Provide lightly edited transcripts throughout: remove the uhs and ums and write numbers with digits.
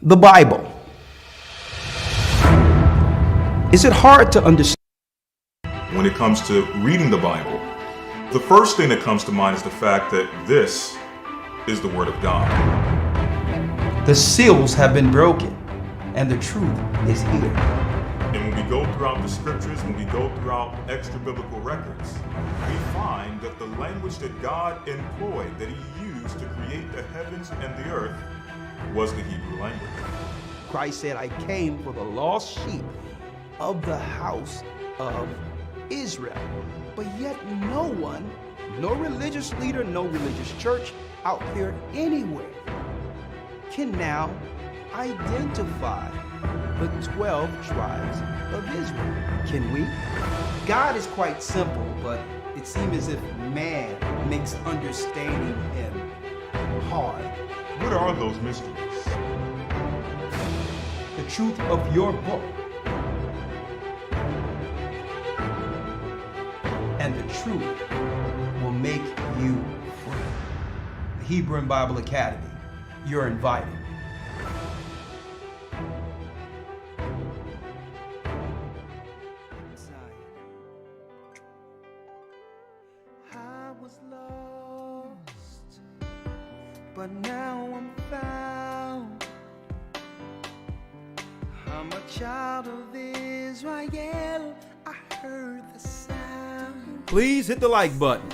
The Bible. Is it hard to understand? When it comes to reading the Bible, the first thing that comes to mind is the fact that this is the Word of God. The seals have been broken, and the truth is here. And when we go throughout the scriptures, when we go throughout extra biblical records, we find that the language that God employed, that He used to create the heavens and the earth, was the Hebrew language. Christ said, I came for the lost sheep of the house of Israel. But yet no one, no religious leader, no religious church out there anywhere can now identify the 12 tribes of Israel. Can we? God is quite simple, but it seems as if man makes understanding Him hard. What are those mysteries? The truth of your book and the truth will make you free. The Hebrew and Bible Academy, you're invited. I was lost, but now I'm found. I'm a child of Israel. I heard the sound. Please hit the like button.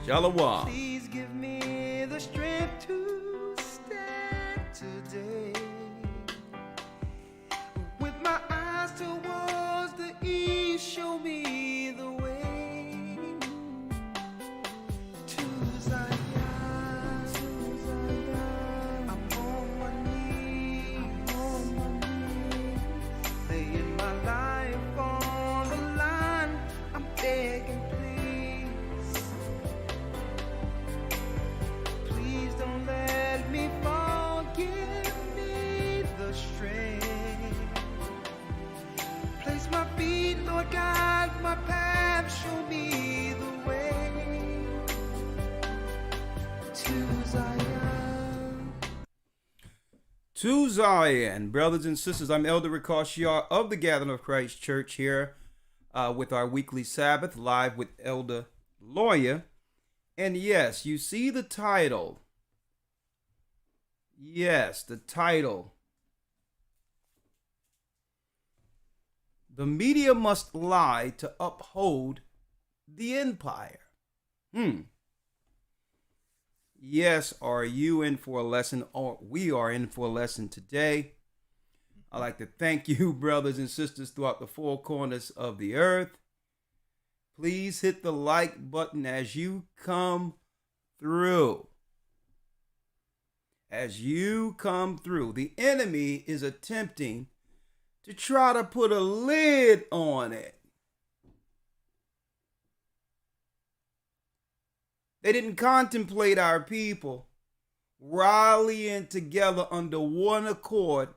Shalom. Please give me the strength to stand today. With my eyes towards the east, show me the way to Zion. I'm on my knees, laying my life on the line. I'm begging, please, please don't let me fall. Give me the strength. Place my feet, Lord, guide my path. Show me the way to Zion. To Zion, brothers and sisters, I'm Elder Ricochet of the Gathering of Christ Church here with our weekly Sabbath live with Elder Lawyer. And yes, you see the title. Yes, the title. The media must lie to uphold the empire. Yes, are you in for a lesson? Or we are in for a lesson today. I'd like to thank you, brothers and sisters, throughout the four corners of the earth. Please hit the like button as you come through. As you come through, the enemy is attempting to try to put a lid on it. They didn't contemplate our people rallying together under one accord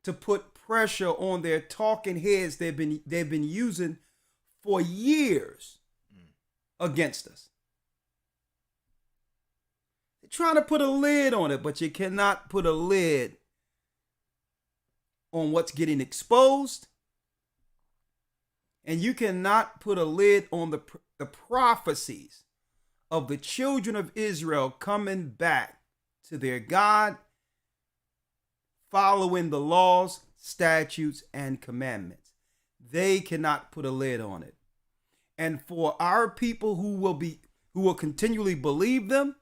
to put pressure on their talking heads they've been using for years against us. They're trying to put a lid on it, but you cannot put a lid on what's getting exposed, and you cannot put a lid on the prophecies of the children of Israel coming back to their God, following the laws, statutes, and commandments. They cannot put a lid on it. And for our people who will continually believe them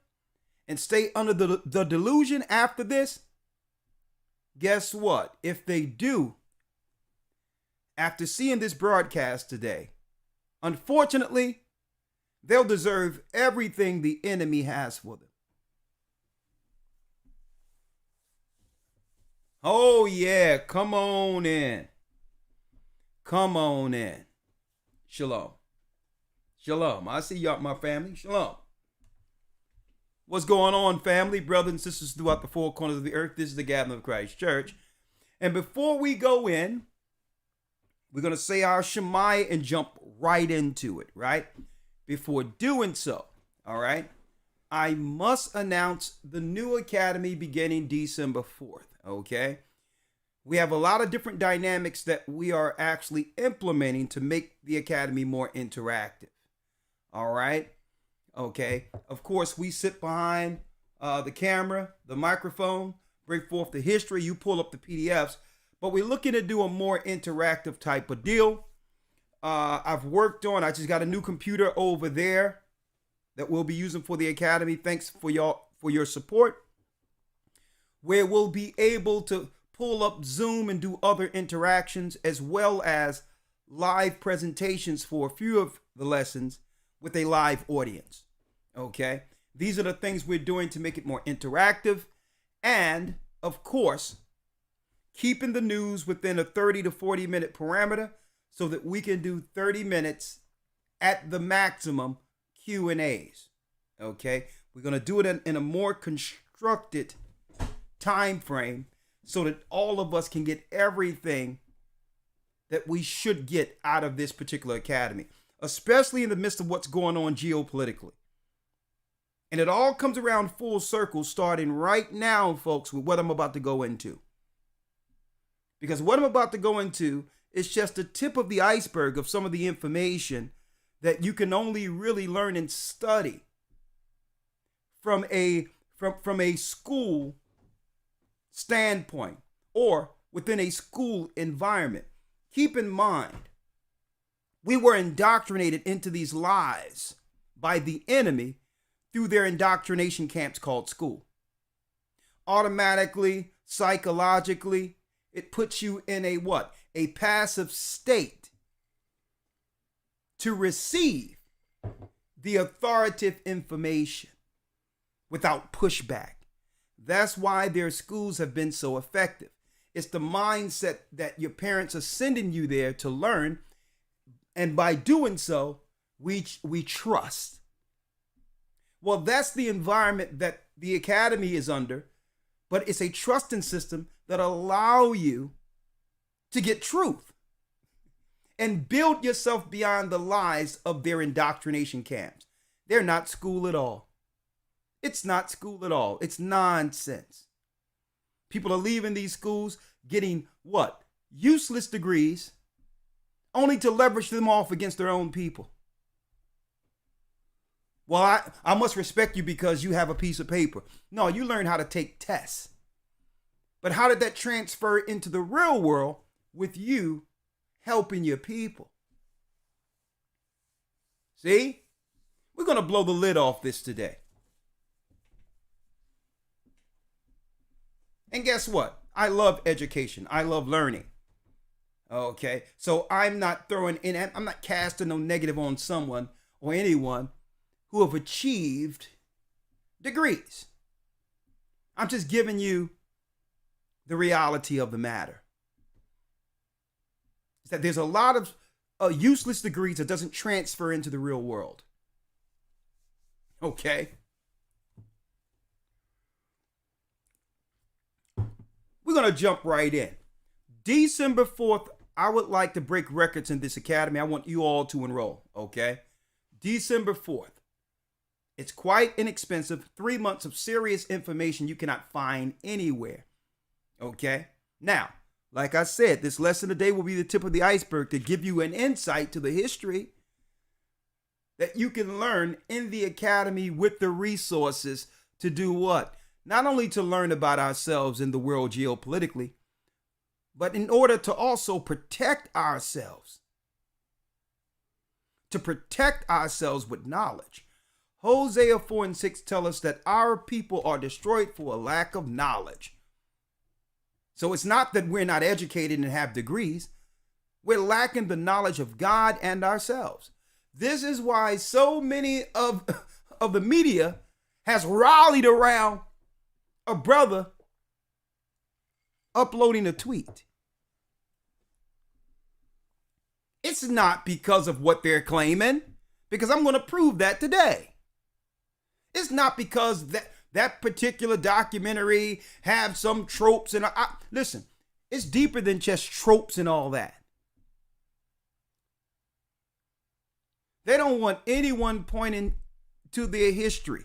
and stay under the delusion after this, guess what? If they do, after seeing this broadcast today, unfortunately, they'll deserve everything the enemy has for them. Oh yeah, come on in. Come on in. Shalom. Shalom. I see y'all, my family. Shalom. What's going on, family, brothers and sisters throughout the four corners of the earth? This is the Gathering of Christ Church. And before we go in, we're going to say our Shema and jump right into it, right? Before doing so, all right, I must announce the new academy beginning December 4th. Okay. We have a lot of different dynamics that we are actually implementing to make the academy more interactive. All right. Okay. Of course, we sit behind the camera, the microphone, bring forth the history. You pull up the PDFs, but we're looking to do a more interactive type of deal. I just got a new computer over there that we'll be using for the academy. Thanks for your support. Where we'll be able to pull up Zoom and do other interactions as well as live presentations for a few of the lessons with a live audience. Okay. These are the things we're doing to make it more interactive. And of course, keeping the news within a 30 to 40 minute parameter so that we can do 30 minutes at the maximum Q&As. Okay. We're going to do it in a more constructed time frame so that all of us can get everything that we should get out of this particular academy, especially in the midst of what's going on geopolitically. And it all comes around full circle starting right now, folks, with what I'm about to go into. Because what I'm about to go into is just the tip of the iceberg of some of the information that you can only really learn and study from a school standpoint or within a school environment. Keep in mind, we were indoctrinated into these lies by the enemy through their indoctrination camps called school. Automatically, psychologically, it puts you in a what? A passive state to receive the authoritative information without pushback. That's why their schools have been so effective. It's the mindset that your parents are sending you there to learn. And by doing so, we trust. Well, that's the environment that the academy is under, but it's a trusting system that allow you to get truth and build yourself beyond the lies of their indoctrination camps. They're not school at all. It's not school at all. It's nonsense. People are leaving these schools getting what? Useless degrees, only to leverage them off against their own people. Well, I must respect you because you have a piece of paper. No, you learn how to take tests. But how did that transfer into the real world with you helping your people? See? We're going to blow the lid off this today. And guess what? I love education. I love learning. Okay. So I'm not casting no negative on someone or anyone who have achieved degrees. I'm just giving you the reality of the matter. Is that there's a lot of useless degrees that doesn't transfer into the real world. Okay. We're going to jump right in. December 4th, I would like to break records in this academy. I want you all to enroll, okay? December 4th. It's quite inexpensive. 3 months of serious information you cannot find anywhere, okay? Now, like I said, this lesson today will be the tip of the iceberg to give you an insight to the history that you can learn in the academy with the resources to do what? Not only to learn about ourselves in the world geopolitically, but in order to also protect ourselves. To protect ourselves with knowledge. Hosea 4:6 tell us that our people are destroyed for a lack of knowledge. So it's not that we're not educated and have degrees. We're lacking the knowledge of God and ourselves. This is why so many of the media has rallied around a brother uploading a tweet. It's not because of what they're claiming, because I'm going to prove that today. It's not because that particular documentary have some tropes and listen, it's deeper than just tropes and all that. They don't want anyone pointing to their history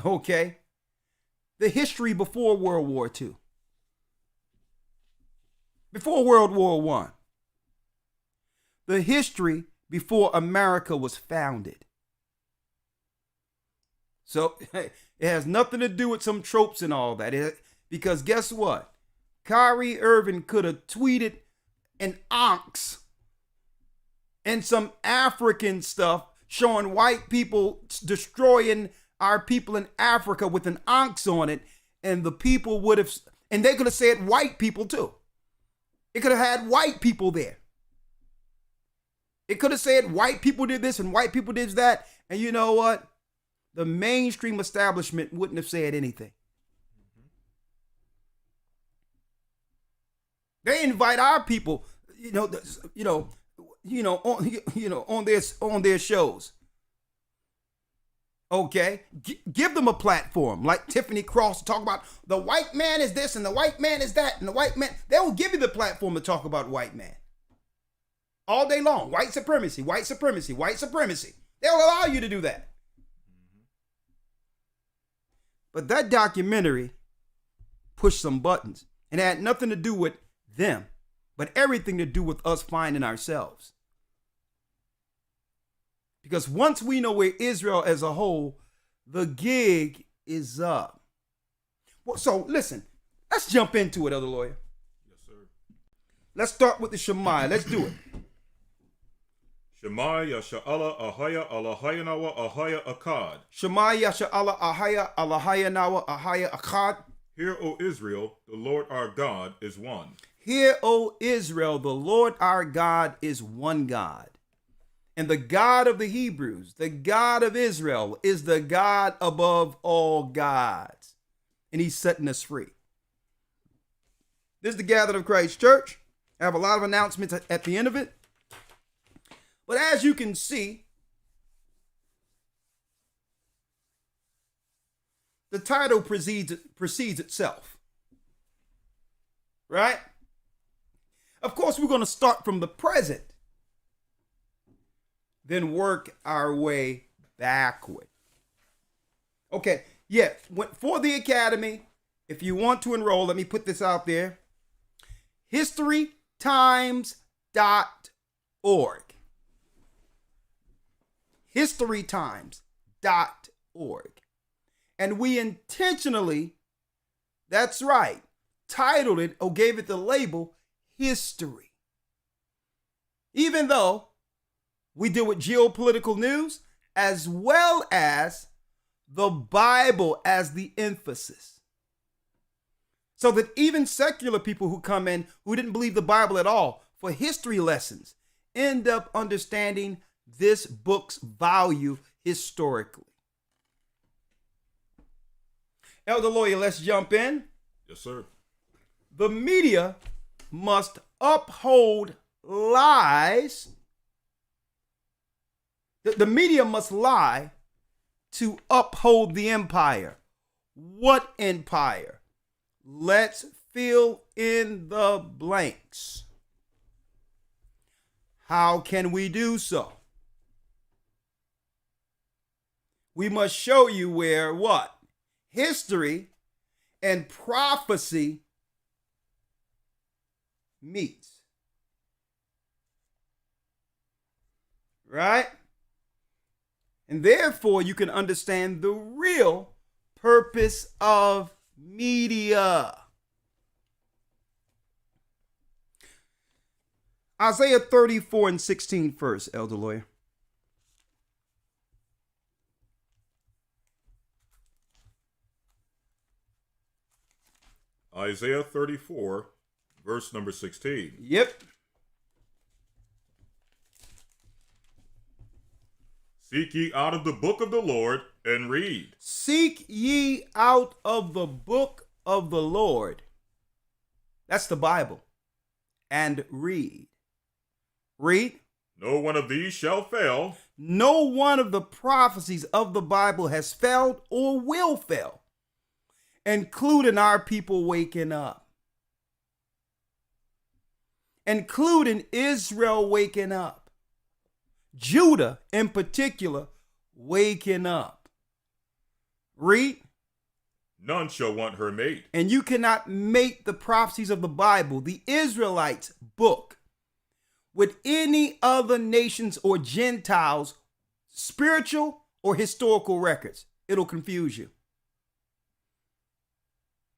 Okay? The history before World War II. Before World War I. The history before America was founded. So it has nothing to do with some tropes and all that. Because guess what? Kyrie Irving could have tweeted an ox and some African stuff showing white people destroying our people in Africa with an ox on it, and the people would have, and they could have said white people too. It could have had white people there. It could have said white people did this and white people did that, and you know what? The mainstream establishment wouldn't have said anything. They invite our people, on their shows. Okay, give them a platform like Tiffany Cross to talk about the white man is this and the white man is that and the white man. They will give you the platform to talk about white man all day long. White supremacy, white supremacy, white supremacy. They'll allow you to do that. But that documentary pushed some buttons and it had nothing to do with them, but everything to do with us finding ourselves. Because once we know where Israel as a whole, the gig is up. Well, so listen, let's jump into it, Elder Lawyer. Yes, sir. Let's start with the Shema. Let's do it. Shema Yasha'Allah Ahaya Allahayanawa Ahaya Akkad. Shema Yasha'Allah Ahaya Allahayanawa Ahaya Akkad. Hear, O Israel, the Lord our God is one. Hear, O Israel, the Lord our God is one God. And the God of the Hebrews, the God of Israel, is the God above all gods. And he's setting us free. This is the Gathered of Christ Church. I have a lot of announcements at the end of it. But as you can see, the title precedes itself. Right? Of course, we're going to start from the present, then work our way backward. Okay, yeah, for the Academy, if you want to enroll, let me put this out there. historytimes.org. historytimes.org. And we intentionally, that's right, titled it or gave it the label history. Even though we deal with geopolitical news as well as the Bible as the emphasis. So that even secular people who come in who didn't believe the Bible at all for history lessons end up understanding this book's value historically. Elder Lawyer, let's jump in. Yes, sir. The media must uphold lies. The media must lie to uphold the empire. What empire? Let's fill in the blanks. How can we do so? We must show you where what? History and prophecy meets. Right? And therefore, you can understand the real purpose of media. Isaiah 34:16 first, Elder Lawyer. Isaiah 34, verse number 16. Yep. Seek ye out of the book of the Lord and read. Seek ye out of the book of the Lord. That's the Bible. And read. Read. No one of these shall fail. No one of the prophecies of the Bible has failed or will fail, including our people waking up. Including Israel waking up. Judah, in particular, waking up. Read. None shall want her mate. And you cannot mate the prophecies of the Bible, the Israelites' book, with any other nations or Gentiles' spiritual or historical records. It'll confuse you.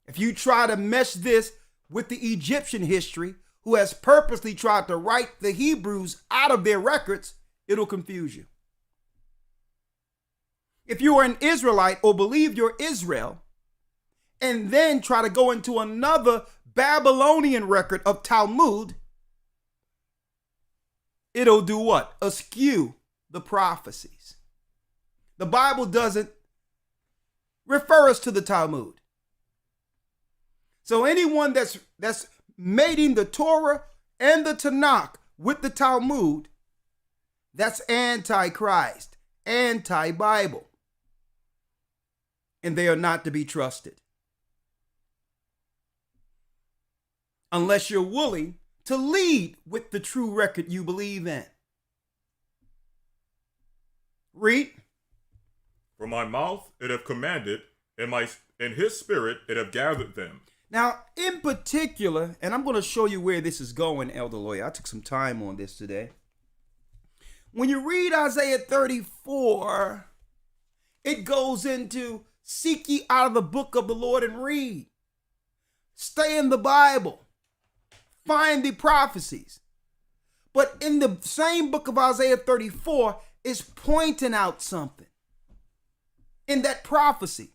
If you try to mesh this with the Egyptian history, who has purposely tried to write the Hebrews out of their records, it'll confuse you. If you are an Israelite or believe you're Israel, and then try to go into another Babylonian record of Talmud, it'll do what? Askew the prophecies. The Bible doesn't refer us to the Talmud. So anyone that's mating the Torah and the Tanakh with the Talmud, that's anti-Christ, anti-Bible. And they are not to be trusted. Unless you're willing to lead with the true record you believe in. Read. For my mouth it have commanded, and his spirit it have gathered them. Now, in particular, and I'm going to show you where this is going, Elder Lawyer. I took some time on this today. When you read Isaiah 34, it goes into seek ye out of the book of the Lord and read. Stay in the Bible. Find the prophecies. But in the same book of Isaiah 34 is pointing out something in that prophecy.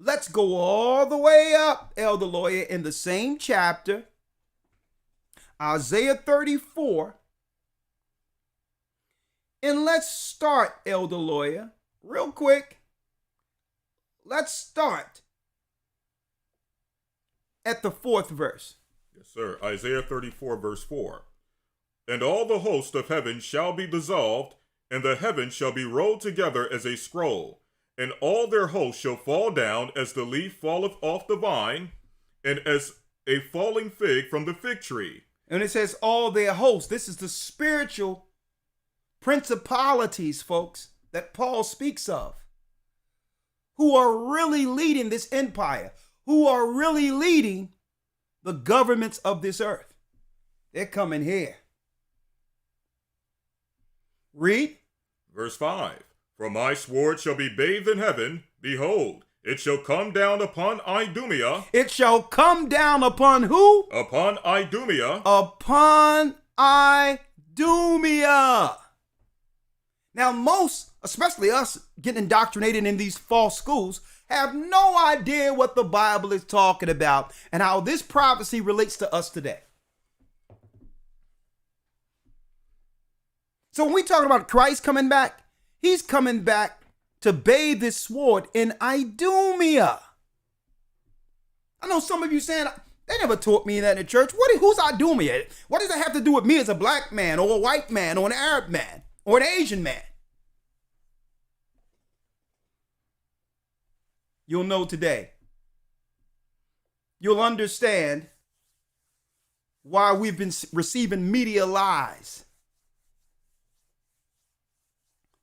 Let's go all the way up, Elder Lawyer, in the same chapter, Isaiah 34. And let's start, Elder Lawyer, real quick. Let's start at the 4th verse. Yes, sir. Isaiah 34, verse 4. And all the host of heaven shall be dissolved, and the heavens shall be rolled together as a scroll, and all their hosts shall fall down as the leaf falleth off the vine, and as a falling fig from the fig tree. And it says all their hosts. This is the spiritual principalities, folks, that Paul speaks of, who are really leading this empire, who are really leading the governments of this earth. They're coming here. Read. Verse 5. For my sword shall be bathed in heaven. Behold, it shall come down upon Idumea. It shall come down upon who? Upon Idumea. Upon Idumea. Now most, especially us getting indoctrinated in these false schools, have no idea what the Bible is talking about and how this prophecy relates to us today. So when we talk about Christ coming back, he's coming back to bathe this sword in Idumea. I know some of you saying, they never taught me that in the church. Who's Idumea? What does that have to do with me as a black man or a white man or an Arab man or an Asian man? You'll know today. You'll understand why we've been receiving media lies.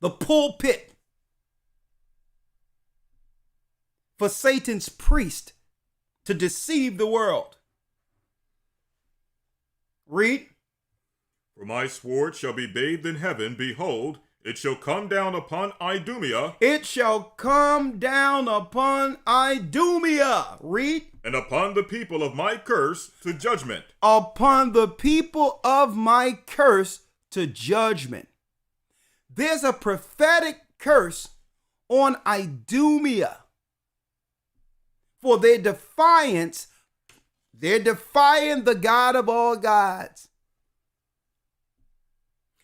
The pulpit for Satan's priest to deceive the world. Read. For my sword shall be bathed in heaven. Behold, it shall come down upon Idumea. It shall come down upon Idumea. Read. And upon the people of my curse to judgment. Upon the people of my curse to judgment. There's a prophetic curse on Idumea for their defiance. They're defying the God of all gods.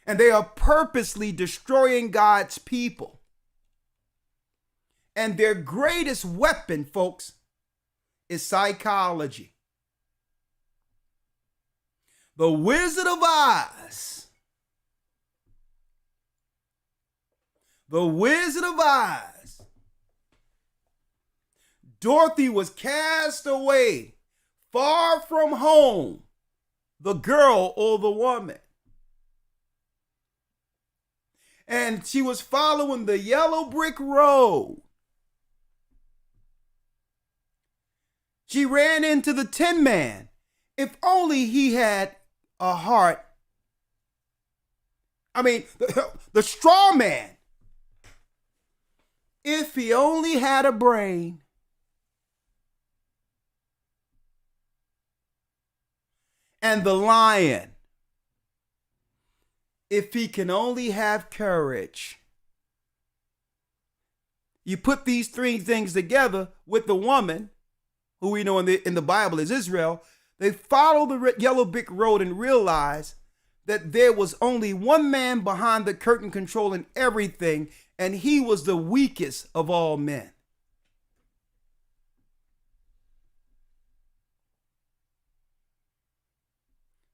And they are purposely destroying God's people. And their greatest weapon, folks, is psychology. The Wizard of Oz. The Wizard of Oz. Dorothy was cast away, far from home, the girl or the woman. And she was following the yellow brick road. She ran into the Tin Man. If only he had a heart. I mean, the straw man. If he only had a brain. And the lion. If he can only have courage. You put these three things together with the woman, who we know in the Bible is Israel. They follow the yellow brick road and realize that there was only one man behind the curtain controlling everything, and he was the weakest of all men.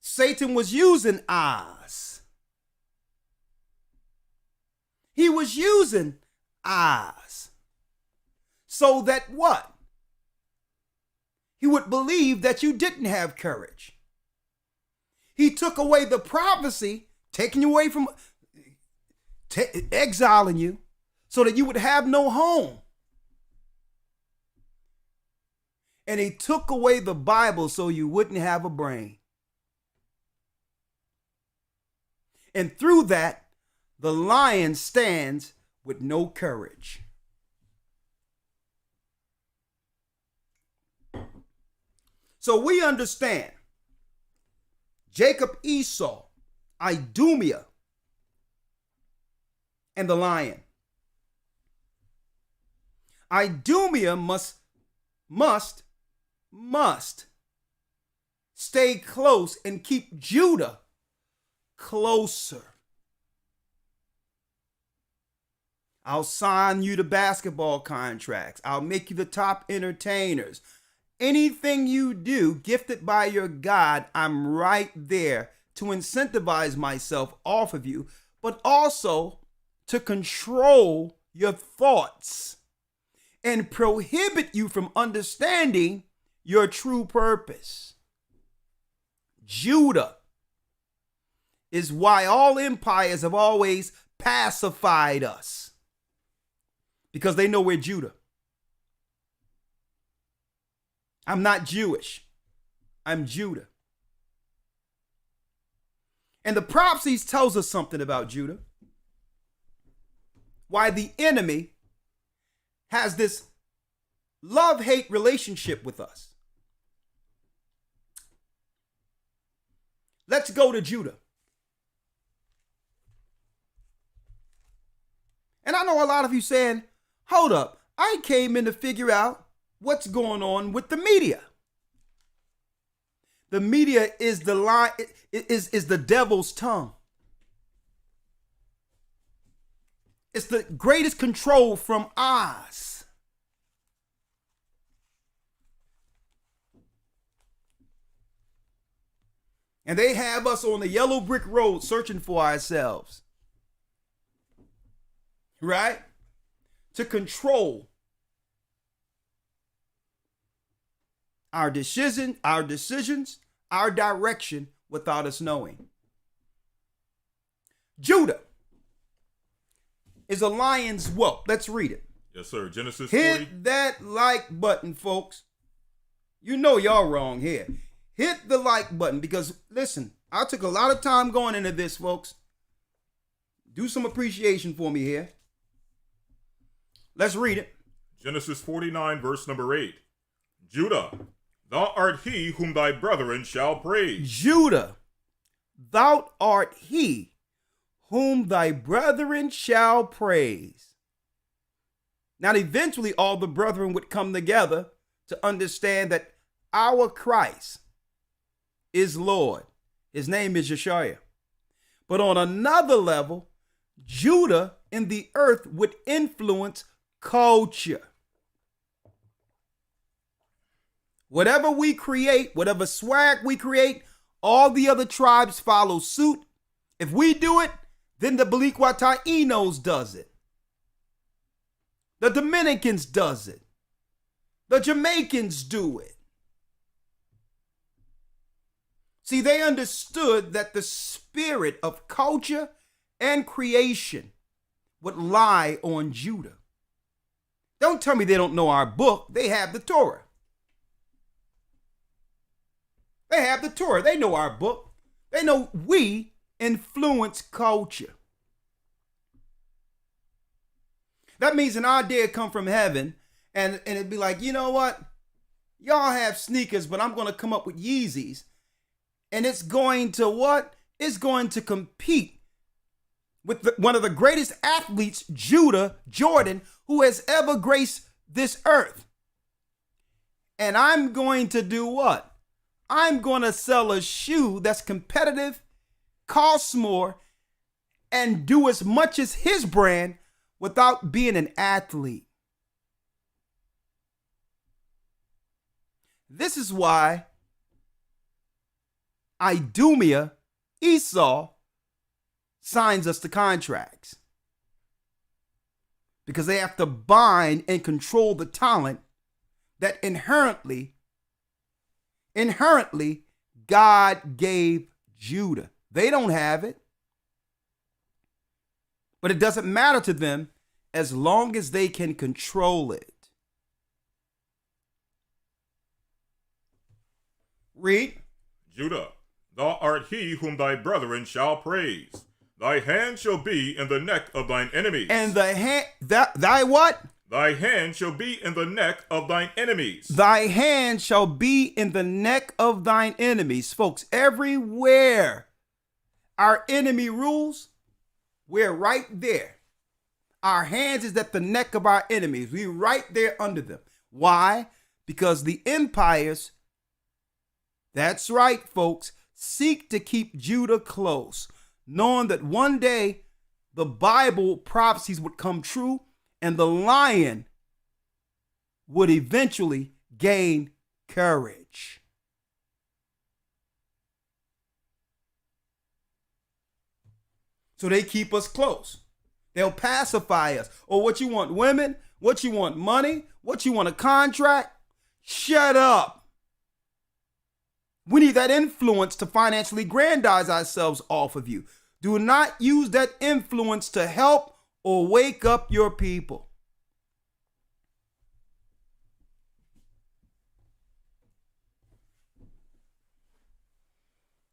Satan was using eyes. He was using eyes. So that what? He would believe that you didn't have courage. He took away the prophecy, taking you away from, exiling you, so that you would have no home. And he took away the Bible so you wouldn't have a brain. And through that, the lion stands with no courage. So we understand Jacob, Esau, Idumea, and the lion. Idumea must stay close and keep Judah closer. I'll sign you the basketball contracts. I'll make you the top entertainers. Anything you do, gifted by your God, I'm right there to incentivize myself off of you, but also to control your thoughts and prohibit you from understanding your true purpose. Judah is why all empires have always pacified us, because they know we're Judah. I'm not Jewish. I'm Judah. And the prophecies tells us something about Judah. Why the enemy has this love-hate relationship with us. Let's go to Judah. And I know a lot of you saying, hold up, I came in to figure out what's going on with the media. The media is the lie, is the devil's tongue. It's the greatest control from us. And they have us on the yellow brick road searching for ourselves. Right? To control our decisions, our direction without us knowing. Judah is a lion's whelp. Let's read it. Yes, sir. Genesis 40. Hit that like button, folks. You know y'all wrong here. Hit the like button because, listen, I took a lot of time going into this, folks. Do some appreciation for me here. Let's read it. Genesis 49, verse number 8. Judah, thou art he whom thy brethren shall praise. Judah, thou art he whom thy brethren shall praise. Now, eventually, all the brethren would come together to understand that our Christ is Lord. His name is Yeshua. But on another level, Judah in the earth would influence culture. Whatever we create, whatever swag we create, all the other tribes follow suit. If we do it, then the Taínos does it. The Dominicans does it. The Jamaicans do it. See, they understood that the spirit of culture and creation would lie on Judah. Don't tell me they don't know our book. They have the Torah. They have the Torah. They know our book. They know we influence culture. That means an idea come from heaven and it'd be like, you know what? Y'all have sneakers, but I'm going to come up with Yeezys. And it's going to what? It's going to compete with one of the greatest athletes, Jordan, who has ever graced this earth. And I'm going to do what? I'm going to sell a shoe that's competitive, costs more, and do as much as his brand without being an athlete. This is why Idumea, Esau, signs us to contracts. Because they have to bind and control the talent that inherently God gave Judah. They don't have it. But it doesn't matter to them as long as they can control it. Read. Judah, thou art he whom thy brethren shall praise. Thy hand shall be in the neck of thine enemies. And thy what? Thy hand shall be in the neck of thine enemies. Thy hand shall be in the neck of thine enemies. Folks, everywhere our enemy rules, we're right there. Our hands is at the neck of our enemies. We're right there under them. Why? Because the empires, that's right, folks, seek to keep Judah close, knowing that one day the Bible prophecies would come true and the lion would eventually gain courage. So they keep us close. They'll pacify us. Oh, what you want, women? What you want, money? What you want, a contract? Shut up. We need that influence to financially aggrandize ourselves off of you. Do not use that influence to help or wake up your people.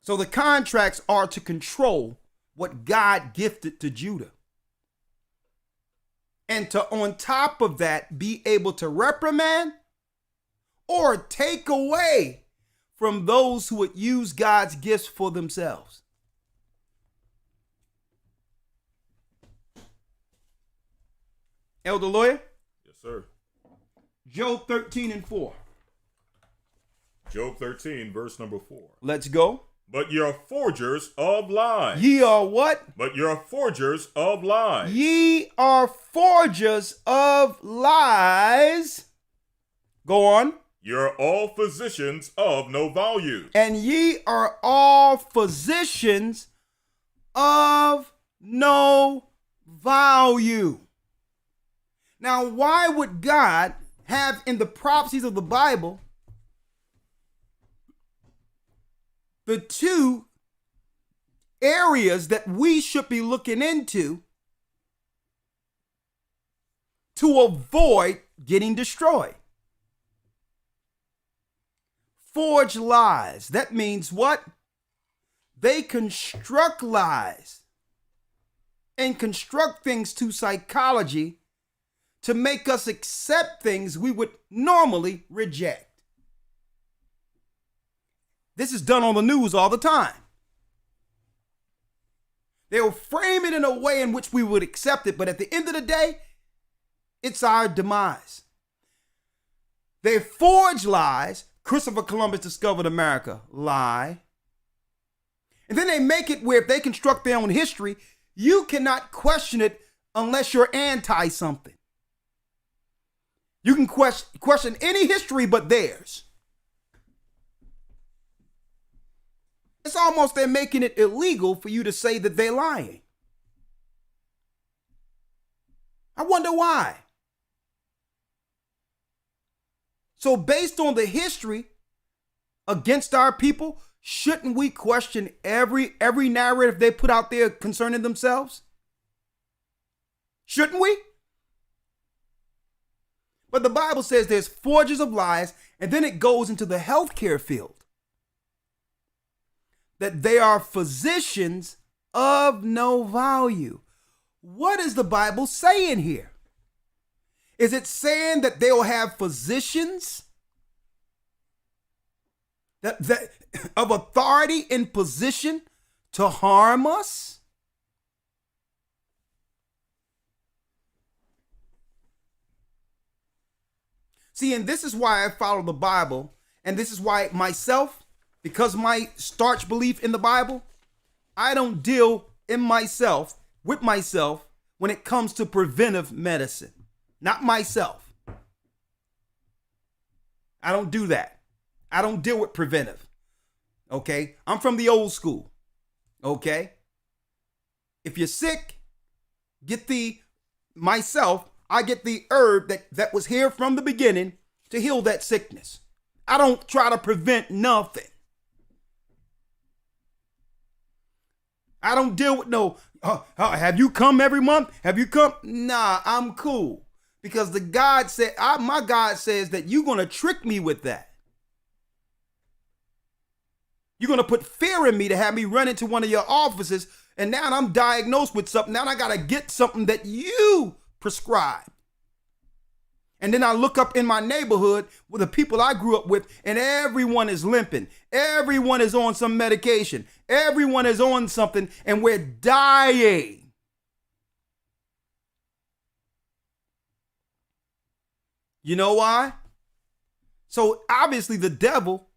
So the contracts are to control what God gifted to Judah. And to, on top of that, be able to reprimand or take away from those who would use God's gifts for themselves. Elder Lawyer? Yes, sir. Job 13:4. Job 13, verse number 4. Let's go. But ye are forgers of lies. Ye are what? But ye are forgers of lies. Ye are forgers of lies. Go on. Ye are all physicians of no value. And ye are all physicians of no value. Now, why would God have in the prophecies of the Bible the two areas that we should be looking into to avoid getting destroyed? Forge lies. That means what? They construct lies and construct things to psychology to make us accept things we would normally reject. This is done on the news all the time. They'll frame it in a way in which we would accept it, but at the end of the day, it's our demise. They forge lies. Christopher Columbus discovered America. Lie. And then they make it where if they construct their own history, you cannot question it unless you're anti something. You can question any history but theirs. It's almost they're making it illegal for you to say that they're lying. I wonder why. So based on the history against our people, shouldn't we question every narrative they put out there concerning themselves? Shouldn't we? But the Bible says there's forgers of lies, and then it goes into the healthcare field. that they are physicians of no value. What is the Bible saying here? Is it saying that they'll have physicians that of authority in position to harm us? See, and this is why I follow the Bible, and this is why myself, because my starch belief in the Bible, I don't deal with myself when it comes to preventive medicine. Not myself. I don't do that. I don't deal with preventive. Okay? I'm from the old school. Okay? If you're sick, I get the herb that was here from the beginning to heal that sickness. I don't try to prevent nothing. I don't deal with no, have you come every month? Have you come? Nah, I'm cool. Because my God says that you're going to trick me with that. You're going to put fear in me to have me run into one of your offices, and now I'm diagnosed with something. Now I got to get something that you prescribe. And then I look up in my neighborhood with the people I grew up with, and everyone is limping. Everyone is on some medication. Everyone is on something, and we're dying. You know why? So obviously the devil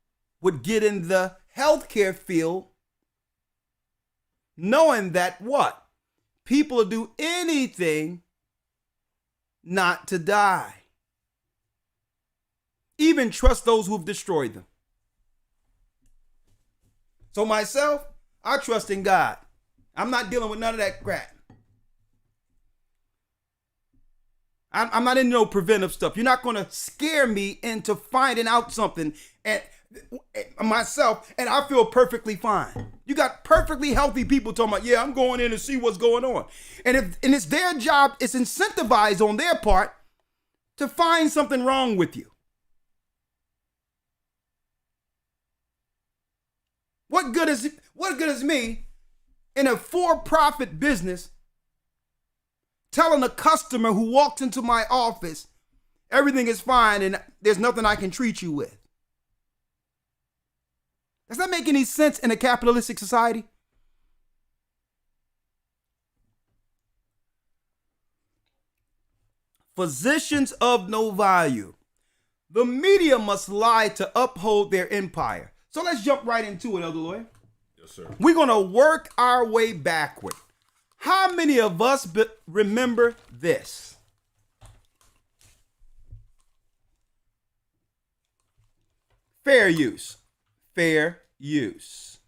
would get in the healthcare field knowing that what? People will do anything not to die. Even trust those who've destroyed them. So myself, I trust in God. I'm not dealing with none of that crap. I'm not into no preventive stuff. You're not going to scare me into finding out something and myself, and I feel perfectly fine. You got perfectly healthy people talking about, yeah, I'm going in to see what's going on. And it's their job, it's incentivized on their part to find something wrong with you. What good is me in a for-profit business telling a customer who walked into my office everything is fine and there's nothing I can treat you with? Does that make any sense in a capitalistic society? Physicians of no value. The media must lie to uphold their empire. So let's jump right into it, Elder Lawyer. Yes, sir. We're going to work our way backward. How many of us remember this? Fair use. Fair use.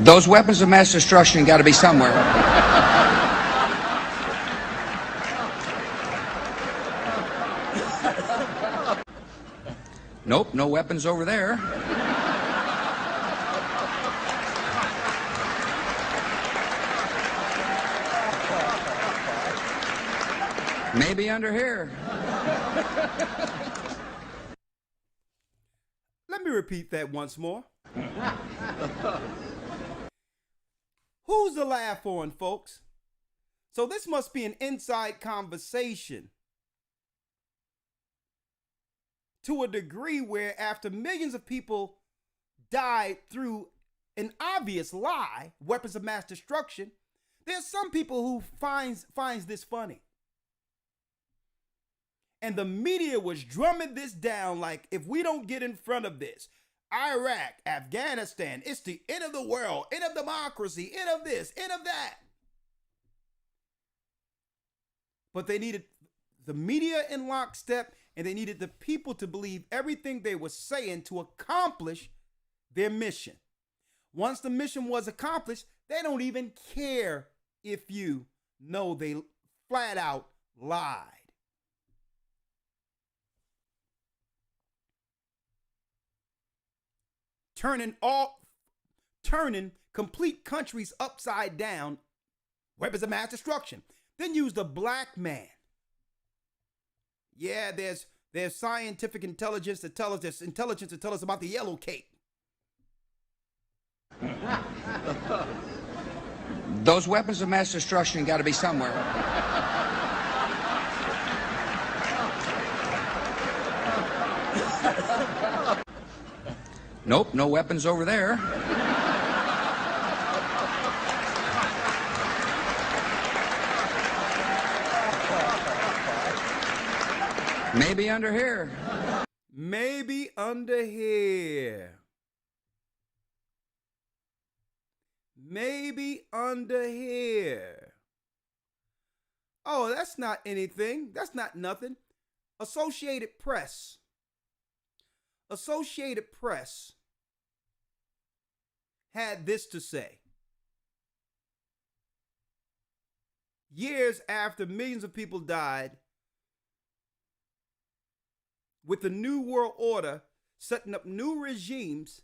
Those weapons of mass destruction got to be somewhere. Nope, no weapons over there. Maybe under here. Let me repeat that once more. Who's the laugh on, folks? So this must be an inside conversation to a degree where after millions of people died through an obvious lie, weapons of mass destruction, there's some people who finds this funny. And the media was drumming this down like, if we don't get in front of this, Iraq, Afghanistan, it's the end of the world, end of democracy, end of this, end of that. But they needed the media in lockstep, and they needed the people to believe everything they were saying to accomplish their mission. Once the mission was accomplished, they don't even care if you know they flat out lied. Turning complete countries upside down, weapons of mass destruction. Then use the black man. Yeah, there's scientific intelligence to tell us, there's intelligence to tell us about the yellow cape. Those weapons of mass destruction got to be somewhere. Nope, no weapons over there. Maybe under here. Maybe under here. Maybe under here. Oh, that's not anything. That's not nothing. Associated Press. Associated Press had this to say. Years after millions of people died, with the New World Order setting up new regimes,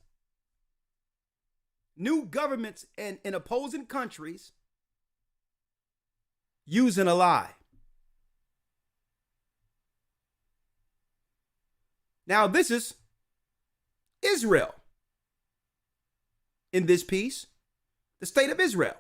new governments in opposing countries, using a lie. Now, this is Israel in this piece, the state of Israel.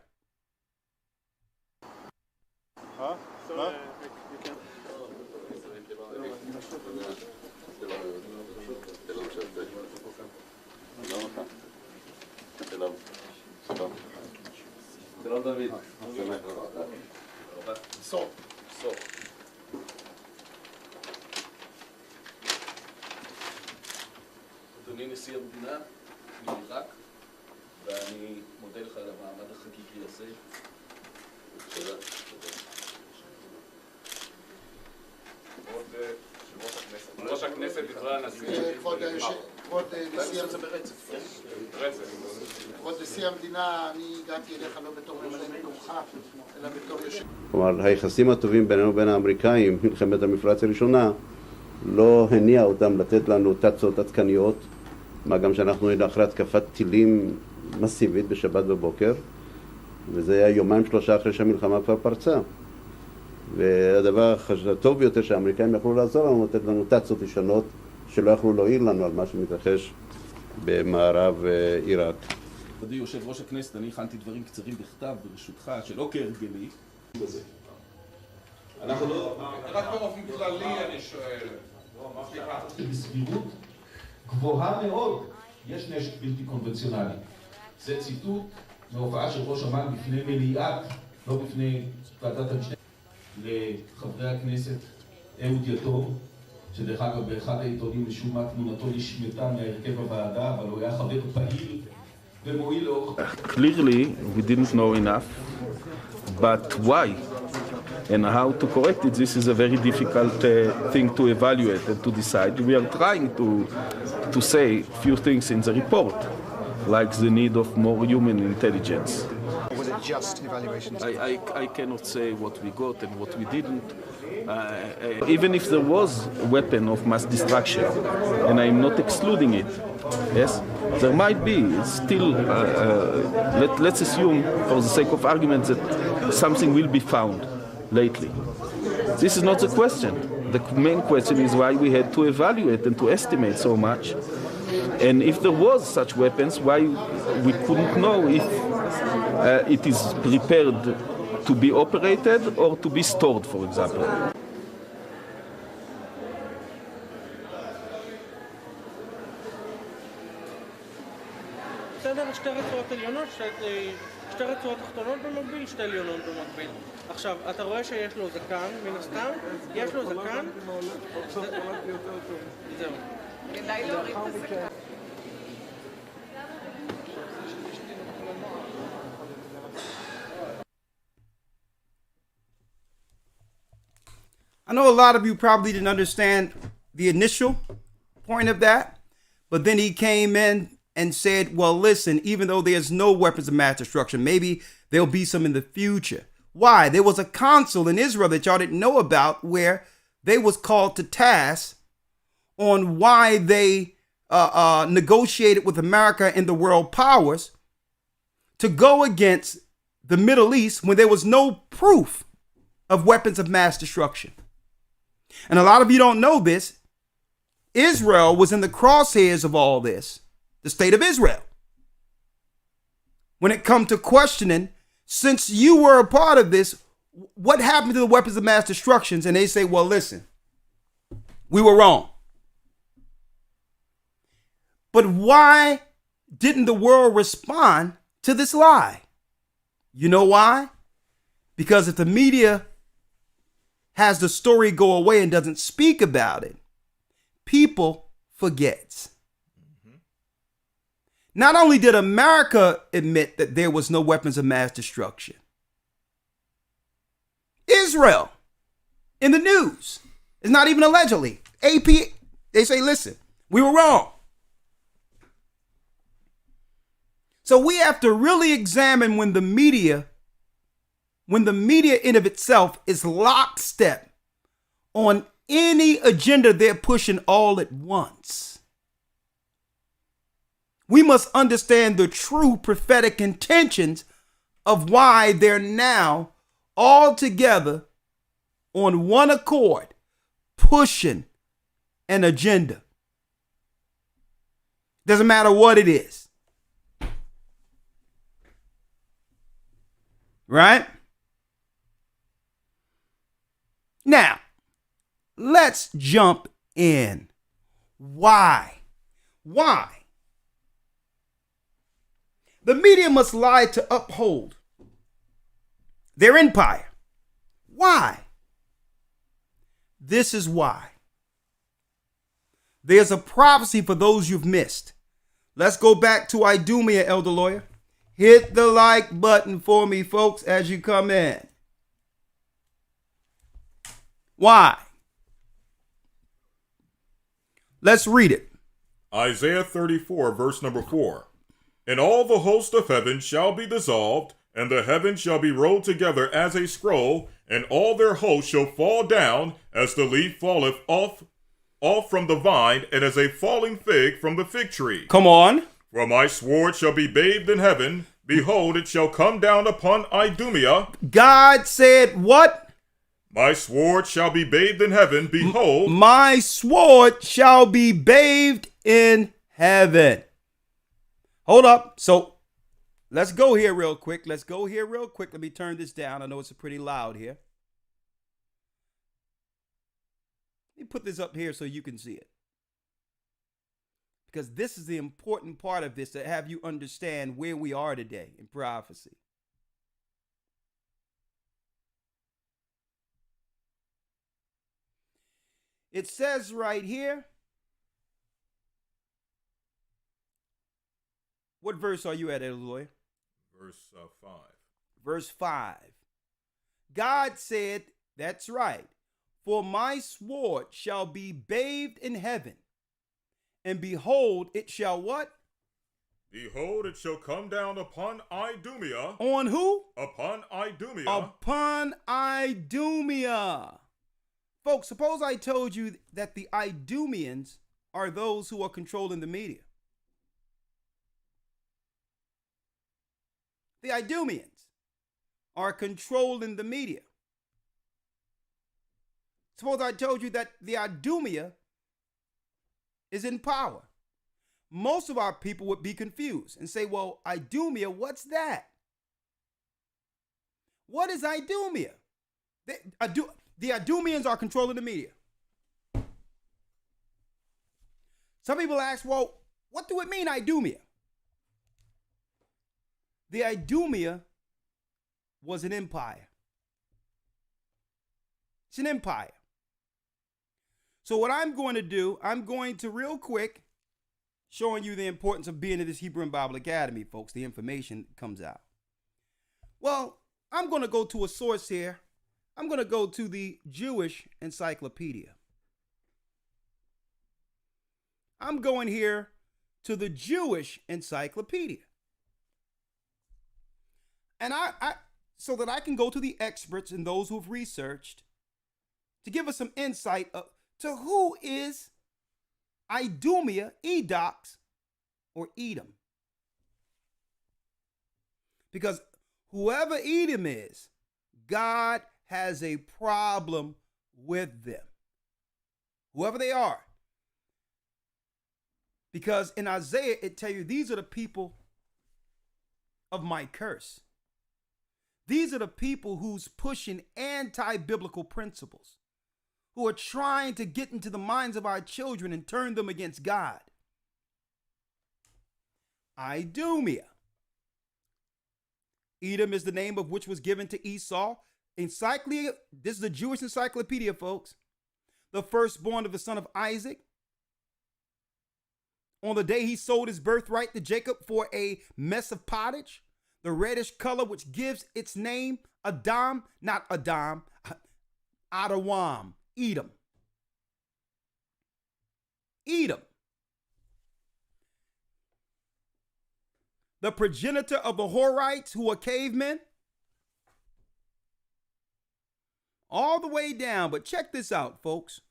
אדוני נשיא המדינה, אני עיראק, ואני מודה לך על המעמד החגיגי הזה. תודה. ראש הכנסת, דברי הנשיא. כבוד נשיא המדינה, אני הגעתי אליך לא בתור ממלא מקומך, אלא בתור יושב. כלומר, היחסים הטובים בינינו ובין האמריקאים, מלחמת המפרץ הראשונה, לא הניע אותם לתת לנו תצות עדכניות, מה גם שאנחנו היינו אחרי התקפת טילים מסיבית בשבת בבוקר, וזה היה יומיים שלושה אחרי שהמלחמה כבר פרצה. והדבר הטוב ביותר שהאמריקאים יכלו לעזור לנו, לתת לנו תצות ישנות שלא יכלו להועיל לנו על מה שמתרחש במערב עיראק. כבוד יושב ראש הכנסת, אני הכנתי דברים קצרים בכתב ברשותך, שלא כהרגלי. אנחנו לא... רק באופן כללי אני שואל. בסבירות גבוהה מאוד יש נשק בלתי קונבנציונלי. זה ציטוט מהופעה של ראש אמ"ן בפני מליאת, לא בפני ועדת המשנה, לחברי הכנסת אהוד יתור, שדרך אגב באחד העיתונים משום מה תמונתו נשמטה מהרכב הוועדה, אבל הוא היה חבר פעיל ומועיל לאורך. Clearly, we didn't know enough, but why and how to correct it, this is a very difficult thing to evaluate and to decide. We are trying to say a few things in the report, like the need of more human intelligence. Was it just evaluations? I cannot say what we got and what we didn't. Even if there was a weapon of mass destruction, and I'm not excluding it, yes, there might be. It's still, let's assume, for the sake of argument, that something will be found lately. This is not the question. The main question is why we had to evaluate and to estimate so much. And if there was such weapons, why we couldn't know if it is prepared to be operated or to be stored, for example. בסדר, שתי רצועות עליונות, שתי רצועות תחתונות במקביל, שתי עליונות במקביל. עכשיו, אתה רואה שיש לו זקן, מן הסתם, יש לו זקן. זהו. כדאי להוריד את הזקן. I know a lot of you probably didn't understand the initial point of that, but then he came in and said, well, listen, even though there's no weapons of mass destruction, maybe there'll be some in the future. Why? There was a consul in Israel that y'all didn't know about where they was called to task on why they negotiated with America and the world powers to go against the Middle East when there was no proof of weapons of mass destruction. And a lot of you don't know this. Israel was in the crosshairs of all this, the state of Israel. When it comes to questioning, since you were a part of this, what happened to the weapons of mass destructions? And they say, well, listen, we were wrong. But why didn't the world respond to this lie? You know why? Because if the media has the story go away and doesn't speak about it, people forgets. Not only did America admit that there was no weapons of mass destruction, Israel, in the news, it's not even allegedly. AP, they say, listen, we were wrong. So we have to really examine when the media in of itself is lockstep on any agenda they're pushing all at once. We must understand the true prophetic intentions of why they're now all together on one accord, pushing an agenda. Doesn't matter what it is. Right? Now, let's jump in. Why? Why? The media must lie to uphold their empire. Why? This is why. There's a prophecy for those you've missed. Let's go back to Idumea, Elder Lawyer. Hit the like button for me, folks, as you come in. Why? Let's read it. Isaiah 34, verse number 4. And all the host of heaven shall be dissolved, and the heavens shall be rolled together as a scroll, and all their hosts shall fall down, as the leaf falleth off from the vine, and as a falling fig from the fig tree. Come on. For my sword shall be bathed in heaven. Behold, it shall come down upon Idumea. God said what? My sword shall be bathed in heaven. Behold. My sword shall be bathed in heaven. Hold up. So let's go here real quick. Let me turn this down. I know it's pretty loud here. Let me put this up here so you can see it. Because this is the important part of this, to have you understand where we are today in prophecy. It says right here. What verse are you at, Elroy? Verse 5. Verse 5. God said, that's right, for my sword shall be bathed in heaven. And behold, it shall what? Behold, it shall come down upon Idumea. On who? Upon Idumea. Upon Idumea. Folks, suppose I told you that the Idumeans are those who are controlling the media. The Idumeans are controlling the media. Suppose I told you that the Idumea is in power. Most of our people would be confused and say, well, Idumea, what's that? What is Idumea? The Idumeans are controlling the media. Some people ask, well, what do it mean, Idumea? The Idumea was an empire. It's an empire. So what I'm going to do, I'm going to real quick, showing you the importance of being in this Hebrew and Bible Academy, folks. The information comes out. Well, I'm going to go to a source here. I'm going to go to the Jewish Encyclopedia. I'm going here to the Jewish Encyclopedia. And so that I can go to the experts and those who've researched to give us some insight to who is Idumea, Edox, or Edom. Because whoever Edom is, God has a problem with them, whoever they are. Because in Isaiah, it tells you these are the people of my curse. These are the people who's pushing anti-biblical principles, who are trying to get into the minds of our children and turn them against God. Idumea. Edom is the name of which was given to Esau. This is the Jewish encyclopedia, folks. The firstborn of the son of Isaac. On the day he sold his birthright to Jacob for a mess of pottage, the reddish color which gives its name Adam, not Adam, Adawam, Edom. Edom. The progenitor of the Horites, who are cavemen. All the way down, but check this out, folks.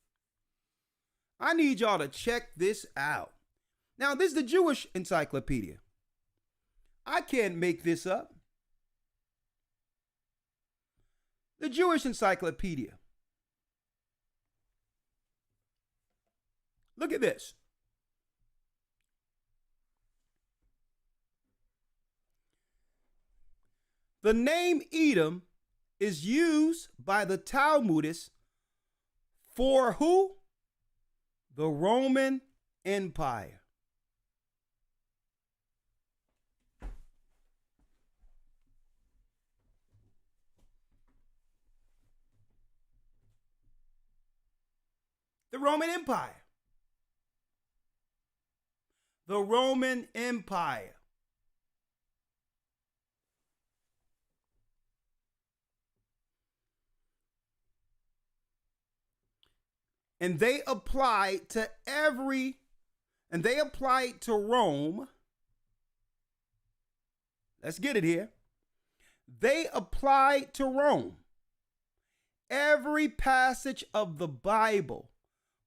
I need y'all to check this out. Now, this is the Jewish encyclopedia. I can't make this up. The Jewish encyclopedia. Look at this. The name Edom is used by the Talmudists for who? The Roman Empire. The Roman Empire. The Roman Empire. And they applied to Rome. Let's get it here. They applied to Rome every passage of the Bible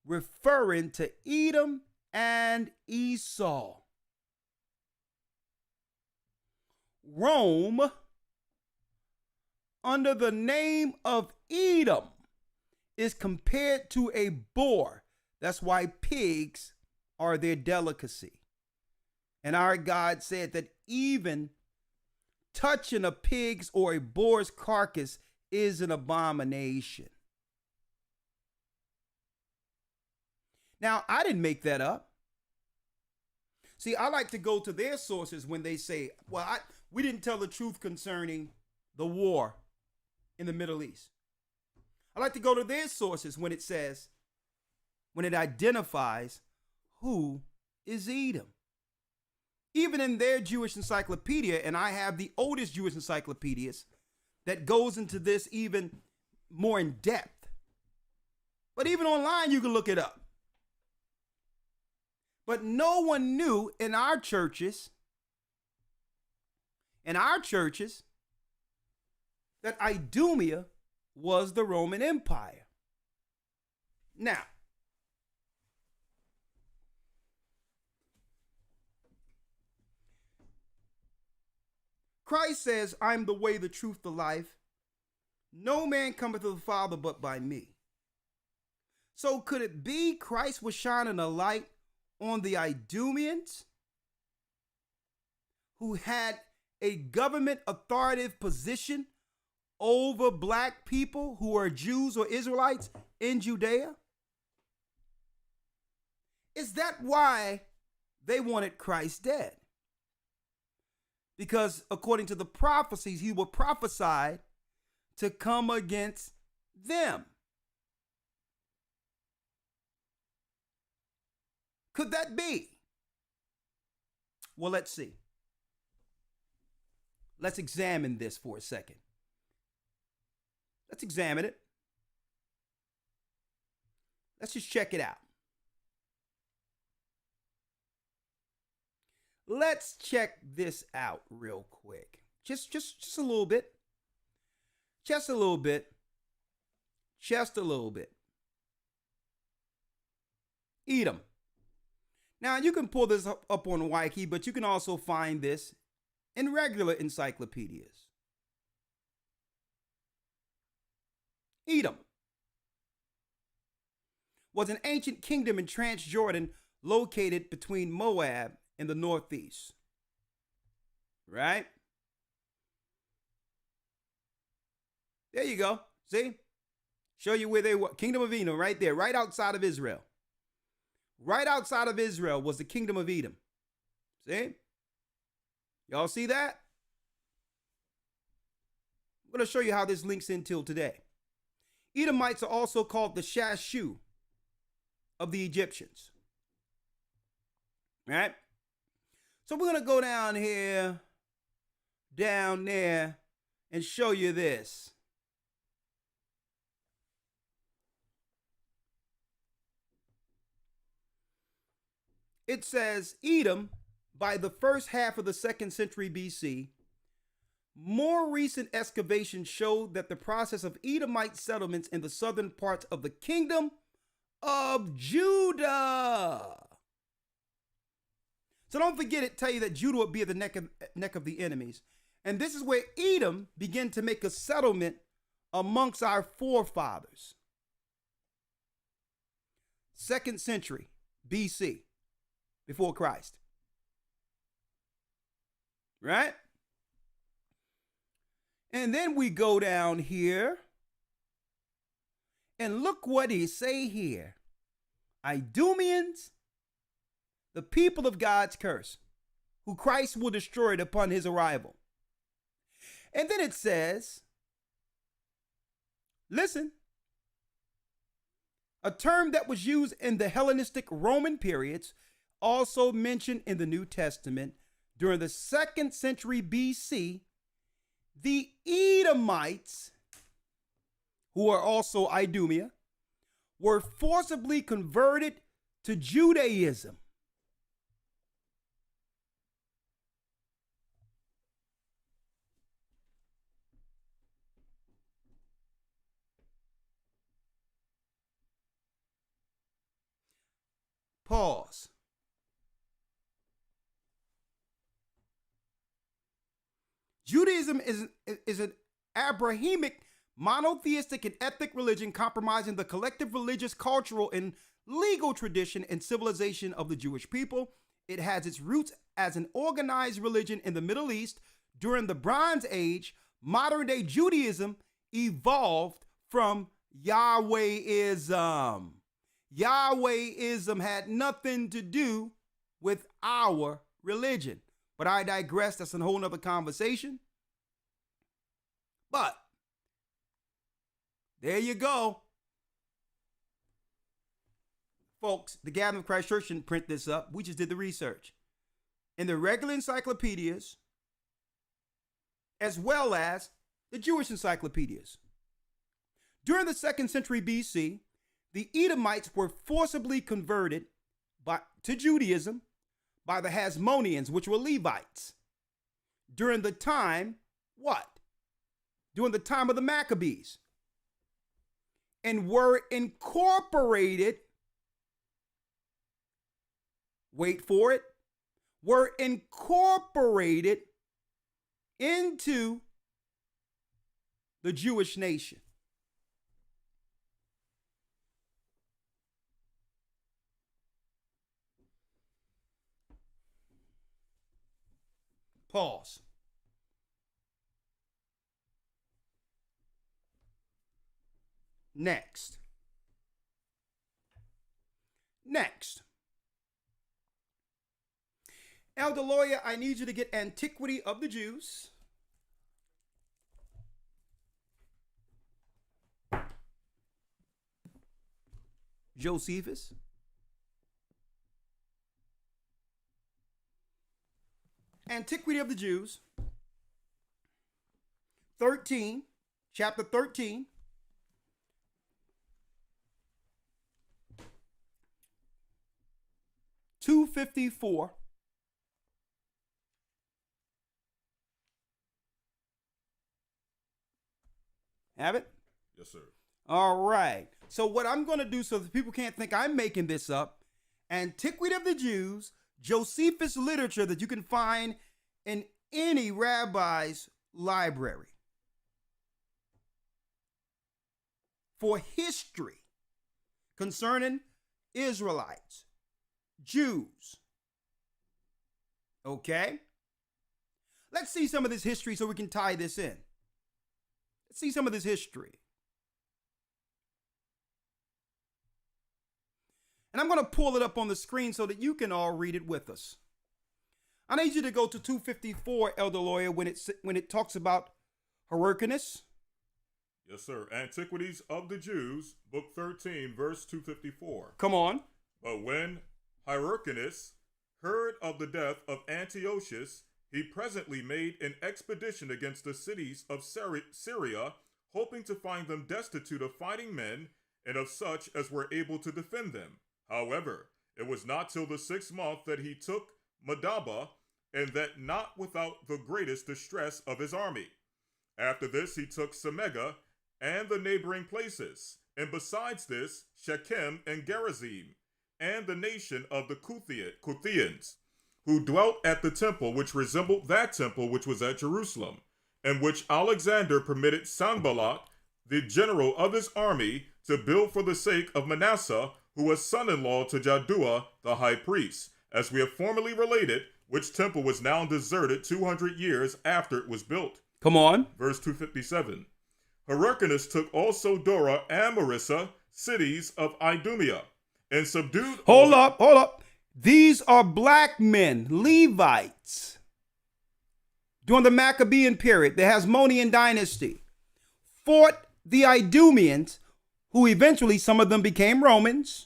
referring to Edom and Esau. Rome, under the name of Edom, is compared to a boar. That's why pigs are their delicacy. And our God said that even touching a pig's or a boar's carcass is an abomination. Now, I didn't make that up. See, I like to go to their sources when they say, well, we didn't tell the truth concerning the war in the Middle East. I like to go to their sources when it identifies who is Edom. Even in their Jewish encyclopedia, and I have the oldest Jewish encyclopedias that goes into this even more in depth. But even online, you can look it up. But no one knew in our churches, that Idumea was the Roman Empire. Now, Christ says, I'm the way, the truth, the life. No man cometh to the Father but by me. So could it be Christ was shining a light on the Idumeans who had a government authoritative position over black people who are Jews or Israelites in Judea? Is that why they wanted Christ dead? Because according to the prophecies, he was prophesied to come against them. Could that be? Well, let's see. Let's examine this for a second. Let's examine it. Let's just check it out. Let's check this out real quick. Just a little bit. Just a little bit. Just a little bit. Edom. Now, you can pull this up on Wiki, but you can also find this in regular encyclopedias. Edom was an ancient kingdom in Transjordan located between Moab in the northeast. Right? There you go. See? Show you where they were. Kingdom of Edom right there, right outside of Israel. Right outside of Israel was the kingdom of Edom. See? Y'all see that? I'm going to show you how this links in till today. Edomites are also called the Shashu of the Egyptians. Right? So we're going to go down here, down there, and show you this. It says Edom, by the first half of the 2nd century BC, more recent excavations showed that the process of Edomite settlements in the southern parts of the kingdom of Judah. So don't forget it, tell you that Judah would be at the neck of the enemies. And this is where Edom began to make a settlement amongst our forefathers. 2nd century BC, before Christ. Right? And then we go down here and look what he say here. Idumeans, the people of God's curse, who Christ will destroy upon his arrival. And then it says, listen, a term that was used in the Hellenistic Roman periods, also mentioned in the New Testament during the 2nd century BC, the Edomites, who are also Idumea, were forcibly converted to Judaism. Pause. Judaism is an Abrahamic, monotheistic, and ethnic religion comprising the collective religious, cultural, and legal tradition and civilization of the Jewish people. It has its roots as an organized religion in the Middle East. During the Bronze Age, modern-day Judaism evolved from Yahwehism. Yahwehism had nothing to do with our religion. But I digress. That's a whole nother conversation. But there you go. Folks, the Gathering of Christ Church didn't print this up. We just did the research. In the regular encyclopedias, as well as the Jewish encyclopedias. During the 2nd century BC, the Edomites were forcibly converted to Judaism by the Hasmoneans, which were Levites. During the time, what? During the time of the Maccabees. And were incorporated, wait for it, were incorporated into the Jewish nation. Pause. Next. Elder Lawyer, I need you to get Antiquity of the Jews. Josephus. Antiquity of the Jews, 13, chapter 13. $254. Have it? Yes, sir. All right. So what I'm going to do so that people can't think I'm making this up, Antiquity of the Jews, Josephus literature that you can find in any rabbi's library. for history concerning Israelites, Jews. Okay? Let's see some of this history so we can tie this in. Let's see some of this history. And I'm going to pull it up on the screen so that you can all read it with us. I need you to go to 254, Elder Lawyer, when it talks about Hyrcanus. Yes, sir. Antiquities of the Jews, book 13, verse 254. Come on. But when Hyrcanus heard of the death of Antiochus, he presently made an expedition against the cities of Syria, hoping to find them destitute of fighting men and of such as were able to defend them. However, it was not till the 6th month that he took Madaba, and that not without the greatest distress of his army. After this he took Semega and the neighboring places, and besides this, Shechem and Gerizim, and the nation of the Cuthians, who dwelt at the temple which resembled that temple which was at Jerusalem, and which Alexander permitted Sanballat, the general of his army, to build for the sake of Manasseh, who was son-in-law to Jaddua the high priest, as we have formerly related, which temple was now deserted 200 years after it was built. Come on. Verse 257. Hyrcanus took also Dora and Marissa, cities of Idumea, and subdued... Hold up. These are black men, Levites. During the Maccabean period, the Hasmonean dynasty fought the Idumeans, who eventually some of them became Romans.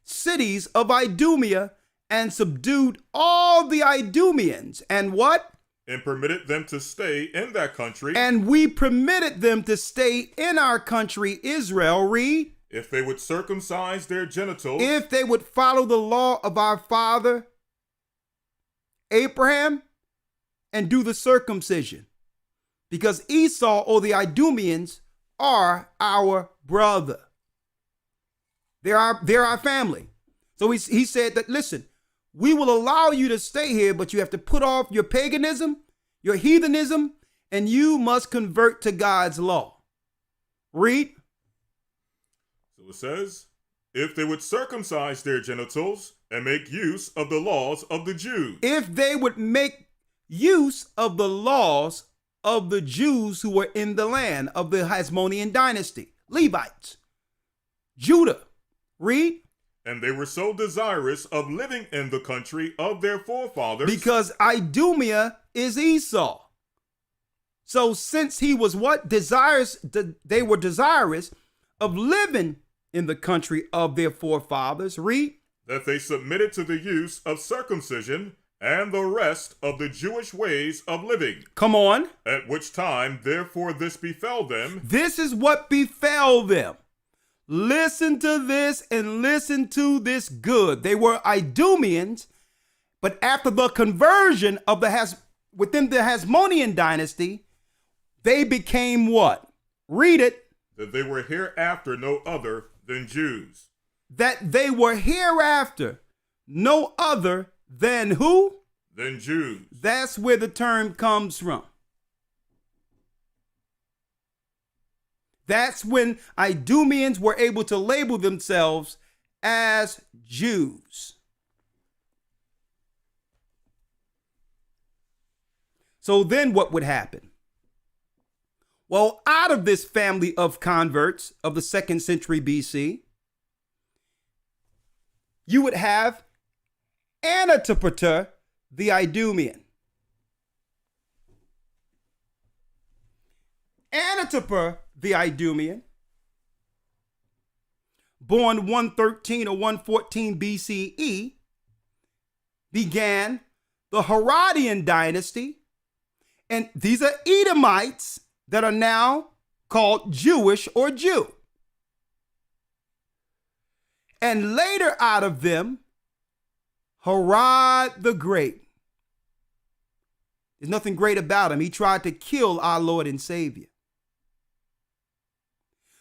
Cities of Idumea, and subdued all the Idumeans. And what? And permitted them to stay in that country. And we permitted them to stay in our country, Israel. Read. If they would circumcise their genitals. If they would follow the law of our father Abraham and do the circumcision. Because Esau or the Idumeans are our brother. They're our family. So he said that, listen, we will allow you to stay here, but you have to put off your paganism, your heathenism, and you must convert to God's law. Read. So it says, if they would circumcise their genitals and make use of the laws of the Jews. If they would make use of the laws of the Jews who were in the land of the Hasmonean dynasty, Levites, Judah. Read. And they were so desirous of living in the country of their forefathers. Because Idumea is Esau. So since he was what? They were desirous of living in the country of their forefathers. Read. That they submitted to the use of circumcision and the rest of the Jewish ways of living. Come on. At which time, therefore, this befell them. This is what befell them. Listen to this and listen to this good. They were Idumeans, but after the conversion of within the Hasmonean dynasty, they became what? Read it. That they were hereafter no other than Jews. That they were hereafter no other than who? Than Jews. That's where the term comes from. That's when Idumeans were able to label themselves as Jews. So then what would happen? Well, out of this family of converts of the 2nd century BC, you would have Antipater the Idumean. Antipater the Idumean, born 113 or 114 BCE, began the Herodian dynasty. And these are Edomites that are now called Jewish or Jew. And later out of them, Herod the Great. There's nothing great about him. He tried to kill our Lord and Savior.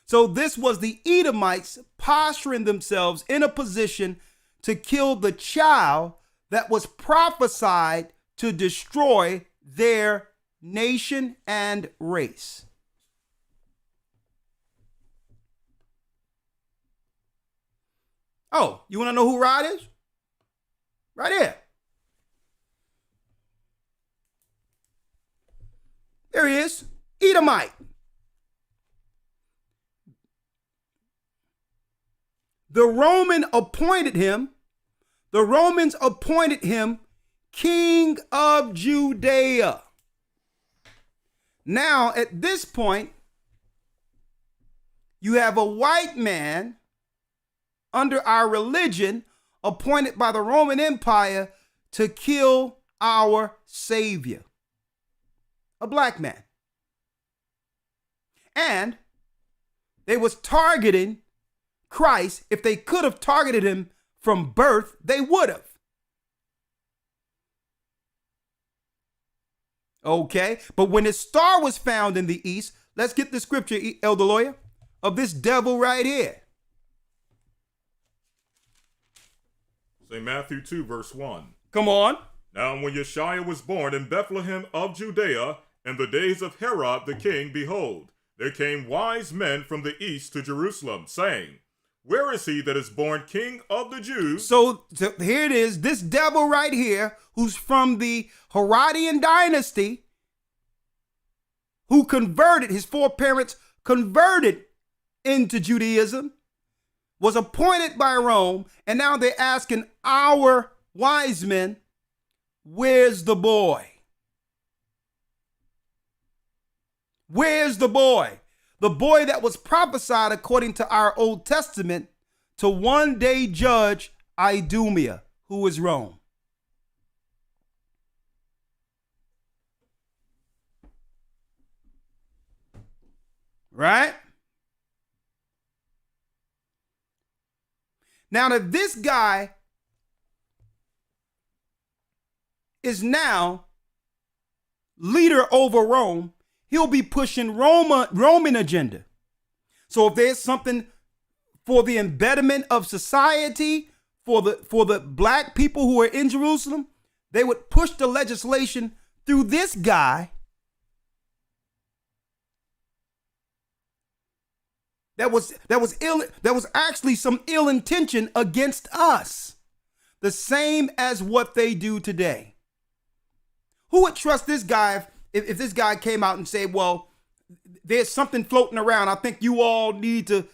So this was the Edomites posturing themselves in a position to kill the child that was prophesied to destroy their nation and race. Oh, you want to know who Rod is? Right here. There he is. Edomite. The Romans appointed him king of Judea. Now, at this point, you have a white man under our religion appointed by the Roman Empire to kill our Savior. A black man. And they was targeting Christ. If they could have targeted him from birth, they would have. Okay, but when his star was found in the east, let's get the scripture, Elder Lawyer, of this devil right here. St. Matthew 2, verse 1. Come on. Now when Yeshua was born in Bethlehem of Judea, in the days of Herod the king, behold, there came wise men from the east to Jerusalem, saying, where is he that is born king of the Jews? So here it is, this devil right here, who's from the Herodian dynasty, who converted, his foreparents converted into Judaism, was appointed by Rome, and now they're asking our wise men, where's the boy? Where's the boy? The boy that was prophesied according to our Old Testament to one day judge Idumea, who is Rome. Right? Now that this guy is now leader over Rome, he'll be pushing Roman agenda. So if there's something for the embedment of society, for the black people who are in Jerusalem, they would push the legislation through this guy that was actually some ill intention against us. The same as what they do today. Who would trust this guy if this guy came out and said, well, there's something floating around. I think you all need to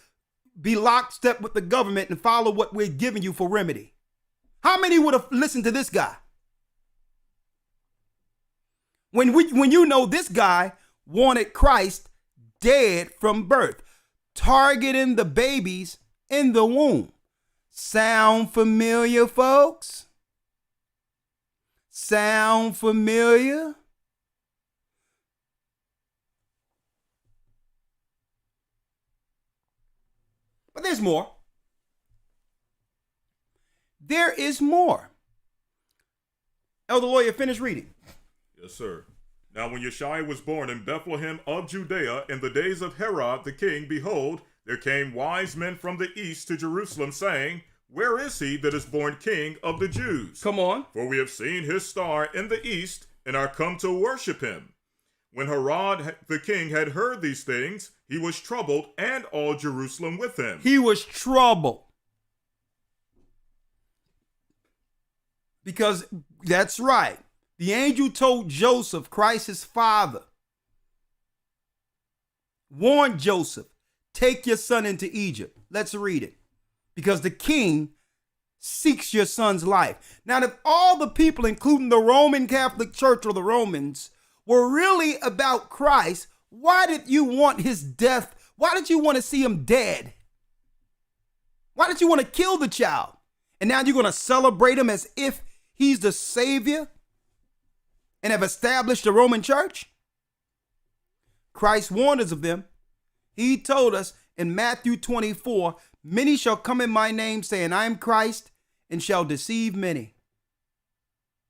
be lockstep with the government and follow what we're giving you for remedy. How many would have listened to this guy? When you know this guy wanted Christ dead from birth, targeting the babies in the womb. Sound familiar, folks? Sound familiar? But there's more. There is more. Elder Lawyer, finish reading. Yes, sir. Now when Yeshua was born in Bethlehem of Judea in the days of Herod the king, behold, there came wise men from the east to Jerusalem, saying, where is he that is born king of the Jews? Come on. For we have seen his star in the east, and are come to worship him. When Herod the king had heard these things, he was troubled, and all Jerusalem with him. He was troubled. Because that's right. The angel told Joseph, Christ's father, warned Joseph, take your son into Egypt. Let's read it. Because the king seeks your son's life. Now, if all the people, including the Roman Catholic Church or the Romans, were really about Christ, why did you want his death? Why did you want to see him dead? Why did you want to kill the child? And now you're going to celebrate him as if he's the Savior and have established the Roman church? Christ warned us of them. He told us in Matthew 24, many shall come in my name saying, I am Christ, and shall deceive many.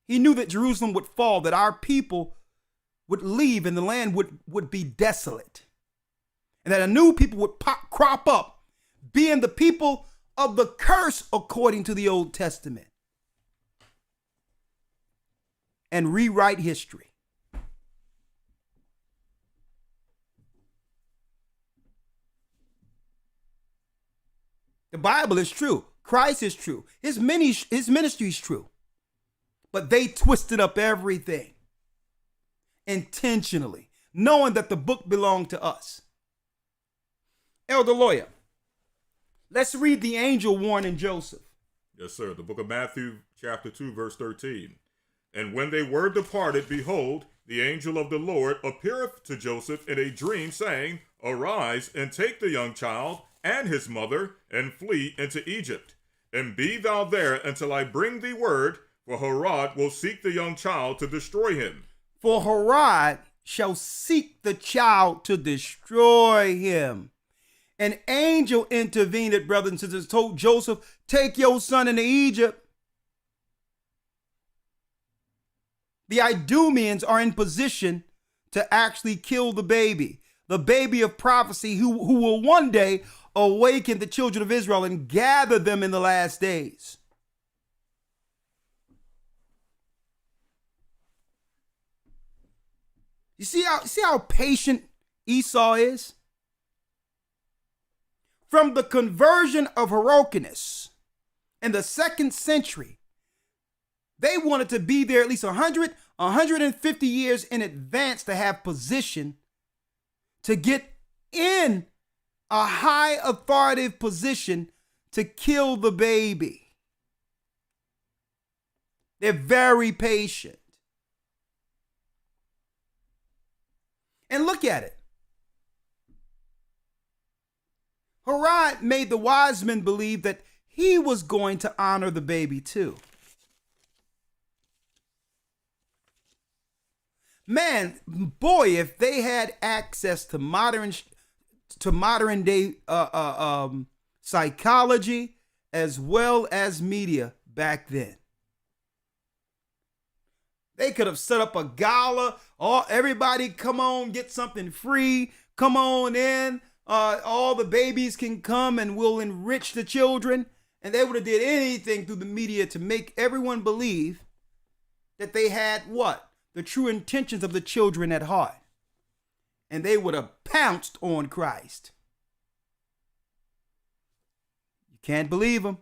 He knew that Jerusalem would fall, that our people would leave and the land would be desolate. And that a new people would crop up, being the people of the curse according to the Old Testament. And rewrite history. The Bible is true. Christ is true. His ministry is true. But they twisted up everything intentionally, knowing that the book belonged to us. Elder Lawyer, let's read the angel warning Joseph. Yes, sir. The book of Matthew, chapter 2, verse 13. And when they were departed, behold, the angel of the Lord appeareth to Joseph in a dream, saying, Arise, and take the young child and his mother, and flee into Egypt. And be thou there until I bring thee word, for Herod will seek the young child to destroy him. For Herod shall seek the child to destroy him. An angel intervened, brothers and sisters, told Joseph, take your son into Egypt. The Idumeans are in position to actually kill the baby of prophecy who will one day awaken the children of Israel and gather them in the last days. You see how patient Esau is? From the conversion of Hyrcanus in the 2nd century, they wanted to be there at least 150 years in advance to have position to get in a high authoritative position to kill the baby. They're very patient. And look at it. Herod made the wise men believe that he was going to honor the baby too. Man, boy, if they had access to modern day psychology as well as media back then, they could have set up a gala. Everybody come on, get something free. Come on in. All the babies can come and we'll enrich the children. And they would have did anything through the media to make everyone believe that they had what? The true intentions of the children at heart. And they would have pounced on Christ. You can't believe them.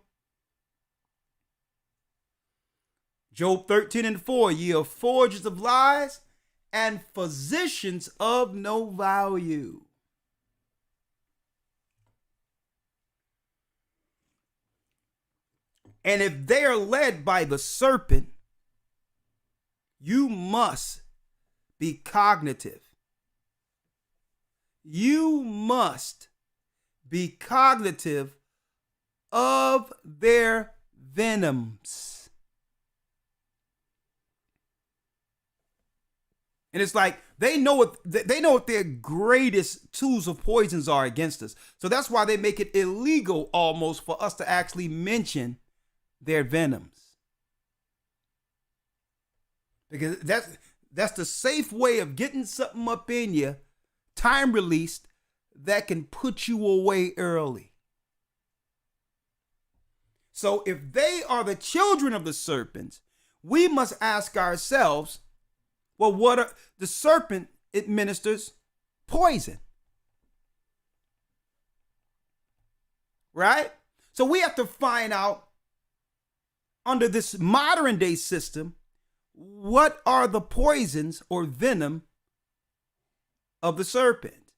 Job 13:4, ye are forgers of lies and physicians of no value. And if they are led by the serpent, you must be cognitive. You must be cognitive of their venoms. And it's like they know what their greatest tools of poisons are against us. So that's why they make it illegal almost for us to actually mention their venoms. Because that's the safe way of getting something up in you, time released, that can put you away early. So if they are the children of the serpent, we must ask ourselves, well, what are the serpent administers poison? Right? So we have to find out under this modern day system, what are the poisons or venom of the serpent?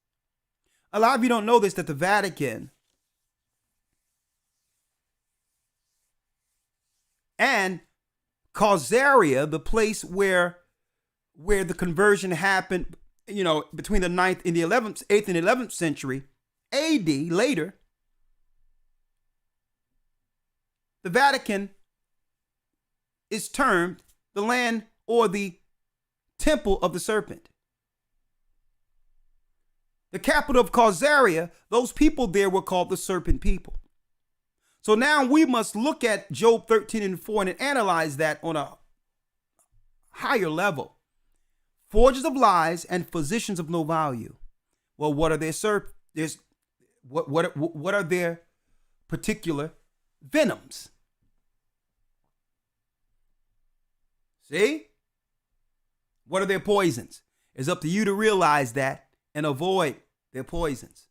A lot of you don't know this, that the Vatican and Causaria, the place where the conversion happened, between the 9th and the 8th and 11th century AD, later, the Vatican is termed the land or the temple of the serpent. The capital of Causaria, those people there were called the serpent people. So now we must look at Job 13:4 and analyze that on a higher level. Forgers of lies and physicians of no value. Well, what are their what are their particular venoms? See? What are their poisons? It's up to you to realize that and avoid their poisons.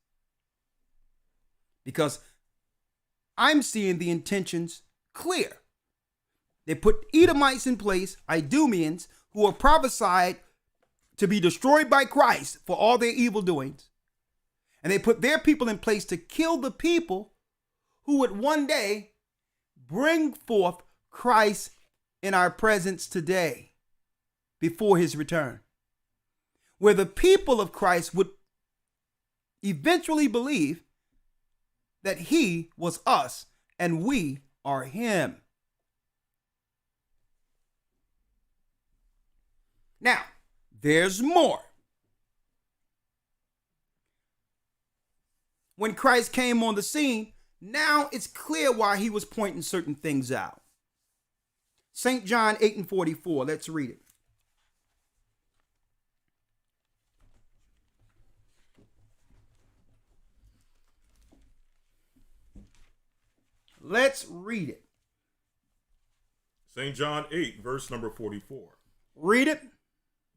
Because I'm seeing the intentions clear. They put Edomites in place, Idumeans, who are prophesied to be destroyed by Christ for all their evil doings. And they put their people in place to kill the people who would one day bring forth Christ in our presence today before his return, where the people of Christ would eventually believe that he was us and we are him. Now, there's more. When Christ came on the scene, now it's clear why he was pointing certain things out. St. John 8:44, let's read it. Let's read it. St. John 8, verse number 44. Read it.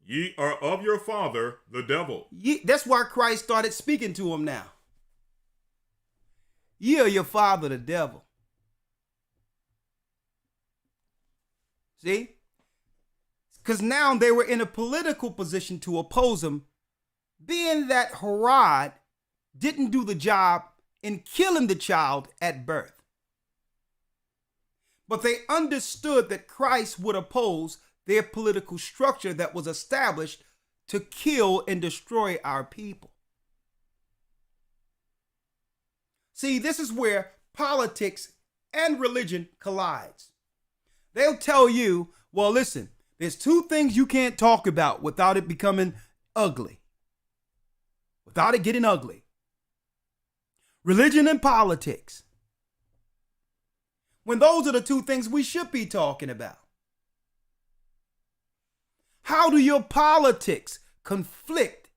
Ye are of your father, the devil. That's why Christ started speaking to him now. Ye are your father, the devil. See? Because now they were in a political position to oppose him, being that Herod didn't do the job in killing the child at birth. But they understood that Christ would oppose their political structure that was established to kill and destroy our people. See, this is where politics and religion collides. They'll tell you, well, listen, there's two things you can't talk about without it becoming ugly, without it getting ugly: religion and politics. When those are the two things we should be talking about. How do your politics conflict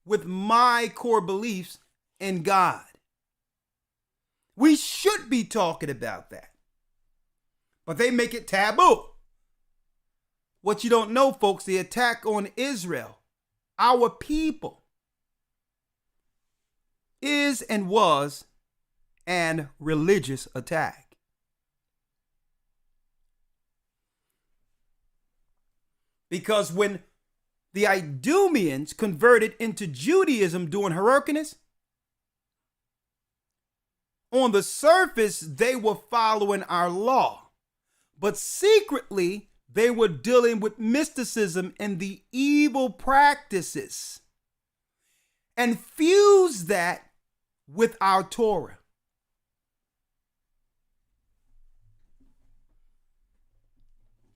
with my core beliefs in God? We should be talking about that. But they make it taboo. What you don't know, folks, the attack on Israel, our people, is and was an religious attack. Because when the Idumeans converted into Judaism during Hyrcanus, on the surface, they were following our law, but secretly, they were dealing with mysticism and the evil practices and fused that with our Torah.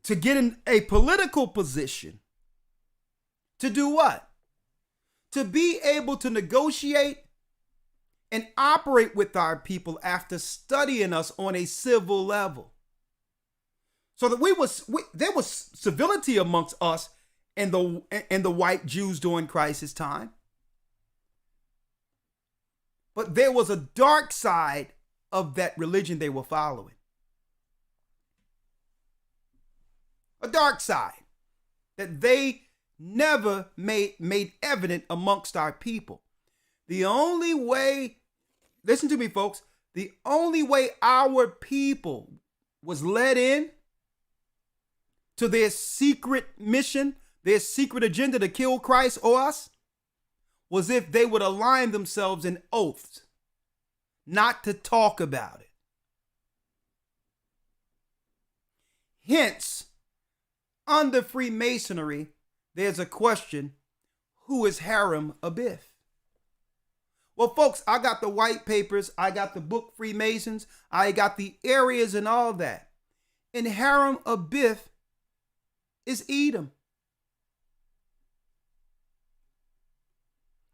To get in a political position. To do what? To be able to negotiate and operate with our people after studying us on a civil level. So that there was civility amongst us and the white Jews during Christ's time. But there was a dark side of that religion they were following. A dark side that they never made evident amongst our people. The only way, listen to me, folks, the only way our people was led in to their secret mission, their secret agenda to kill Christ or us, was if they would align themselves in oaths not to talk about it. Hence, under Freemasonry, there's a question: who is Hiram Abiff? Well, folks, I got the white papers, I got the book Freemasons, I got the areas and all that. And Hiram Abiff is Edom.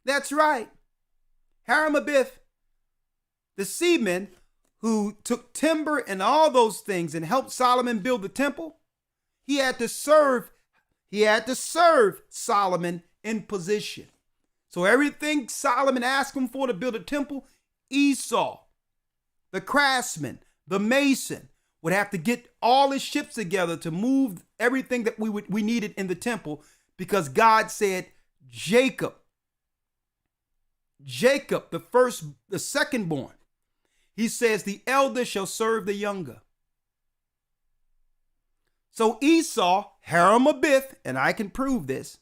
That's right. Hiram Abiff, the seaman who took timber and all those things and helped Solomon build the temple, he had to serve Solomon in position. So everything Solomon asked him for to build a temple, Esau, the craftsman, the mason, would have to get all his ships together to move everything that we needed in the temple, because God said Jacob, the second born, He says, the elder shall serve the younger. So Esau, Haramabith, and I can prove this,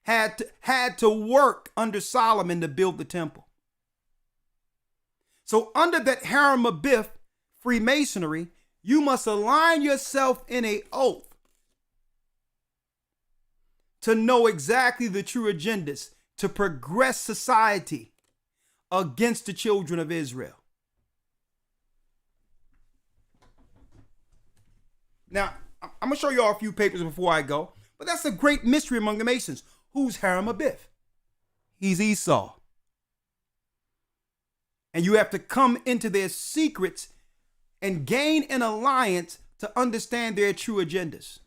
had to work under Solomon to build the temple. So under that Haramabith Freemasonry, you must align yourself in an oath to know exactly the true agendas to progress society against the children of Israel. Now, I'm going to show you all a few papers before I go, but that's a great mystery among the Masons. Who's Haramabith? He's Esau. And you have to come into their secrets and gain an alliance to understand their true agendas.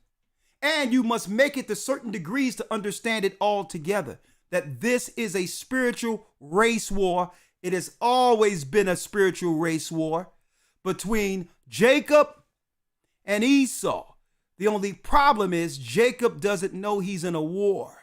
And you must make it to certain degrees to understand it all together. That this is a spiritual race war. It has always been a spiritual race war between Jacob and Esau. The only problem is Jacob doesn't know he's in a war.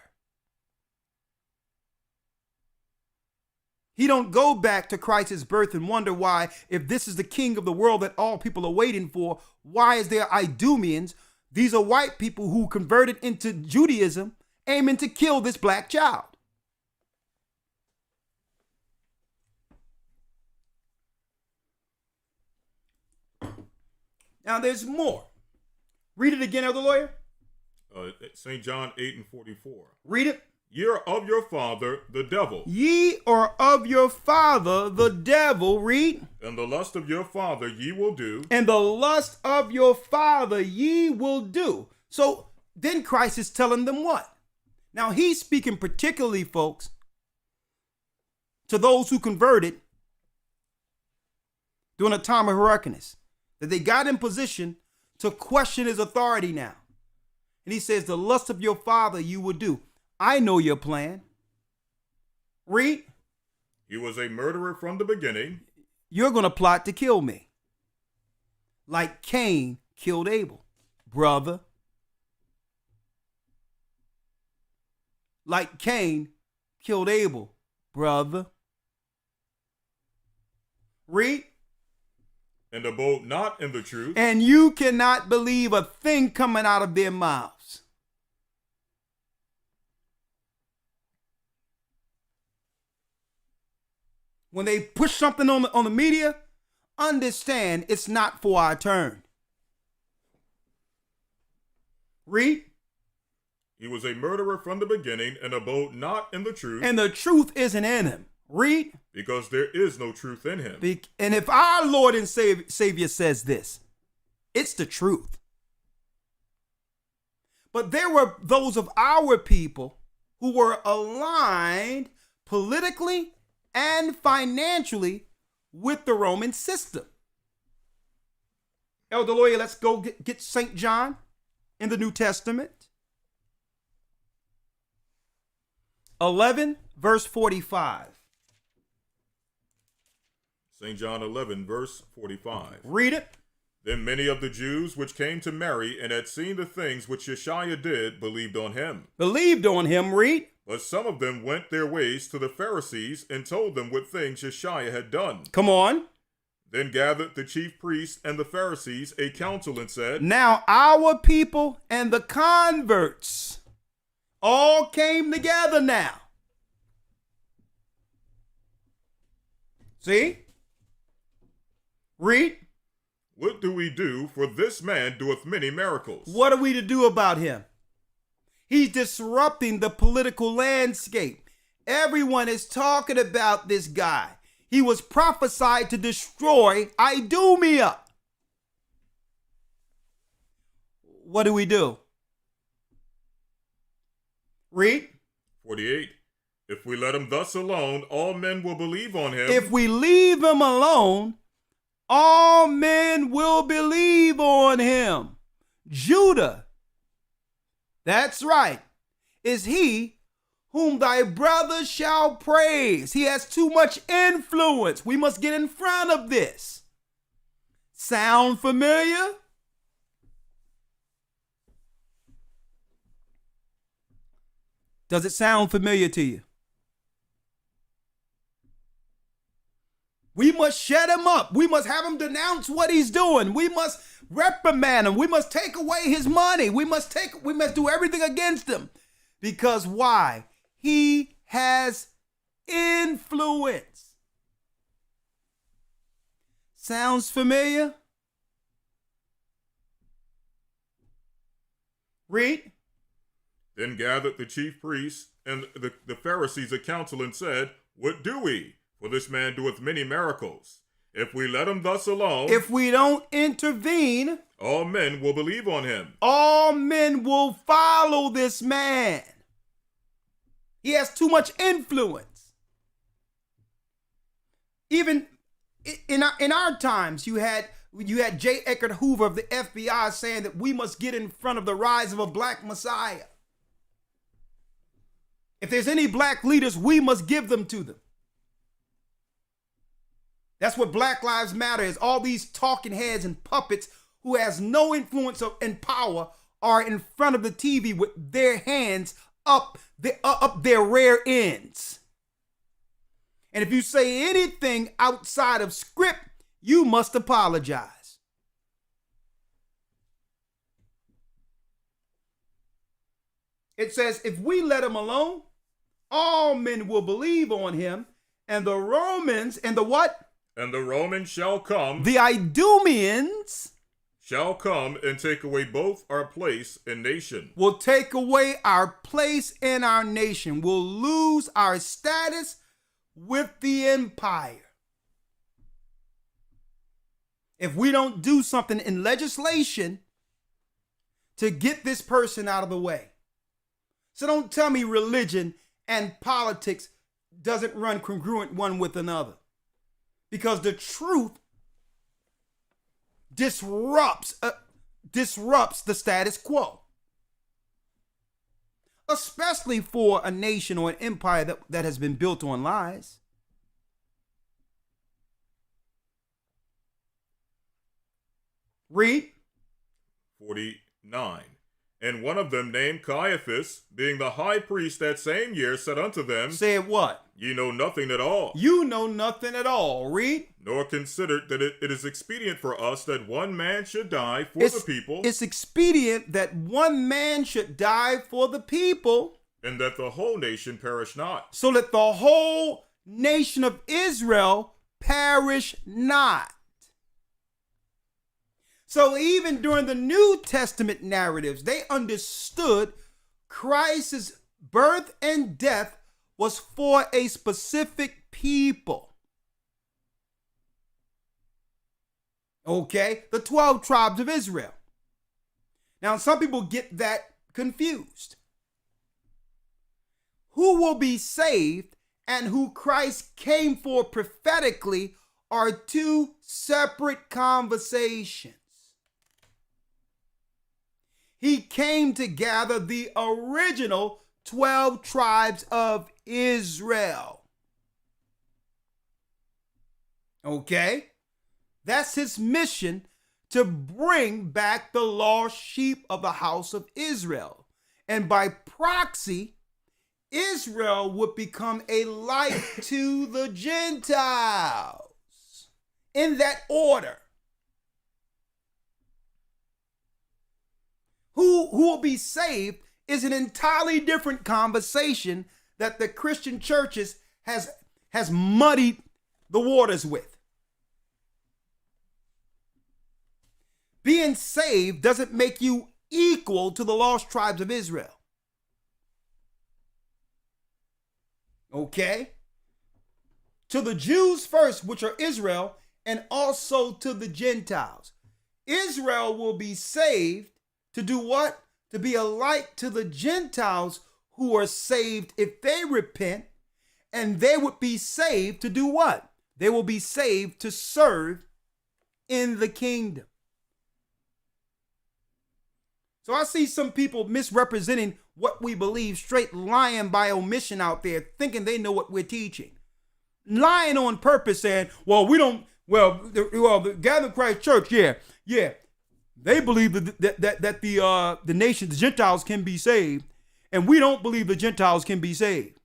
He don't go back to Christ's birth and wonder why, if this is the king of the world that all people are waiting for, why is there Idumeans? These are white people who converted into Judaism, aiming to kill this black child. Now there's more. Read it again, Elder Lawyer. St. John 8:44. Read it. Ye are of your father, the devil. Ye are of your father, the devil. Read. And the lust of your father ye will do. And the lust of your father ye will do. So then Christ is telling them what? Now he's speaking particularly, folks, to those who converted during the time of Hyrcanus, that they got in position to question his authority now. And he says, the lust of your father you will do. I know your plan. Read. He was a murderer from the beginning. You're going to plot to kill me. Like Cain killed Abel. Brother. Like Cain killed Abel. Brother. Read. And abode not in the truth. And you cannot believe a thing coming out of their mouths. When they push something on the media, understand it's not for our turn. Read. He was a murderer from the beginning and abode not in the truth. And the truth isn't in him. Read. Because there is no truth in him. And if our Lord and Savior says this, it's the truth. But there were those of our people who were aligned politically and financially with the Roman system. Elder Lawyer, let's go get St. John in the New Testament. 11, verse 45. St. John 11, verse 45. Read it. Then many of the Jews which came to Mary and had seen the things which Yeshua did believed on him. Believed on him, read. But some of them went their ways to the Pharisees and told them what things Yeshua had done. Come on. Then gathered the chief priests and the Pharisees a council and said, now our people and the converts all came together now. See? Read. what do we do? For this man doeth many miracles. What are we to do about him? He's disrupting the political landscape. Everyone is talking about this guy. He was prophesied to destroy Idumea. What do we do? Read. 48. If we let him thus alone, all men will believe on him. If we leave him alone, all men will believe on him. Judah, that's right, is he whom thy brother shall praise. He has too much influence. We must get in front of this. Sound familiar? Does it sound familiar to you? We must shut him up. We must have him denounce what he's doing. We must reprimand him. We must take away his money. We must do everything against him. Because why? He has influence. Sounds familiar? Read. Then gathered the chief priests and the Pharisees a council and said, What do we? For this man doeth many miracles. If we let him thus alone, if we don't intervene, all men will believe on him. All men will follow this man. He has too much influence. Even in our times, you had J. Edgar Hoover of the FBI saying that we must get in front of the rise of a black messiah. If there's any black leaders, we must give them to them. That's what Black Lives Matter is. All these talking heads and puppets who has no influence and power are in front of the TV with their hands up their rear ends. And if you say anything outside of script, you must apologize. It says, if we let him alone, all men will believe on him, and the Romans, and the what? And the Romans shall come. The Idumeans shall come and take away both our place and nation. Will take away our place and our nation. We'll lose our status with the empire. If we don't do something in legislation to get this person out of the way. So don't tell me religion and politics doesn't run congruent one with another. Because the truth disrupts the status quo. Especially for a nation or an empire that has been built on lies. Read. 49. And one of them named Caiaphas, being the high priest that same year, said unto them, Said what? Ye know nothing at all. You know nothing at all. Read. Nor considered that it is expedient for us that one man should die for the people. It's expedient that one man should die for the people. And that the whole nation perish not. So that the whole nation of Israel perish not. So even during the New Testament narratives, they understood Christ's birth and death was for a specific people. Okay, the 12 tribes of Israel. Now, some people get that confused. Who will be saved and who Christ came for prophetically are two separate conversations. He came to gather the original 12 tribes of Israel. Okay? That's his mission, to bring back the lost sheep of the house of Israel. And by proxy, Israel would become a light to the Gentiles. In that order. Who will be saved is an entirely different conversation that the Christian churches has muddied the waters with. Being saved doesn't make you equal to the lost tribes of Israel. Okay? To the Jews first, which are Israel, and also to the Gentiles. Israel will be saved to do what? To be a light to the Gentiles who are saved if they repent, and they would be saved to do what? They will be saved to serve in the kingdom. So I see some people misrepresenting what we believe, straight lying by omission out there, thinking they know what we're teaching. Lying on purpose, saying, the Gathering Christ Church, yeah. They believe that the nation, the Gentiles can be saved, and we don't believe the Gentiles can be saved.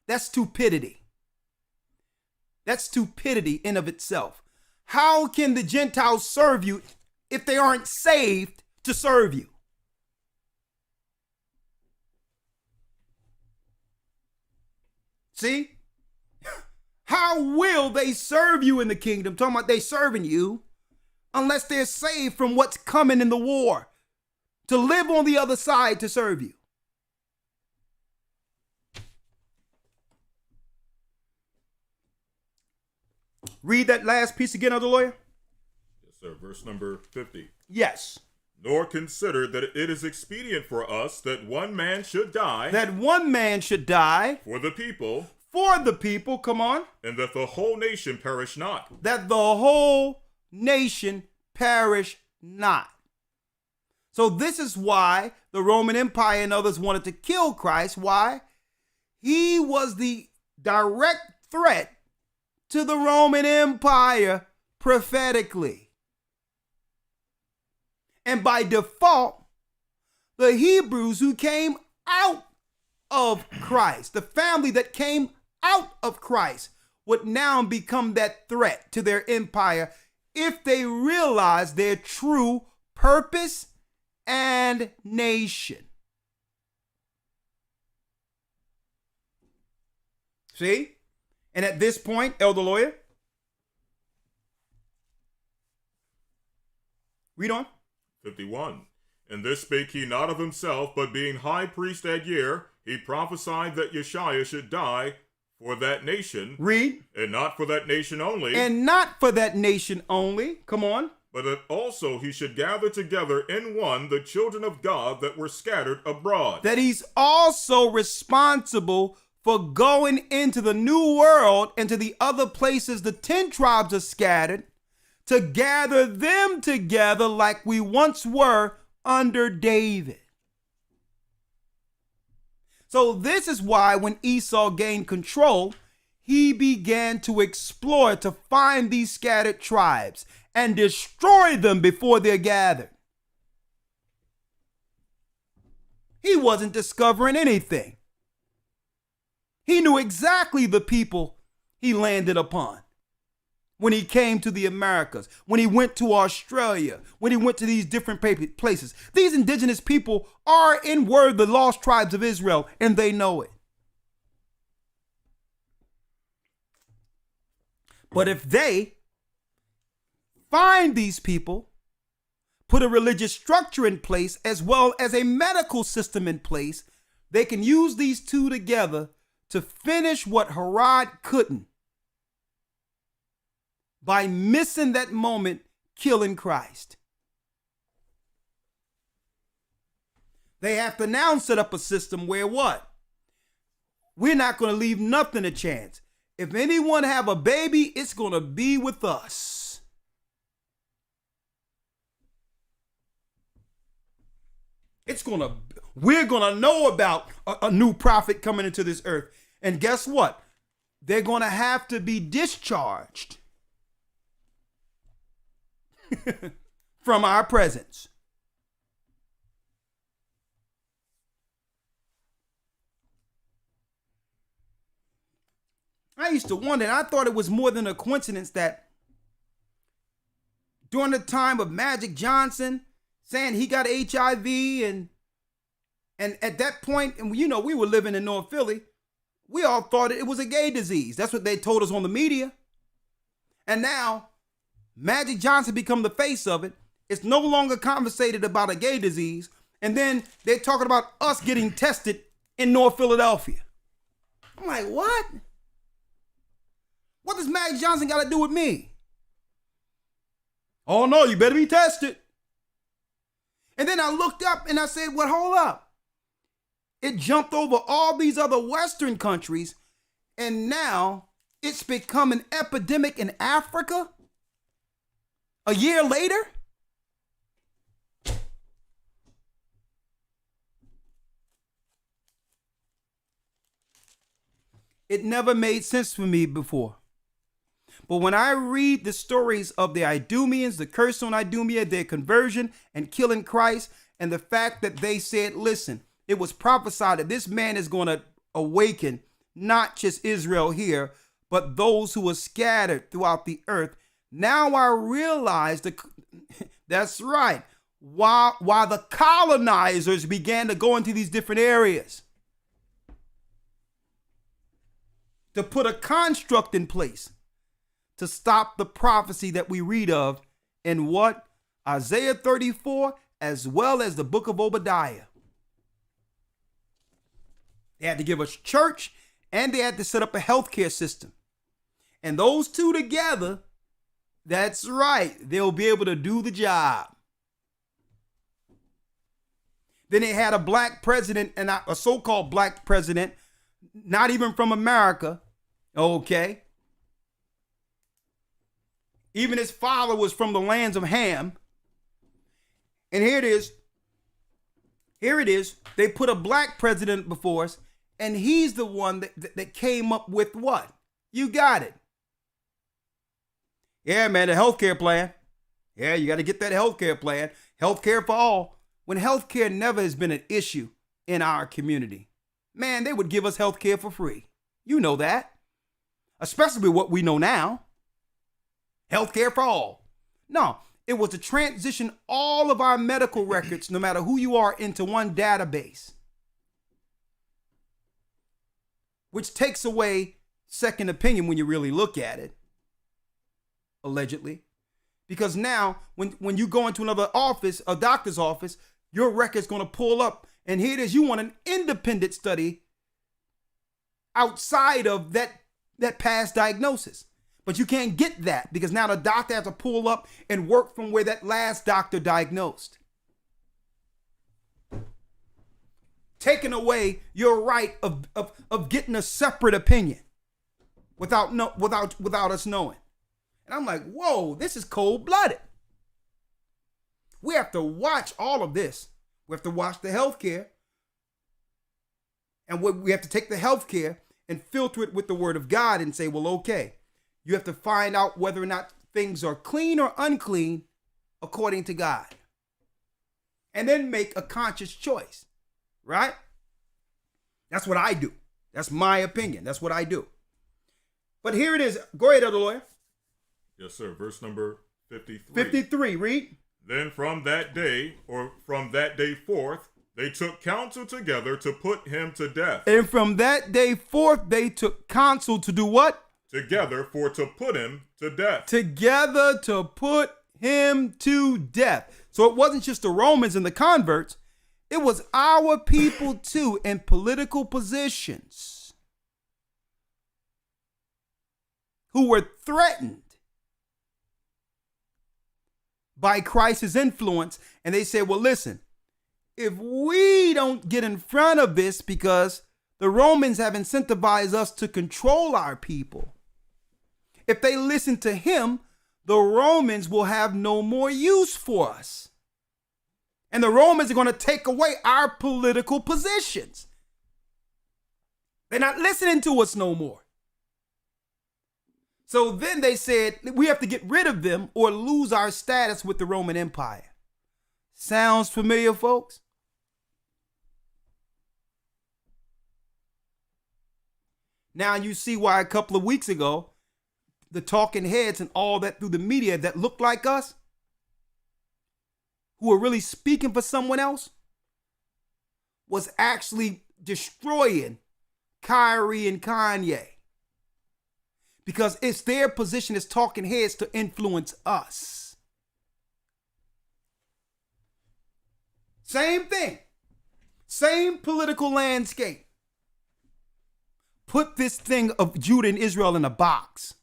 That's stupidity. That's stupidity in of itself. How can the Gentiles serve you if they aren't saved to serve you? See? How will they serve you in the kingdom? Talking about they serving you unless they're saved from what's coming in the war to live on the other side to serve you. Read that last piece again, Elder Lawyer. Yes, sir. Verse number 50. Yes. Nor consider that it is expedient for us that one man should die. That one man should die. For the people. For the people, come on. And that the whole nation perish not. That the whole nation perish not. So this is why the Roman Empire and others wanted to kill Christ. Why? He was the direct threat to the Roman Empire prophetically. And by default, the Hebrews who came out of Christ, the family that came out of Christ, would now become that threat to their empire if they realize their true purpose and nation. See? And at this point, Elder Lawyer, read on. 51. And this spake he not of himself, but being high priest that year, he prophesied that Yeshua should die for that nation. Read. And not for that nation only. And not for that nation only. Come on. But that also he should gather together in one the children of God that were scattered abroad. That he's also responsible for going into the new world and to the other places the 10 tribes are scattered, to gather them together like we once were under David. So this is why when Esau gained control, he began to explore to find these scattered tribes and destroy them before they're gathered. He wasn't discovering anything. He knew exactly the people he landed upon when he came to the Americas, when he went to Australia, when he went to these different places. These indigenous people are in word the lost tribes of Israel, and they know it. But if they find these people, put a religious structure in place as well as a medical system in place, they can use these two together to finish what Herod couldn't by missing that moment, killing Christ. They have to now set up a system where what? We're not going to leave nothing to chance. If anyone have a baby, it's going to be with us. We're going to know about a new prophet coming into this earth. And guess what? They're going to have to be discharged from our presence. I used to wonder, and I thought it was more than a coincidence that during the time of Magic Johnson saying he got HIV and at that point, and you know, we were living in North Philly, we all thought it was a gay disease. That's what they told us on the media. And now Magic Johnson become the face of it. It's no longer conversated about a gay disease. And then they're talking about us getting tested in North Philadelphia. I'm like, what? What does Magic Johnson got to do with me? Oh no, you better be tested. And then I looked up and I said, well, hold up. It jumped over all these other Western countries, and now it's become an epidemic in Africa a year later. It never made sense for me before. But when I read the stories of the Idumeans, the curse on Idumea, their conversion and killing Christ, and the fact that they said, listen, it was prophesied that this man is going to awaken not just Israel here, but those who were scattered throughout the earth. Now I realize that's right. Why the colonizers began to go into these different areas to put a construct in place to stop the prophecy that we read of in what? Isaiah 34, as well as the book of Obadiah. They had to give us church, and they had to set up a healthcare system. And those two together, that's right, they'll be able to do the job. Then they had a black president, and a so-called black president, not even from America, okay? Even his father was from the lands of Ham. And here it is. Here it is. They put a black president before us, and he's the one that came up with what? You got it. Yeah, man, the healthcare plan. Yeah, you got to get that healthcare plan. Healthcare for all. When healthcare never has been an issue in our community. Man, they would give us healthcare for free. You know that. Especially what we know now. Healthcare for all. No, it was to transition all of our medical records, no matter who you are, into one database. Which takes away second opinion when you really look at it. Allegedly. Because now, when you go into another office, a doctor's office, your record's going to pull up. And here it is, you want an independent study outside of that past diagnosis. But you can't get that because now the doctor has to pull up and work from where that last doctor diagnosed. Taking away your right of getting a separate opinion without us knowing. And I'm like, whoa, this is cold-blooded. We have to watch all of this. We have to watch the healthcare. And we have to take the healthcare and filter it with the word of God and say, well, okay. You have to find out whether or not things are clean or unclean according to God. And then make a conscious choice, right? That's what I do. That's my opinion. That's what I do. But here it is. Go ahead, other lawyer. Yes, sir. Verse number 53. 53, read. Then from that day, or from that day forth, they took counsel together to put him to death. And from that day forth, they took counsel to do what? Together for to put him to death. Together to put him to death. So it wasn't just the Romans and the converts. It was our people too in political positions who were threatened by Christ's influence. And they said, well, listen, if we don't get in front of this because the Romans have incentivized us to control our people, if they listen to him, the Romans will have no more use for us. And the Romans are going to take away our political positions. They're not listening to us no more. So then they said, we have to get rid of them or lose our status with the Roman Empire. Sounds familiar, folks? Now you see why a couple of weeks ago, the talking heads and all that through the media that looked like us, who were really speaking for someone else, was actually destroying Kyrie and Kanye. Because it's their position as talking heads to influence us. Same thing. Same political landscape. Put this thing of Judah and Israel in a box.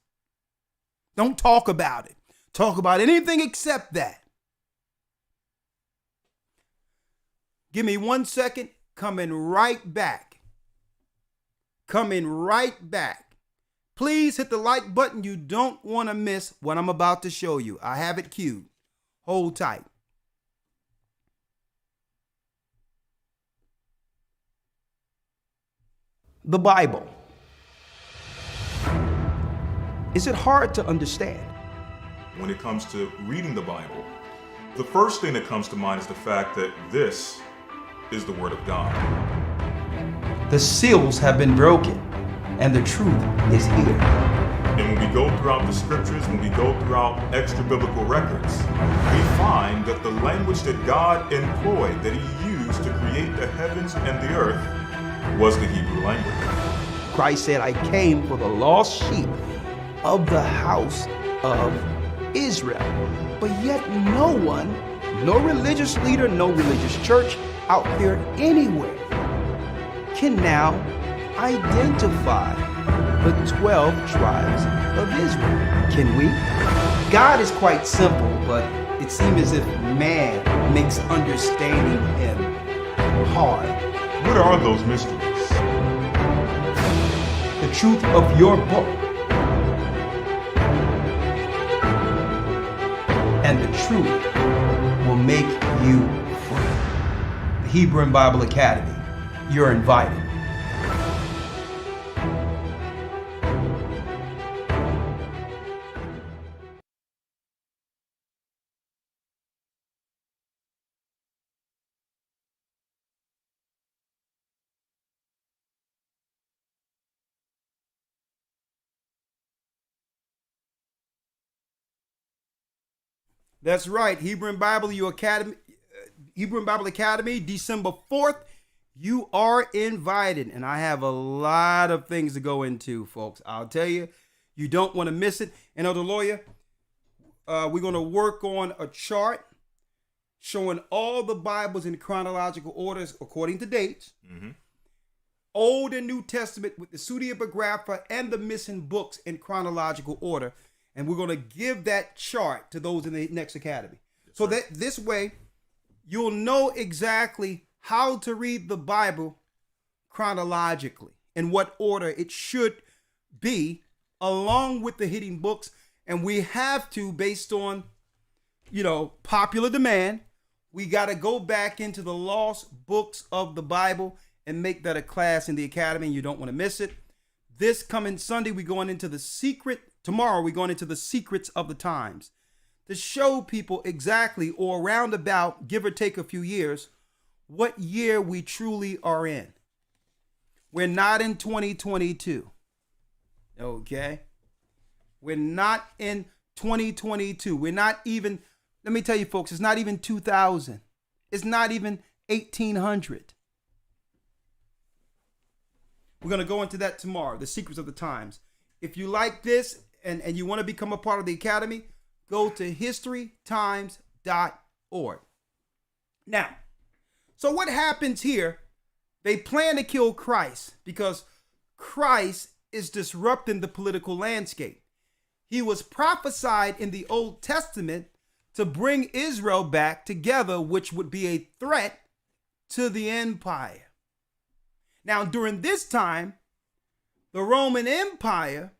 Don't talk about it. Talk about anything except that. Give me 1 second. Coming right back. Coming right back. Please hit the like button. You don't want to miss what I'm about to show you. I have it queued. Hold tight. The Bible. Is it hard to understand? When it comes to reading the Bible, the first thing that comes to mind is the fact that this is the Word of God. The seals have been broken, and the truth is here. And when we go throughout the scriptures, when we go throughout extra biblical records, we find that the language that God employed, that he used to create the heavens and the earth, was the Hebrew language. Christ said, I came for the lost sheep of the house of Israel. But yet no one, no religious leader, no religious church out there anywhere can now identify the 12 tribes of Israel. Can we? God is quite simple, but it seems as if man makes understanding him hard. What are those mysteries? The truth of your book and the truth will make you free. The Hebrew and Bible Academy, you're invited. That's right. Hebrew and Bible Academy, December 4th. You are invited. And I have a lot of things to go into, folks. I'll tell you, you don't want to miss it. And Elder Lawyer, we're going to work on a chart showing all the Bibles in chronological orders according to dates. Mm-hmm. Old and New Testament with the pseudepigrapha and the missing books in chronological order. And we're going to give that chart to those in the next academy. Yes, so that this way, you'll know exactly how to read the Bible chronologically, in what order it should be, along with the hidden books. And we have to, based on, popular demand, we got to go back into the lost books of the Bible and make that a class in the academy. And you don't want to miss it. This coming Sunday, we're going into the secret. Tomorrow, we're going into the secrets of the times to show people exactly, or around about, give or take a few years, what year we truly are in. We're not in 2022. Okay? We're not in 2022. We're not even, let me tell you folks, it's not even 2000. It's not even 1800. We're going to go into that tomorrow, the secrets of the times. If you like this and you want to become a part of the academy, go to historytimes.org. Now, so what happens here? They plan to kill Christ because Christ is disrupting the political landscape. He was prophesied in the Old Testament to bring Israel back together, which would be a threat to the empire. Now, during this time, the Roman Empire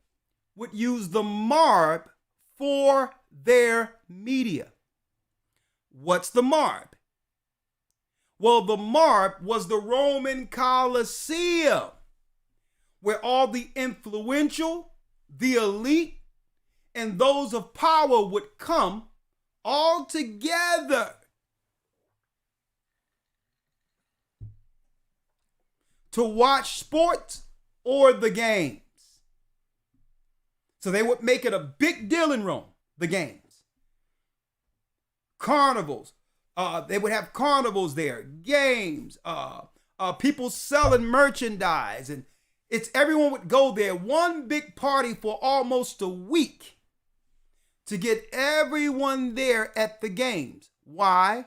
would use the Marb for their media. What's the Marb? Well, the Marb was the Roman Colosseum, where all the influential, the elite, and those of power would come all together to watch sports or the games. So they would make it a big deal in Rome, the games. Carnivals. They would have carnivals there, games, people selling merchandise, and everyone would go there, one big party for almost a week to get everyone there at the games. Why?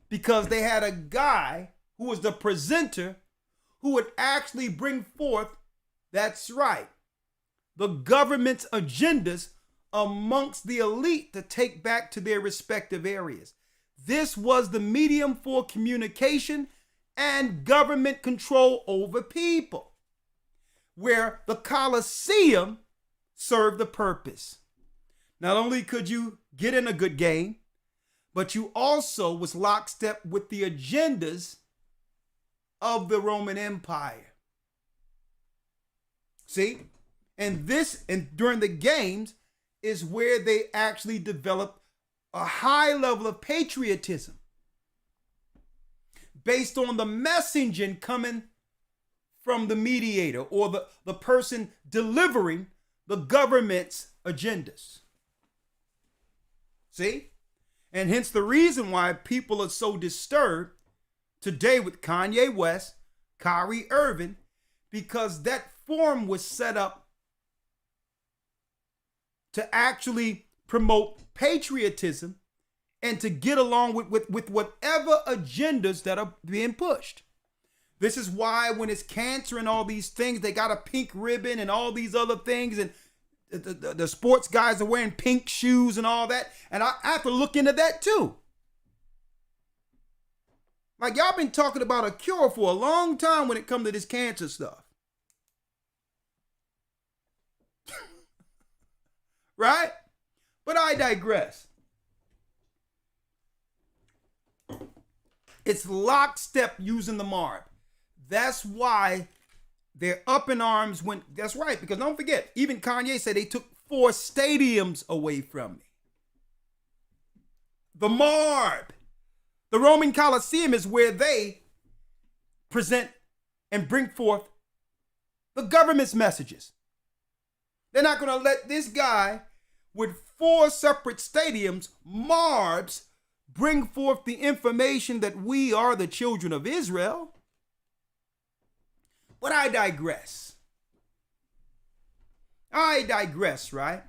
Because they had a guy who was the presenter who would actually bring forth, that's right, the government's agendas amongst the elite to take back to their respective areas. This was the medium for communication and government control over people, where the Colosseum served the purpose. Not only could you get in a good game, but you also was lockstep with the agendas of the Roman Empire. See? And during the games is where they actually developed a high level of patriotism based on the messaging coming from the mediator or the person delivering the government's agendas. See? And hence the reason why people are so disturbed today with Kanye West, Kyrie Irving, because that forum was set up to actually promote patriotism and to get along with whatever agendas that are being pushed. This is why when it's cancer and all these things, they got a pink ribbon and all these other things, and the sports guys are wearing pink shoes and all that. And I have to look into that too. Like, y'all been talking about a cure for a long time when it comes to this cancer stuff. Right? But I digress. It's lockstep using the MARB. That's why they're up in arms when, that's right, because don't forget, even Kanye said they took 4 stadiums away from me. The MARB, the Roman Colosseum, is where they present and bring forth the government's messages. They're not going to let this guy with 4 separate stadiums, MARBs, bring forth the information that we are the children of Israel. But I digress. Right?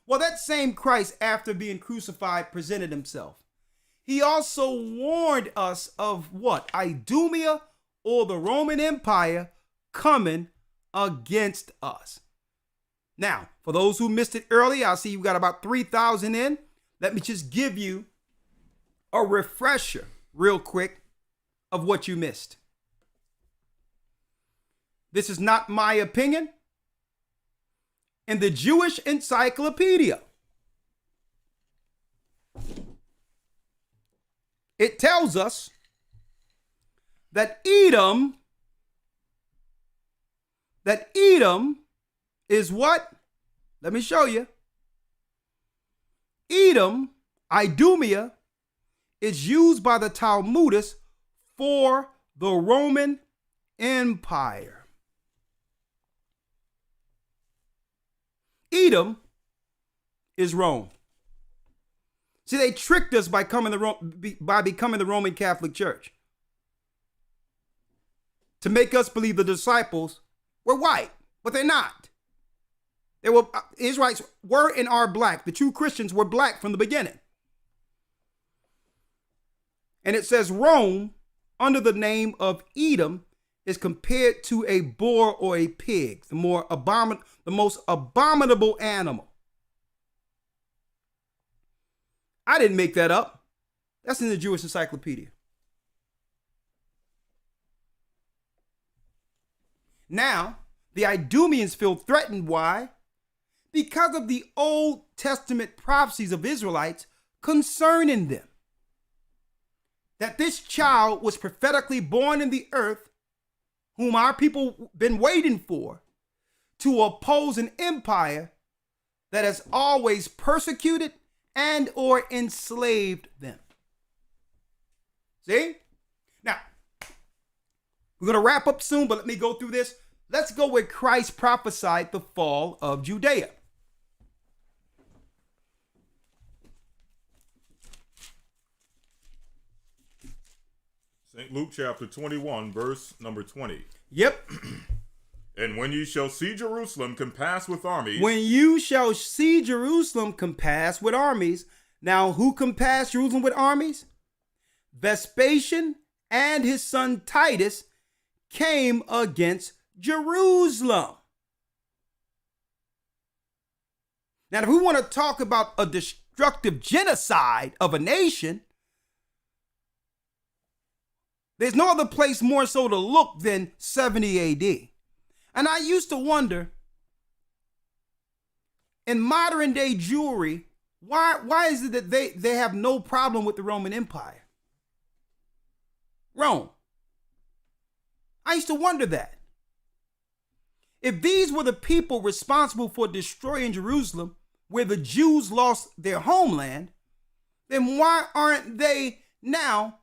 Well, that same Christ, after being crucified, presented himself. He also warned us of what? Idumea, or the Roman Empire, coming against us. Now, for those who missed it earlier, I see you got about 3,000 in. Let me just give you a refresher real quick of what you missed. This is not my opinion. In the Jewish Encyclopedia, it tells us that Edom is what? Let me show you. Edom, Idumea, is used by the Talmudists for the Roman Empire. Edom is Rome. See, they tricked us by becoming the Roman Catholic Church to make us believe the disciples were white, but they're not. Israelites were and are black. The true Christians were black from the beginning. And it says Rome, under the name of Edom, is compared to a boar or a pig, the most abominable animal. I didn't make that up. That's in the Jewish Encyclopedia. Now, the Idumeans feel threatened. Why? Because of the Old Testament prophecies of Israelites concerning them. That this child was prophetically born in the earth, whom our people been waiting for, to oppose an empire that has always persecuted and or enslaved them. See? Now, we're going to wrap up soon, but let me go through this. Let's go where Christ prophesied the fall of Judea. St. Luke chapter 21, verse number 20. Yep. And when you shall see Jerusalem compassed with armies. When you shall see Jerusalem compassed with armies. Now, who compassed Jerusalem with armies? Vespasian and his son Titus came against Jerusalem. Now, if we want to talk about a destructive genocide of a nation, there's no other place more so to look than 70 AD. And I used to wonder, in modern day Jewry, why is it that they have no problem with the Roman Empire? Rome. I used to wonder that. If these were the people responsible for destroying Jerusalem, where the Jews lost their homeland, then why aren't they now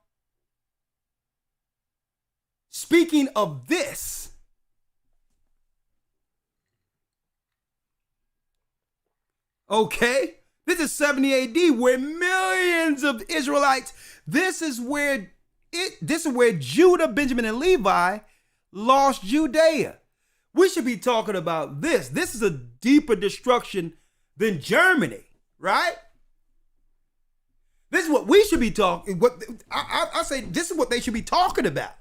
speaking of this Okay? This is 70 AD where millions of Israelites, this is where Judah, Benjamin, and Levi lost Judea. We should be talking about this. This is a deeper destruction than Germany, right? This is what we should be talking. I say this is what they should be talking about.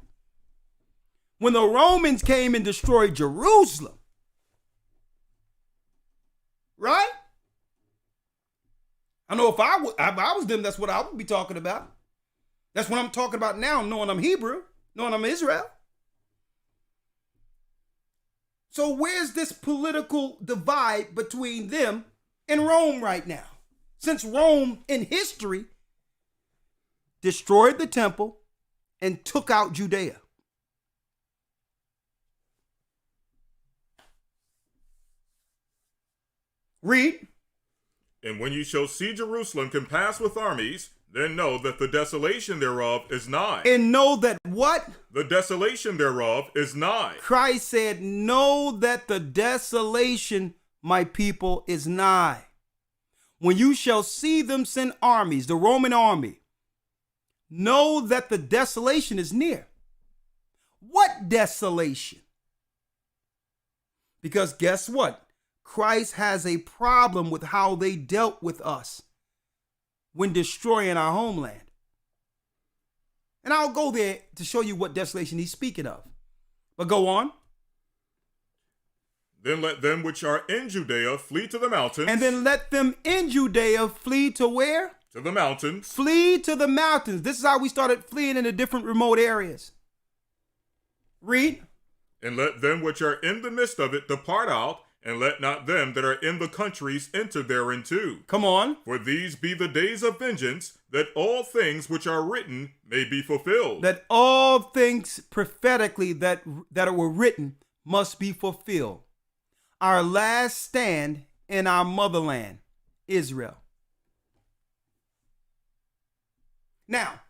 When the Romans came and destroyed Jerusalem, right? I know if I was them, that's what I would be talking about. That's what I'm talking about now, knowing I'm Hebrew, knowing I'm Israel. So where's this political divide between them and Rome right now? Since Rome in history destroyed the temple and took out Judea. Read. And when you shall see Jerusalem compassed with armies, then know that the desolation thereof is nigh. And know that what? The desolation thereof is nigh. Christ said, know that the desolation, my people, is nigh. When you shall see them send armies, the Roman army, know that the desolation is near. What desolation? Because guess what? Christ has a problem with how they dealt with us when destroying our homeland. And I'll go there to show you what desolation he's speaking of. But go on. Then let them which are in Judea flee to the mountains. And then let them in Judea flee to where? To the mountains. Flee to the mountains. This is how we started fleeing into different remote areas. Read. And let them which are in the midst of it depart out, and let not them that are in the countries enter thereinto. Come on. For these be the days of vengeance, that all things which are written may be fulfilled. That all things prophetically that were written must be fulfilled. Our last stand in our motherland, Israel. Now,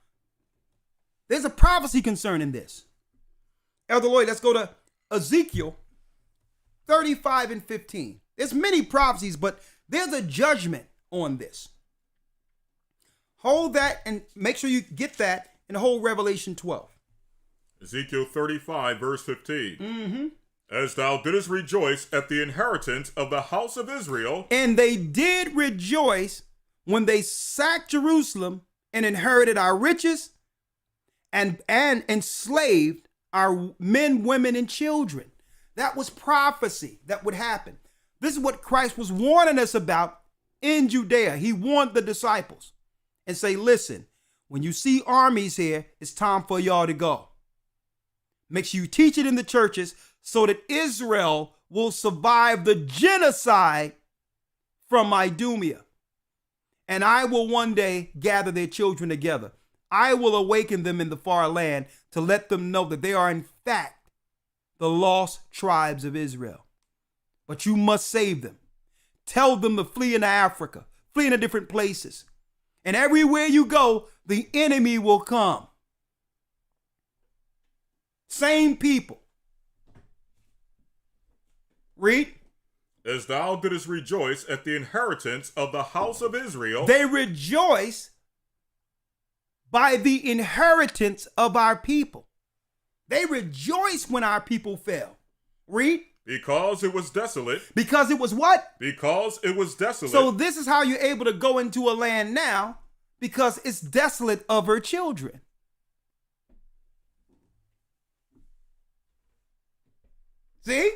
there's a prophecy concerning this. Elder Lloyd, let's go to Ezekiel 35 and 15. There's many prophecies, but there's a judgment on this. Hold that and make sure you get that and hold Revelation 12. Ezekiel 35, verse 15. Mm-hmm. As thou didst rejoice at the inheritance of the house of Israel. And they did rejoice when they sacked Jerusalem and inherited our riches and enslaved our men, women, and children. That was prophecy that would happen. This is what Christ was warning us about in Judea. He warned the disciples and say, listen, when you see armies here, it's time for y'all to go. Make sure you teach it in the churches so that Israel will survive the genocide from Idumea. And I will one day gather their children together. I will awaken them in the far land to let them know that they are in fact the lost tribes of Israel. But you must save them. Tell them to flee into Africa, flee into different places. And everywhere you go, the enemy will come. Same people. Read. As thou didst rejoice at the inheritance of the house of Israel. They rejoice by the inheritance of our people. They rejoiced when our people fell. Read. Because it was desolate. Because it was what? Because it was desolate. So this is how you're able to go into a land now, because it's desolate of her children. See?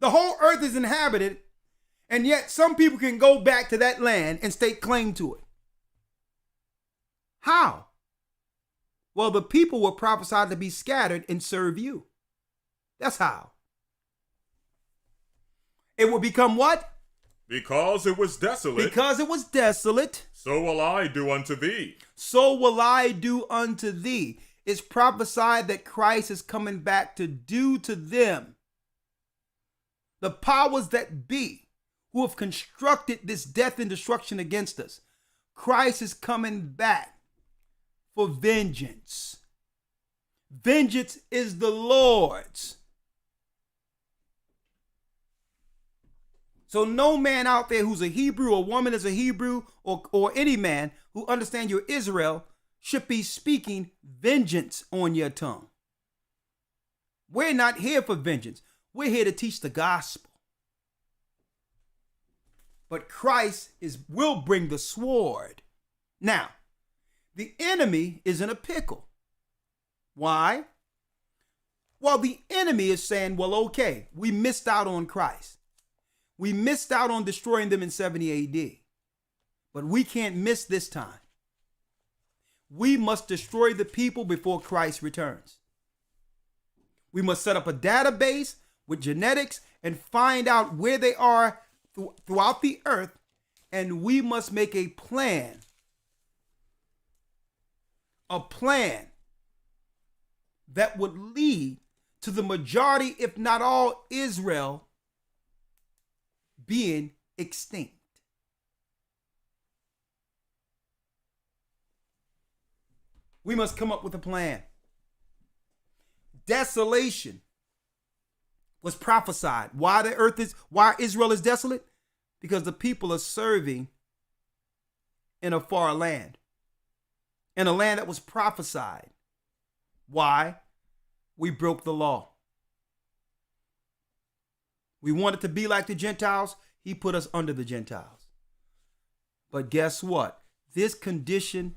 The whole earth is inhabited, and yet some people can go back to that land and stake claim to it. How? Well, the people were prophesied to be scattered and serve you. That's how. It will become what? Because it was desolate. Because it was desolate. So will I do unto thee. So will I do unto thee. It's prophesied that Christ is coming back to do to them. The powers that be who have constructed this death and destruction against us. Christ is coming back for vengeance. Vengeance is the Lord's. So no man out there who's a Hebrew, or woman is a Hebrew, or any man who understands you're Israel should be speaking vengeance on your tongue. We're not here for vengeance. We're here to teach the gospel. But Christ will bring the sword. Now, the enemy is in a pickle. Why? Well, the enemy is saying, well, okay, we missed out on Christ. We missed out on destroying them in 70 AD. But we can't miss this time. We must destroy the people before Christ returns. We must set up a database with genetics and find out where they are throughout the earth. And we must make a plan. A plan that would lead to the majority, if not all, Israel being extinct. We must come up with a plan. Desolation was prophesied. Why Israel is desolate? Because the people are serving in a far land. In a land that was prophesied. Why? We broke the law. We wanted to be like the Gentiles. He put us under the Gentiles. But guess what? This condition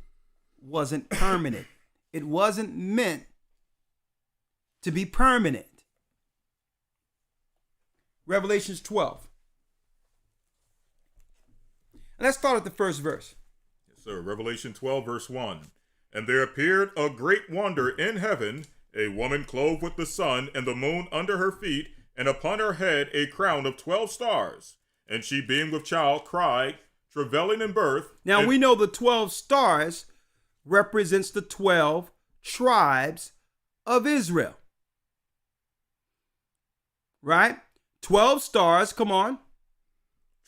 wasn't permanent. It wasn't meant to be permanent. Revelations 12. Let's start at the first verse. Yes, sir. Revelation 12, verse 1. And there appeared a great wonder in heaven, a woman clothed with the sun and the moon under her feet, and upon her head a crown of 12 stars. And she, being with child, cried, travailing in birth. Now we know the 12 stars represents the 12 tribes of Israel. Right? 12 stars, come on.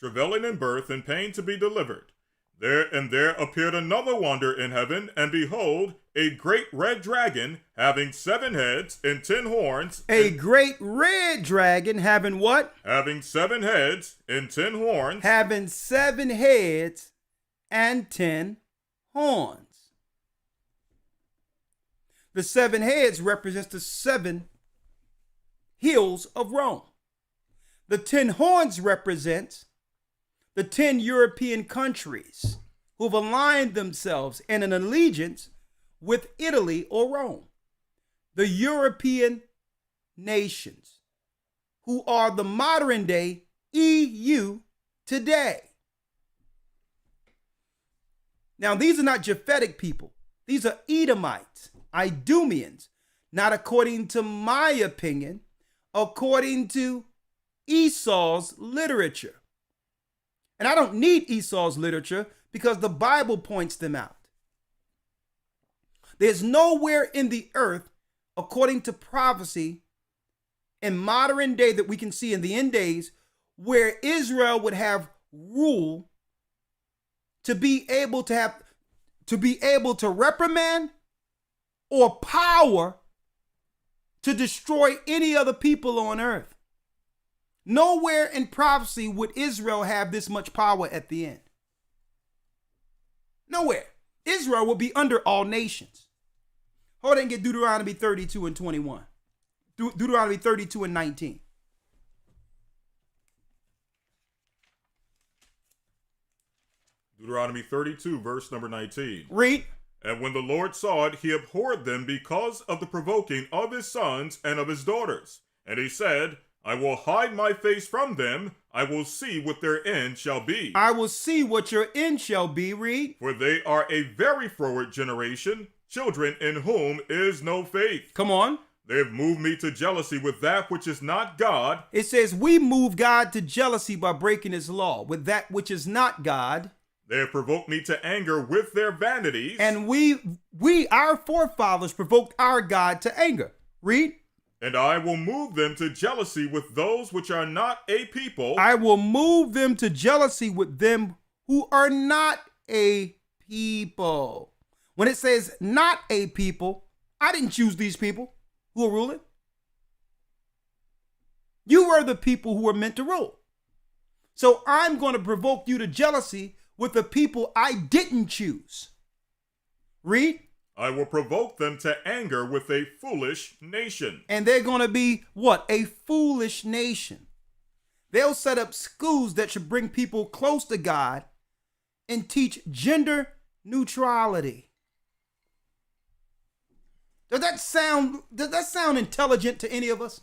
Travailing in birth and pain to be delivered. There appeared another wonder in heaven, and behold, a great red dragon, having 7 heads and 10 horns. A great red dragon having what? Having 7 heads and 10 horns. Having 7 heads and 10 horns. The 7 heads represents the 7 hills of Rome. The 10 horns represents the 10 European countries who've aligned themselves in an allegiance with Italy or Rome. The European nations who are the modern day EU today. Now, these are not Japhetic people. These are Edomites, Idumeans, not according to my opinion, according to Esau's literature. And I don't need Esau's literature because the Bible points them out. There's nowhere in the earth, according to prophecy, in modern day that we can see in the end days, where Israel would have rule to be able to reprimand or power to destroy any other people on earth. Nowhere in prophecy would Israel have this much power at the end. Nowhere. Israel will be under all nations. Hold on and get Deuteronomy 32 and 21. Deuteronomy 32 and 19. Deuteronomy 32, verse number 19. Read. And when the Lord saw it, he abhorred them because of the provoking of his sons and of his daughters. And he said, I will hide my face from them. I will see what their end shall be. I will see what your end shall be. Read. For they are a very froward generation, children in whom is no faith. Come on. They have moved me to jealousy with that which is not God. It says we move God to jealousy by breaking his law with that which is not God. They have provoked me to anger with their vanities. And our forefathers provoked our God to anger. Read. And I will move them to jealousy with those which are not a people. I will move them to jealousy with them who are not a people. When it says not a people, I didn't choose these people who are ruling. You were the people who were meant to rule. So I'm going to provoke you to jealousy with the people I didn't choose. Read. I will provoke them to anger with a foolish nation. And they're going to be what? A foolish nation. They'll set up schools that should bring people close to God and teach gender neutrality. Does that sound intelligent to any of us?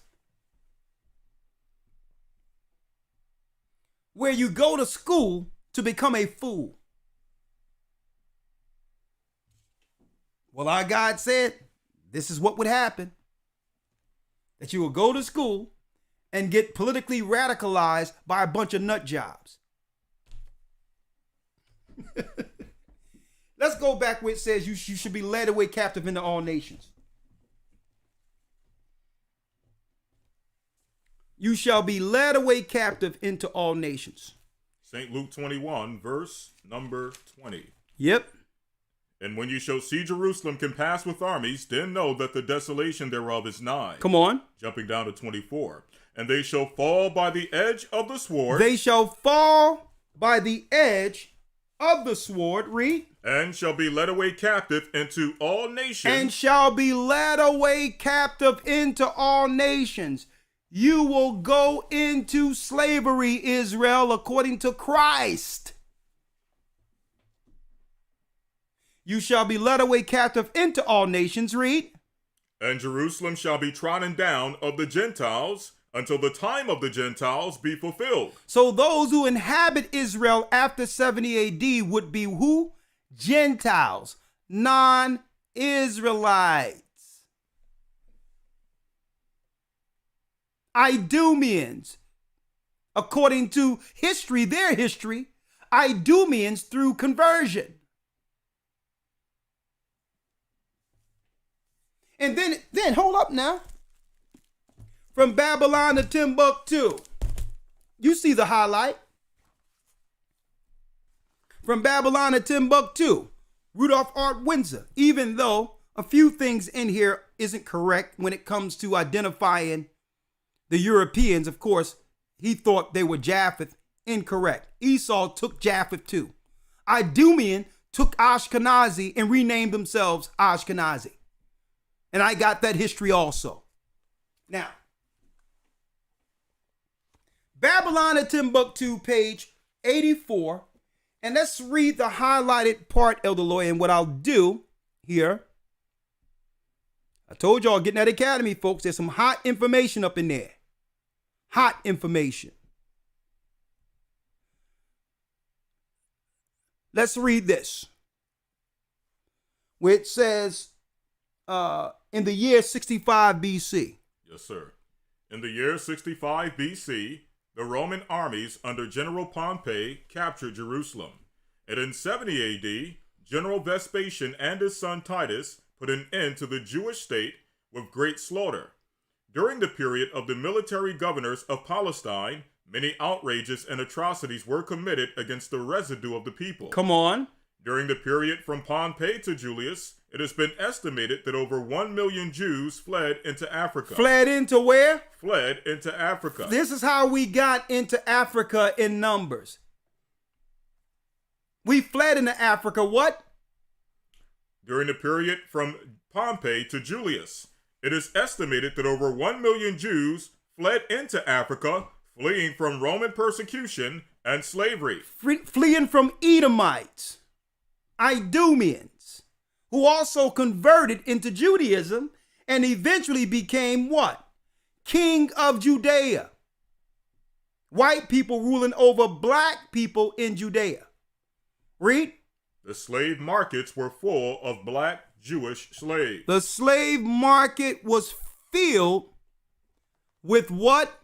Where you go to school to become a fool. Well, our God said this is what would happen. That you will go to school and get politically radicalized by a bunch of nut jobs. Let's go back where it says you should be led away captive into all nations. You shall be led away captive into all nations. St. Luke 21, verse number 20. Yep. And when you shall see Jerusalem compassed with armies, then know that the desolation thereof is nigh. Come on. Jumping down to 24. And they shall fall by the edge of the sword. They shall fall by the edge of the sword. Read. And shall be led away captive into all nations. And shall be led away captive into all nations. You will go into slavery, Israel, according to Christ. You shall be led away captive into all nations. Read. And Jerusalem shall be trodden down of the Gentiles until the time of the Gentiles be fulfilled. So those who inhabit Israel after 70 AD would be who? Gentiles, non-Israelites. Idumeans. According to history, their history, Idumeans through conversion. And then hold up now. From Babylon to Timbuktu. You see the highlight. From Babylon to Timbuktu. Rudolph Art Windsor. Even though a few things in here isn't correct when it comes to identifying the Europeans, of course, he thought they were Japheth. Incorrect. Esau took Japheth too. Idumean took Ashkenazi and renamed themselves Ashkenazi. And I got that history also. Now, Babylon at Timbuktu, page 84. And let's read the highlighted part, Elder Lawyer. And what I'll do here, I told y'all, getting that academy, folks, there's some hot information up in there. Hot information. Let's read this. Where it says, in the year 65 BC. Yes, sir. In the year 65 BC, the Roman armies under General Pompey captured Jerusalem. And in 70 AD, General Vespasian and his son Titus put an end to the Jewish state with great slaughter. During the period of the military governors of Palestine, many outrages and atrocities were committed against the residue of the people. Come on. During the period from Pompey to Julius, it has been estimated that over 1 million Jews fled into Africa. Fled into where? Fled into Africa. This is how we got into Africa in numbers. We fled into Africa, what? During the period from Pompey to Julius, it is estimated that over 1 million Jews fled into Africa, fleeing from Roman persecution and slavery. Fleeing from Edomites, Idumeans, who also converted into Judaism and eventually became what? King of Judea. White people ruling over black people in Judea. Read. The slave markets were full of black Jewish slaves. The slave market was filled with what?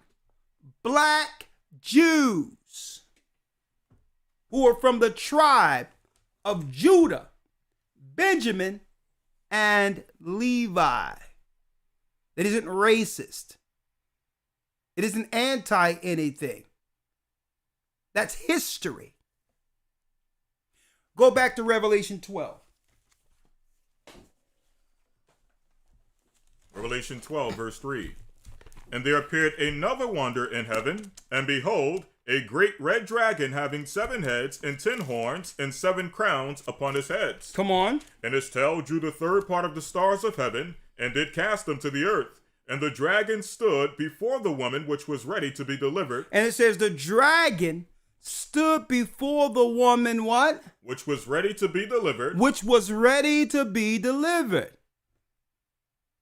Black Jews who were from the tribe of Judah, Benjamin, and Levi. It isn't racist. It isn't anti anything. That's history. Go back to Revelation 12. Revelation 12, verse 3. And there appeared another wonder in heaven, and behold, a great red dragon having 7 heads and 10 horns and 7 crowns upon his heads. Come on. And his tail drew the third part of the stars of heaven, and did cast them to the earth. And the dragon stood before the woman which was ready to be delivered. And it says the dragon stood before the woman what? Which was ready to be delivered. Which was ready to be delivered.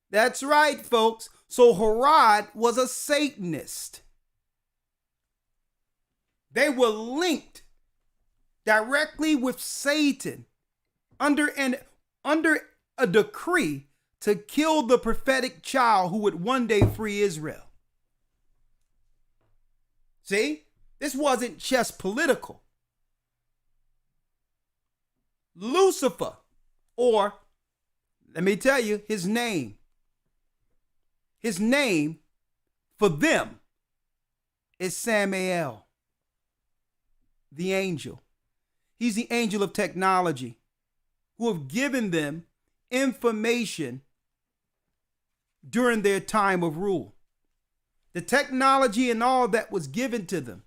That's right, folks. So Herod was a Satanist. They were linked directly with Satan under a decree to kill the prophetic child who would one day free Israel. See? This wasn't just political. Lucifer, or let me tell you his name. His name for them is Samael, the angel. He's the angel of technology who have given them information during their time of rule. The technology and all that was given to them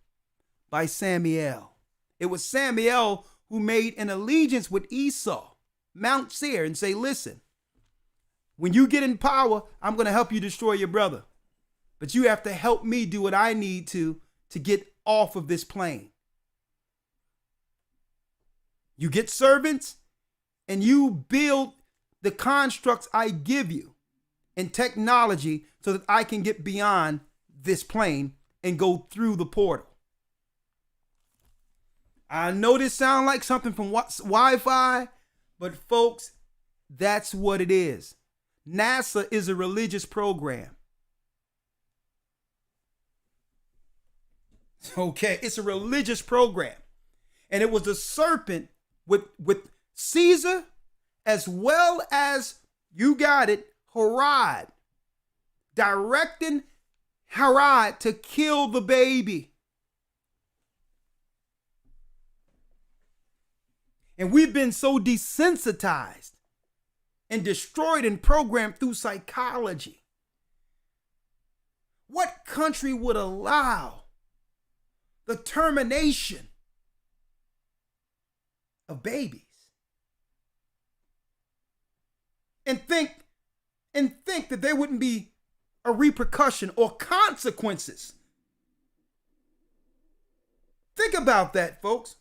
by Samael. It was Samael who made an allegiance with Esau, Mount Seir, and say, listen, when you get in power, I'm going to help you destroy your brother. But you have to help me do what I need to get off of this plane. You get servants and you build the constructs I give you in technology so that I can get beyond this plane and go through the portal. I know this sounds like something from Wi-Fi, but folks, that's what it is. NASA is a religious program. Okay, it's a religious program. And it was the serpent with Caesar as well as, you got it, Herod, directing Herod to kill the baby. And we've been so desensitized and destroyed and programmed through psychology. What country would allow the termination of babies? And think that there wouldn't be a repercussion or consequences. Think about that, folks.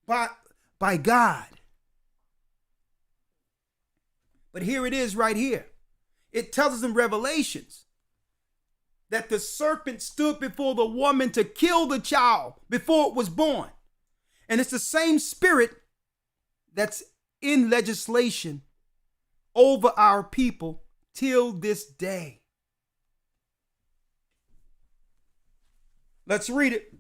By God. But here it is right here. It tells us in Revelations that the serpent stood before the woman to kill the child before it was born. And it's the same spirit that's in legislation over our people till this day. Let's read it.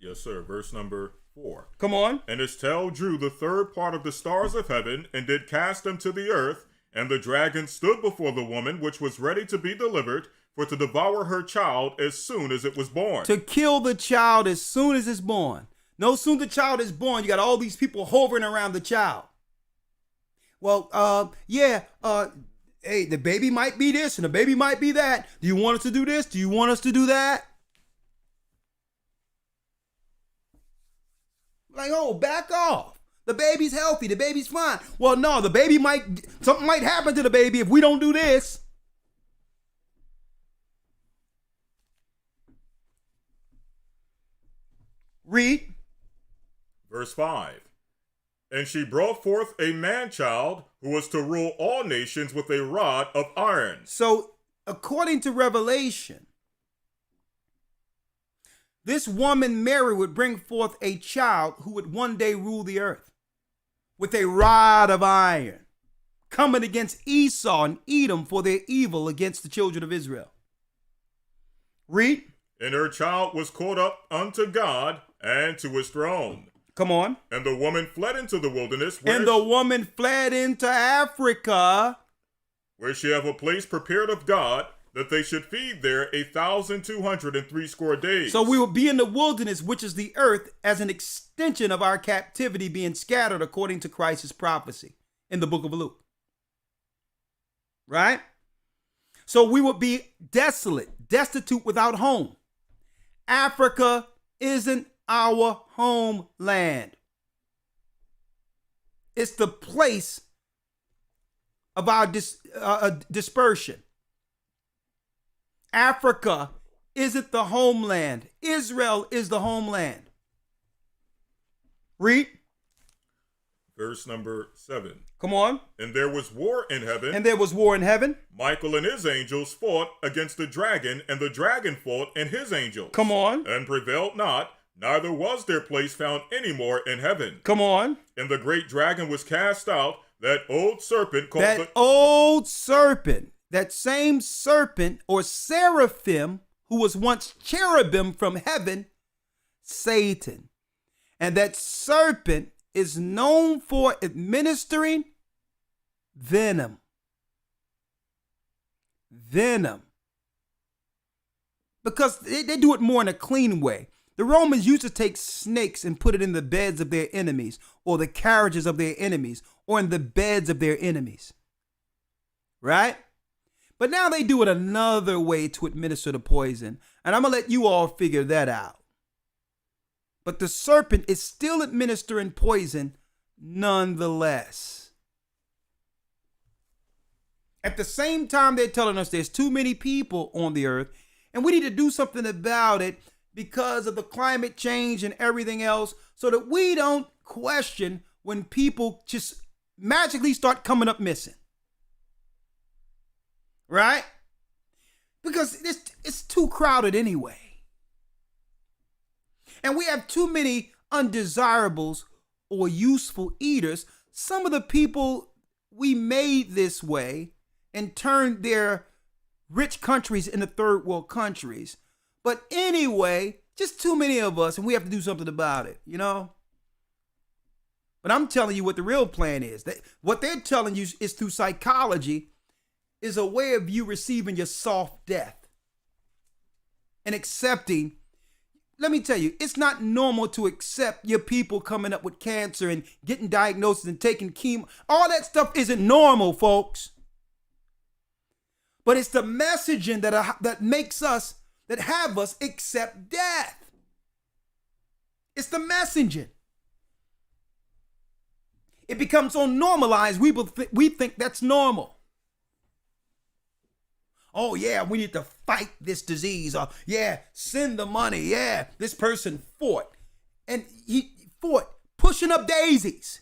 Yes, sir. Verse number 4. Come on. And his tail drew the third part of the stars of heaven, and did cast them to the earth. And the dragon stood before the woman, which was ready to be delivered, for to devour her child as soon as it was born. To kill the child as soon as it's born. No sooner the child is born, you got all these people hovering around the child. Well, hey, the baby might be this and the baby might be that. Do you want us to do this? Do you want us to do that? Like, oh, back off. The baby's healthy. The baby's fine. Well, no, something might happen to the baby if we don't do this. Read. Verse 5. And she brought forth a man-child who was to rule all nations with a rod of iron. So, according to Revelation, this woman, Mary, would bring forth a child who would one day rule the earth with a rod of iron, coming against Esau and Edom for their evil against the children of Israel. Read. And her child was caught up unto God and to his throne. Come on. And the woman fled into the wilderness. And the woman fled into Africa, where she have a place prepared of God, that they should feed there 1,260 days. So we will be in the wilderness, which is the earth, as an extension of our captivity being scattered according to Christ's prophecy in the book of Luke. Right? So we would be desolate, destitute, without home. Africa isn't our homeland. It's the place of our dispersion. Africa isn't the homeland. Israel is the homeland. Read. Verse number 7. Come on. And there was war in heaven. And there was war in heaven. Michael and his angels fought against the dragon, and the dragon fought and his angels. Come on. And prevailed not, neither was their place found any more in heaven. Come on. And the great dragon was cast out, that old serpent called that same serpent or seraphim who was once cherubim from heaven, Satan. And that serpent is known for administering venom. Because they do it more in a clean way. The Romans used to take snakes and put it in the beds of their enemies, or the carriages of their enemies, or in the beds of their enemies. Right? But now they do it another way to administer the poison. And I'm going to let you all figure that out. But the serpent is still administering poison nonetheless. At the same time, they're telling us there's too many people on the earth and we need to do something about it because of the climate change and everything else, so that we don't question when people just magically start coming up missing. Right? Because it's too crowded anyway. And we have too many undesirables or useful eaters. Some of the people we made this way and turned their rich countries into third world countries. But anyway, just too many of us, and we have to do something about it, you know? But I'm telling you what the real plan is. What they're telling you is through psychology is a way of you receiving your soft death and accepting. Let me tell you, it's not normal to accept your people coming up with cancer and getting diagnosis and taking chemo. All that stuff isn't normal, folks. But it's the messaging that makes us, that have us accept death. It's the messaging. It becomes so normalized, we think that's normal. Oh yeah, we need to fight this disease. Or yeah, send the money. Yeah, this person fought. And he fought pushing up daisies.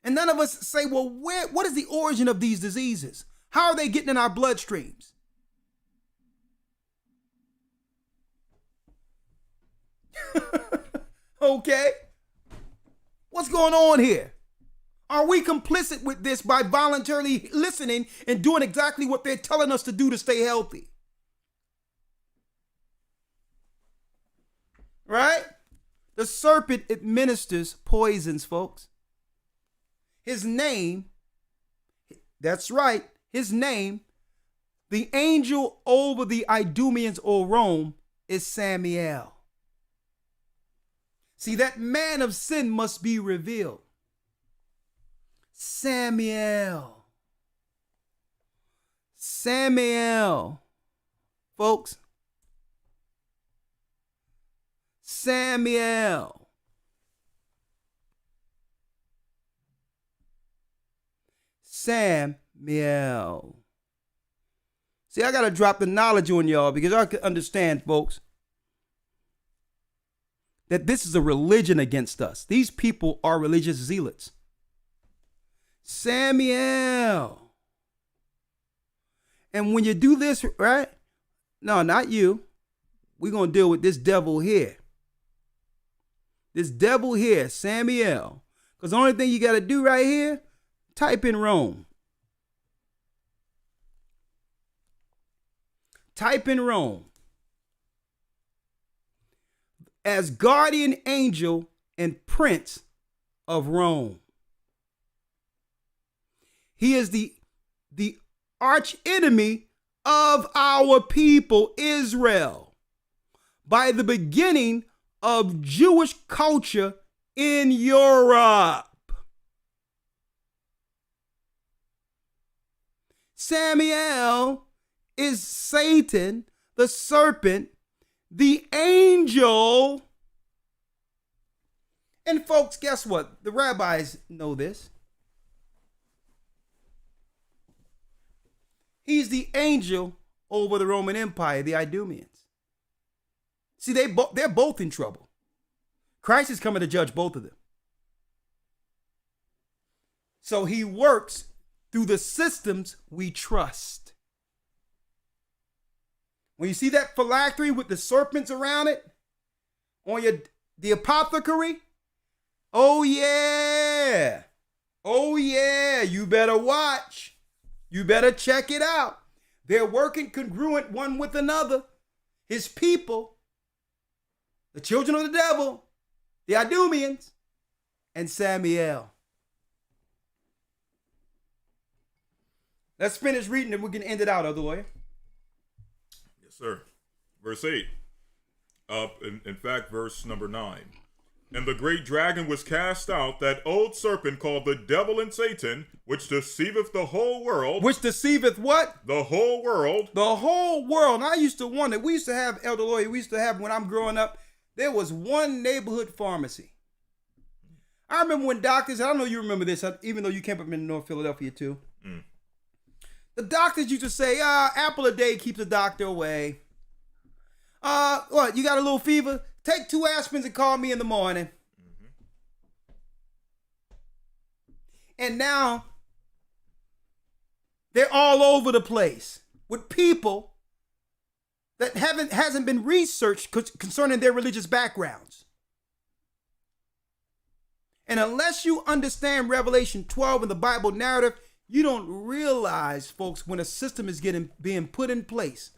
And none of us say, well, what is the origin of these diseases? How are they getting in our bloodstreams? Okay. What's going on here? Are we complicit with this by voluntarily listening and doing exactly what they're telling us to do to stay healthy? Right? The serpent administers poisons, folks. His name, that's right, his name, the angel over the Idumeans or Rome, is Samael. See, that man of sin must be revealed. Samael. Folks. Samael. See, I got to drop the knowledge on y'all because I can understand, folks, that this is a religion against us. These people are religious zealots. Samael. And when you do this, right? No, not you. We're going to deal with this devil here. This devil here, Samael. Because the only thing you got to do right here, type in Rome. Type in Rome. As guardian angel and prince of Rome. He is the arch enemy of our people, Israel, by the beginning of Jewish culture in Europe. Samael is Satan, the serpent, the angel. And folks, guess what? The rabbis know this. He's the angel over the Roman Empire, the Idumeans. See, they're both in trouble. Christ is coming to judge both of them. So he works through the systems we trust. When you see that phylactery with the serpents around it on the apothecary, oh yeah, you better watch. You better check it out. They're working congruent one with another. His people, the children of the devil, the Idumeans, and Samael. Let's finish reading and we can end it out, other lawyer. Yes, sir. Verse 8. In fact, verse number 9. And the great dragon was cast out, that old serpent called the devil and Satan, which deceiveth the whole world. Which deceiveth what? The whole world. The whole world. And I used to wonder, we used to have, Elder Lawyer, we used to have, when I'm growing up, there was one neighborhood pharmacy. I remember when doctors, I don't know if you remember this, even though you came up in North Philadelphia too. The doctors used to say, apple a day keeps the doctor away. What, you got a little fever? Take 2 aspirins and call me in the morning. And now they're all over the place with people that hasn't been researched concerning their religious backgrounds. And unless you understand Revelation 12 and the Bible narrative, you don't realize, folks, when a system is being put in place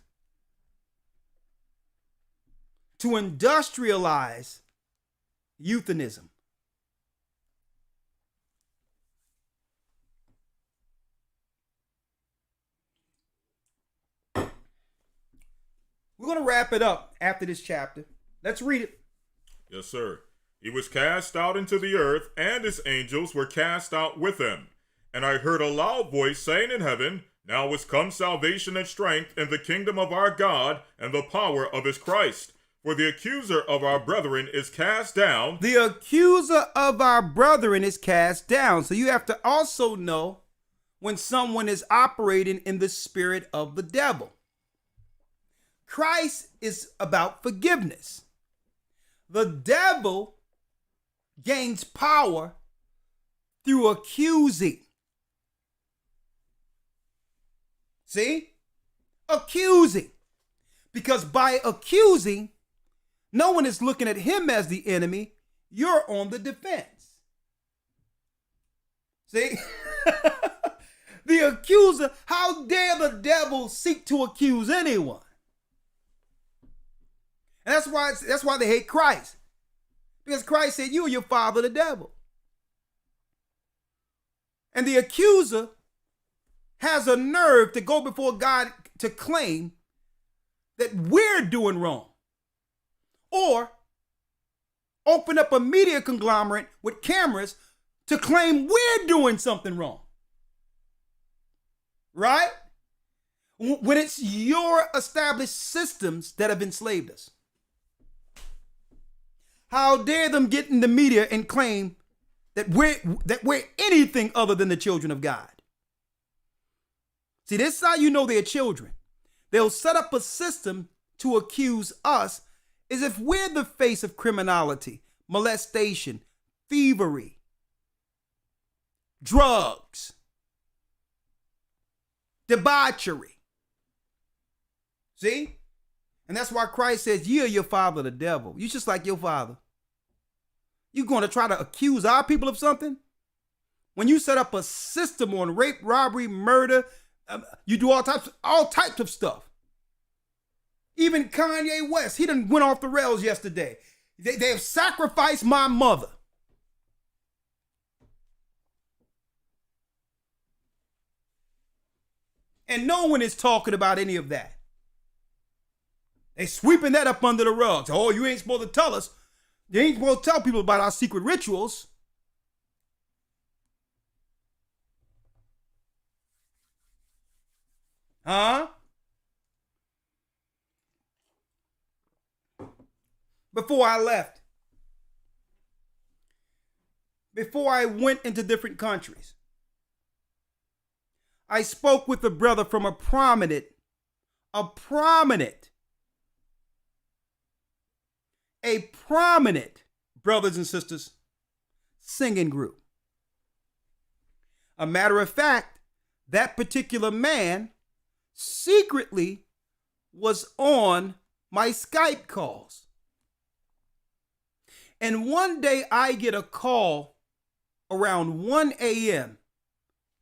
to industrialize euthanism. We're going to wrap it up after this chapter. Let's read it. Yes, sir. He was cast out into the earth, and his angels were cast out with him. And I heard a loud voice saying in heaven, Now is come salvation and strength in the kingdom of our God and the power of his Christ. For the accuser of our brethren is cast down. The accuser of our brethren is cast down. So you have to also know when someone is operating in the spirit of the devil. Christ is about forgiveness. The devil gains power through accusing. See? Accusing. Because by accusing, no one is looking at him as the enemy. You're on the defense. See? The accuser, how dare the devil seek to accuse anyone? And that's why they hate Christ. Because Christ said, you are your father, the devil. And the accuser has a nerve to go before God to claim that we're doing wrong. Or open up a media conglomerate with cameras to claim we're doing something wrong. Right? When it's your established systems that have enslaved us. How dare them get in the media and claim that we're anything other than the children of God? See, this is how you know they're children. They'll set up a system to accuse us as if we're the face of criminality, molestation, thievery, drugs, debauchery. See? And that's why Christ says, ye are your father, the devil. You just like your father. You going to try to accuse our people of something? When you set up a system on rape, robbery, murder, you do all types of stuff. Even Kanye West, he done went off the rails yesterday. They have sacrificed my mother. And no one is talking about any of that. They sweeping that up under the rug. Oh, you ain't supposed to tell us. You ain't supposed to tell people about our secret rituals. Huh? before I left, before I went into different countries, I spoke with a brother from a prominent brothers and sisters singing group. A matter of fact, that particular man secretly was on my Skype calls. And one day I get a call around 1 a.m.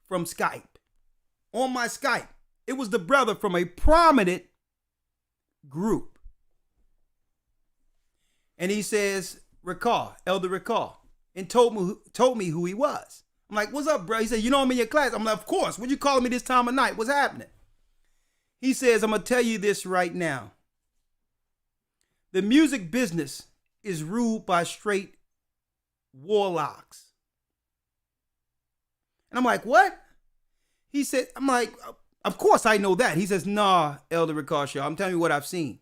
from Skype. On my Skype. It was the brother from a prominent group. And he says, Elder Ricard, and told me who he was. I'm like, what's up, bro? He said, you know I'm in your class. I'm like, of course. What you calling me this time of night? What's happening? He says, I'm going to tell you this right now. The music business is ruled by straight warlocks. And I'm like, what? He said, I'm like, of course I know that. He says, nah, Elder Ricard Shaw, I'm telling you what I've seen.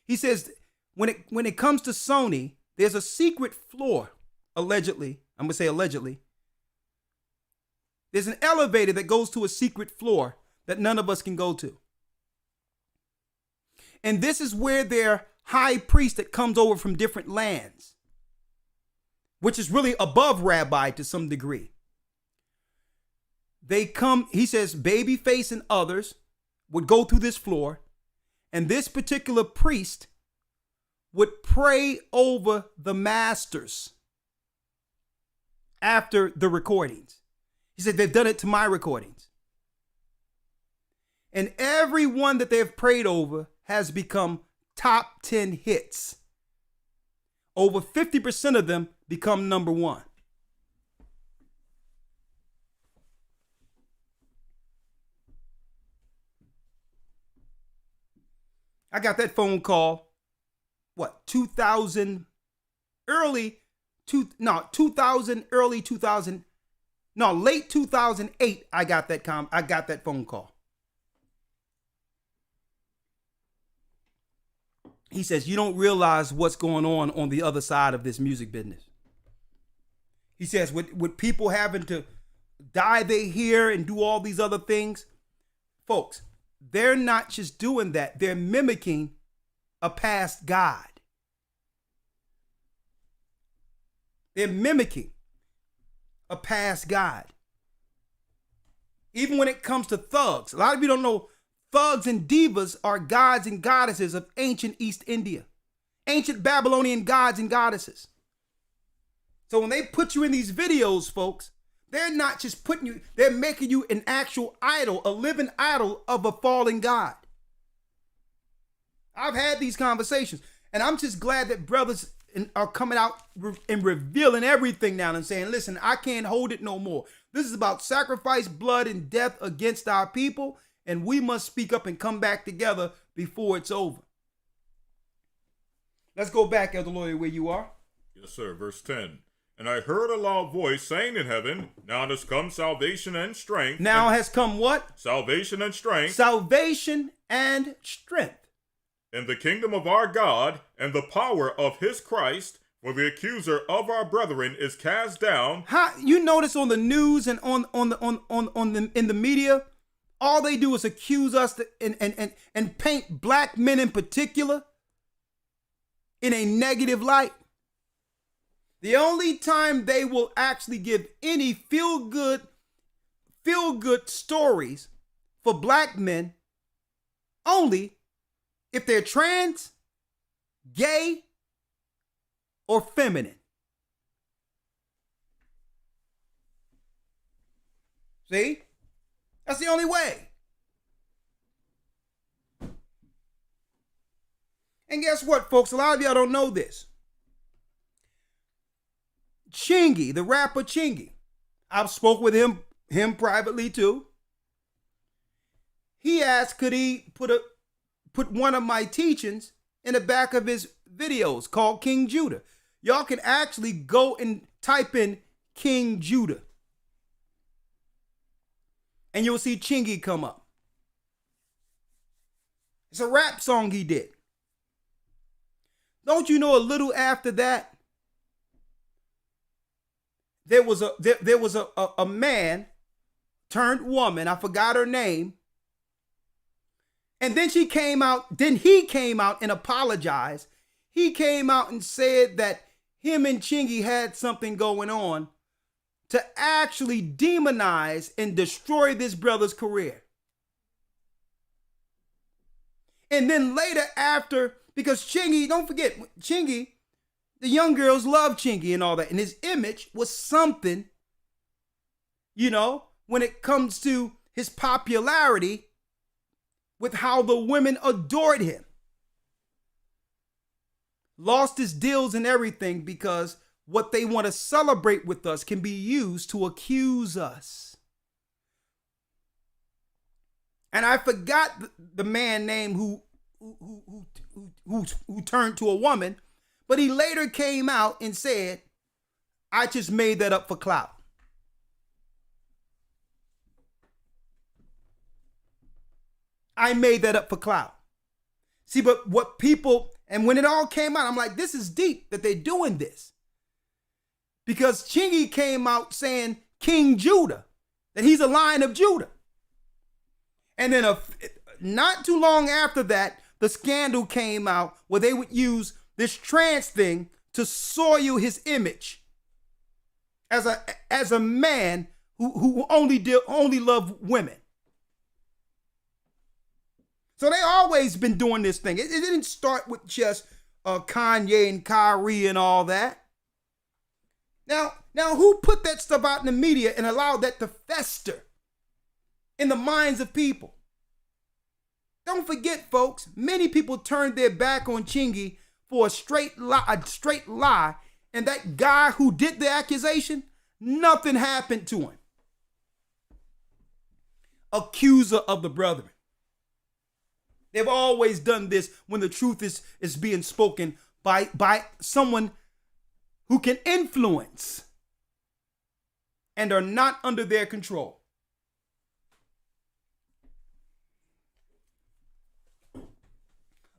He says, when it comes to Sony, there's a secret floor, allegedly. I'm going to say allegedly. There's an elevator that goes to a secret floor that none of us can go to. And this is where their high priest that comes over from different lands, which is really above rabbi to some degree. They come, he says, Babyface and others would go through this floor, and this particular priest would pray over the masters after the recordings. He said, they've done it to my recordings. And every one that they've prayed over has become top 10 hits. Over 50% of them become number one. I got that phone call, 2000, late 2008, I got that phone call. He says, you don't realize what's going on the other side of this music business. He says, with people having to dye their hair and do all these other things, folks, they're not just doing that. They're mimicking a past God. They're mimicking a past God. Even when it comes to thugs, a lot of you don't know thugs and divas are gods and goddesses of ancient East India, ancient Babylonian gods and goddesses. So when they put you in these videos, folks, they're not just putting you, they're making you an actual idol, a living idol of a fallen God. I've had these conversations, and I'm just glad that brothers are coming out and revealing everything now and saying, listen, I can't hold it no more. This is about sacrifice, blood, and death against our people, and we must speak up and come back together before it's over. Let's go back, Elder Lawyer, where you are. Yes, sir. Verse 10. And I heard a loud voice saying in heaven, now has come salvation and strength. Now has come what? Salvation and strength. Salvation and strength. In the kingdom of our God and the power of his Christ, for the accuser of our brethren is cast down. You notice on the news and in the media, all they do is accuse us and paint black men in particular in a negative light. The only time they will actually give any feel-good stories for black men, only if they're trans, gay, or feminine. See? That's the only way. And guess what, folks? A lot of y'all don't know this. Chingy, the rapper Chingy, I've spoke with him privately too. He asked, could he put one of my teachings in the back of his videos called King Judah. Y'all can actually go and type in King Judah, and you'll see Chingy come up. It's a rap song he did. Don't you know a little after that, there was a man turned woman, I forgot her name, and then he came out and apologized. He came out and said that him and Chingy had something going on to actually demonize and destroy this brother's career. And then later after, because Chingy, don't forget, Chingy, the young girls love Chingy and all that. And his image was something, you know, when it comes to his popularity with how the women adored him. Lost his deals and everything because what they want to celebrate with us can be used to accuse us. And I forgot the man name who turned to a woman, but he later came out and said, I just made that up for clout. I made that up for clout. See, but what people, and when it all came out, I'm like, this is deep that they're doing this. Because Chingy came out saying King Judah, that he's a Lion of Judah. And then not too long after that, the scandal came out where they would use this trans thing to soil his image as a man who only loved women. So they always been doing this thing. It didn't start with just Kanye and Kyrie and all that. Now, who put that stuff out in the media and allowed that to fester in the minds of people? Don't forget, folks, many people turned their back on Chingy for a straight lie, and that guy who did the accusation, nothing happened to him. Accuser of the brethren. They've always done this when the truth is being spoken by someone who can influence and are not under their control.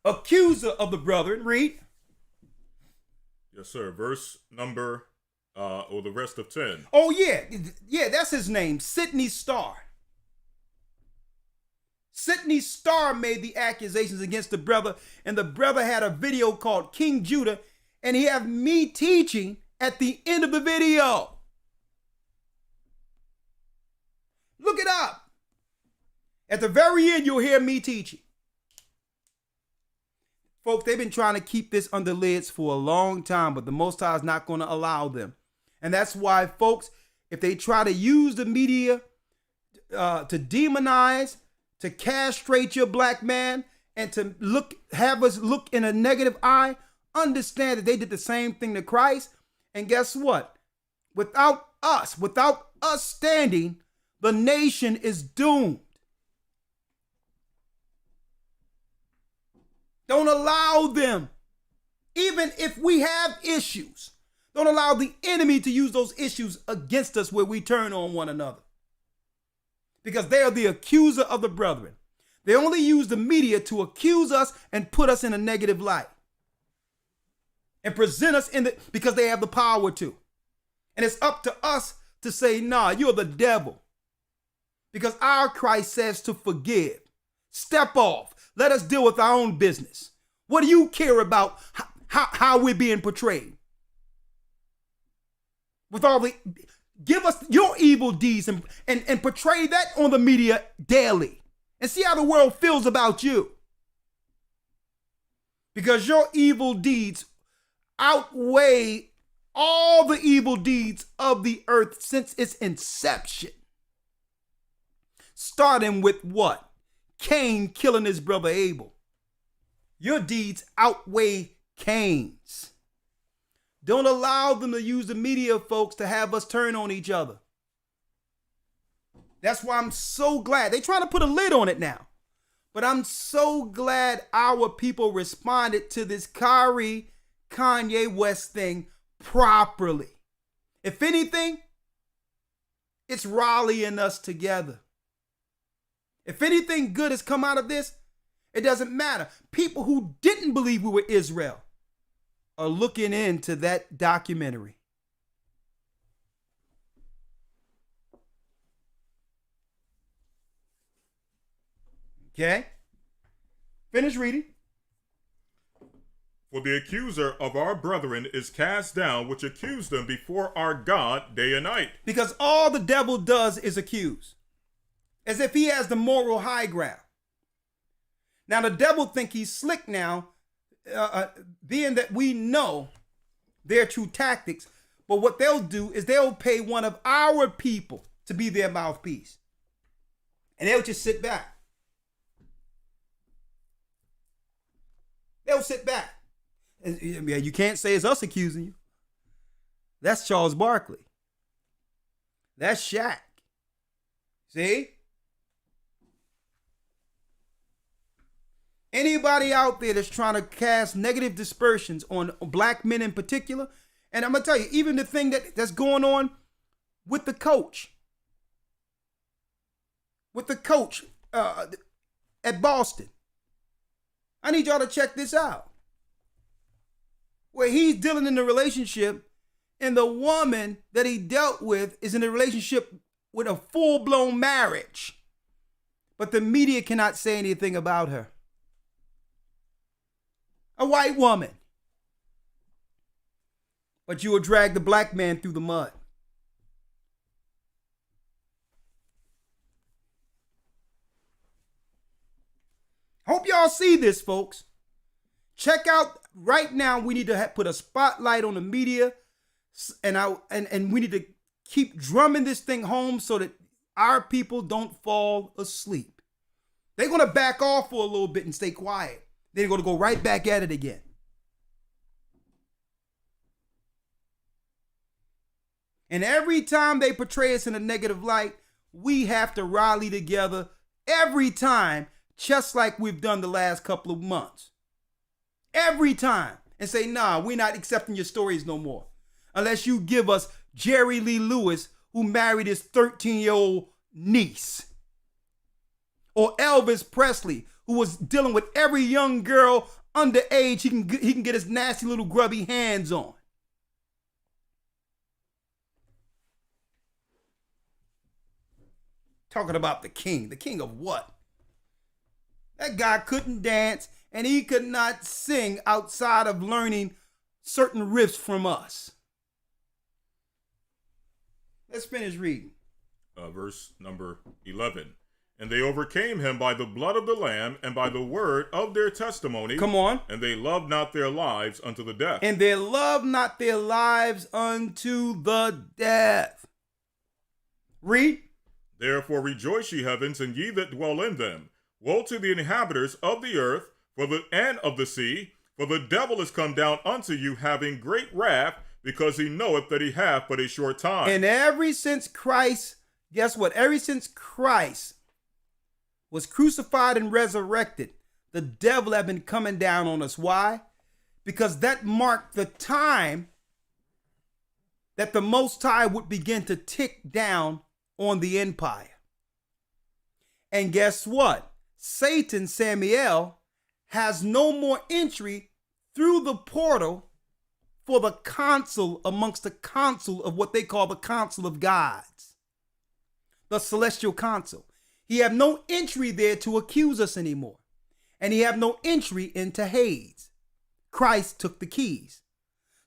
Accuser of the brethren, read. Yes, sir. Verse number, or the rest of 10. Oh, yeah, that's his name, Sidney Starr. Sidney Starr made the accusations against the brother, and the brother had a video called King Judah, and he had me teaching at the end of the video. Look it up. At the very end, you'll hear me teaching. Folks, they've been trying to keep this under lids for a long time, but the Most High is not going to allow them. And that's why, folks, if they try to use the media to demonize, to castrate your black man, and to have us look in a negative eye, understand that they did the same thing to Christ. And guess what? Without us standing, the nation is doomed. Don't allow them, even if we have issues, don't allow the enemy to use those issues against us where we turn on one another. Because they are the accuser of the brethren. They only use the media to accuse us and put us in a negative light. And present us because they have the power to. And it's up to us to say, nah, you're the devil. Because our Christ says to forgive. Step off. Let us deal with our own business. What do you care about how we're being portrayed? Give us your evil deeds and portray that on the media daily. And see how the world feels about you. Because your evil deeds outweigh all the evil deeds of the earth since its inception. Starting with what? Cain killing his brother Abel. Your deeds outweigh Cain's. Don't allow them to use the media, folks, to have us turn on each other. That's why I'm so glad. They're trying to put a lid on it now. But I'm so glad our people responded to this Kyrie, Kanye West thing properly. If anything, it's rallying us together. If anything good has come out of this, it doesn't matter. People who didn't believe we were Israel are looking into that documentary. Okay? Finish reading. For the accuser of our brethren is cast down, which accused them before our God day and night. Because all the devil does is accuse, as if he has the moral high ground. Now the devil think he's slick now, being that we know their true tactics. But what they'll do is they'll pay one of our people to be their mouthpiece, and they'll just sit back. They'll sit back. You can't say it's us accusing you. That's Charles Barkley. That's Shaq. See? Anybody out there that's trying to cast negative dispersions on black men in particular, and I'm going to tell you, even the thing that's going on with the coach, at Boston. I need y'all to check this out. Where he's dealing in a relationship, and the woman that he dealt with is in a relationship with a full-blown marriage. But the media cannot say anything about her. A white woman. But you will drag the black man through the mud. Hope y'all see this, folks. Check out right now. We need to put a spotlight on the media, and we need to keep drumming this thing home so that our people don't fall asleep. They're gonna back off for a little bit and stay quiet. They're gonna go right back at it again. And every time they portray us in a negative light, we have to rally together every time, just like we've done the last couple of months. Every time. And say, nah, we're not accepting your stories no more. Unless you give us Jerry Lee Lewis, who married his 13-year-old niece. Or Elvis Presley, who was dealing with every young girl underage he can get his nasty little grubby hands on. Talking about the king. The king of what? That guy couldn't dance, and he could not sing outside of learning certain riffs from us. Let's finish reading. Verse number 11. And they overcame him by the blood of the Lamb and by the word of their testimony. Come on. And they loved not their lives unto the death. And they loved not their lives unto the death. Read. Therefore rejoice, ye heavens, and ye that dwell in them. Woe to the inhabitants of the earth, and of the sea, for the devil is come down unto you, having great wrath, because he knoweth that he hath but a short time. And ever since Christ, guess what? Ever since Christ was crucified and resurrected, the devil have been coming down on us. Why? Because that marked the time that the Most High would begin to tick down on the empire. And guess what? Satan, Samael, has no more entry through the portal for the council amongst the council of what they call the council of gods, the celestial council. He have no entry there to accuse us anymore. And he have no entry into Hades. Christ took the keys.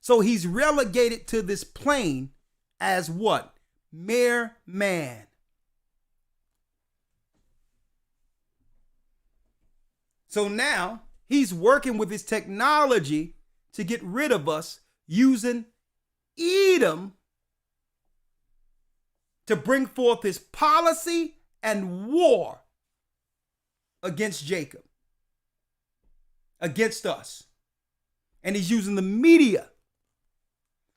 So he's relegated to this plane as what? Mere man. So now he's working with his technology to get rid of us using Edom to bring forth his policy and war against Jacob, against us. And he's using the media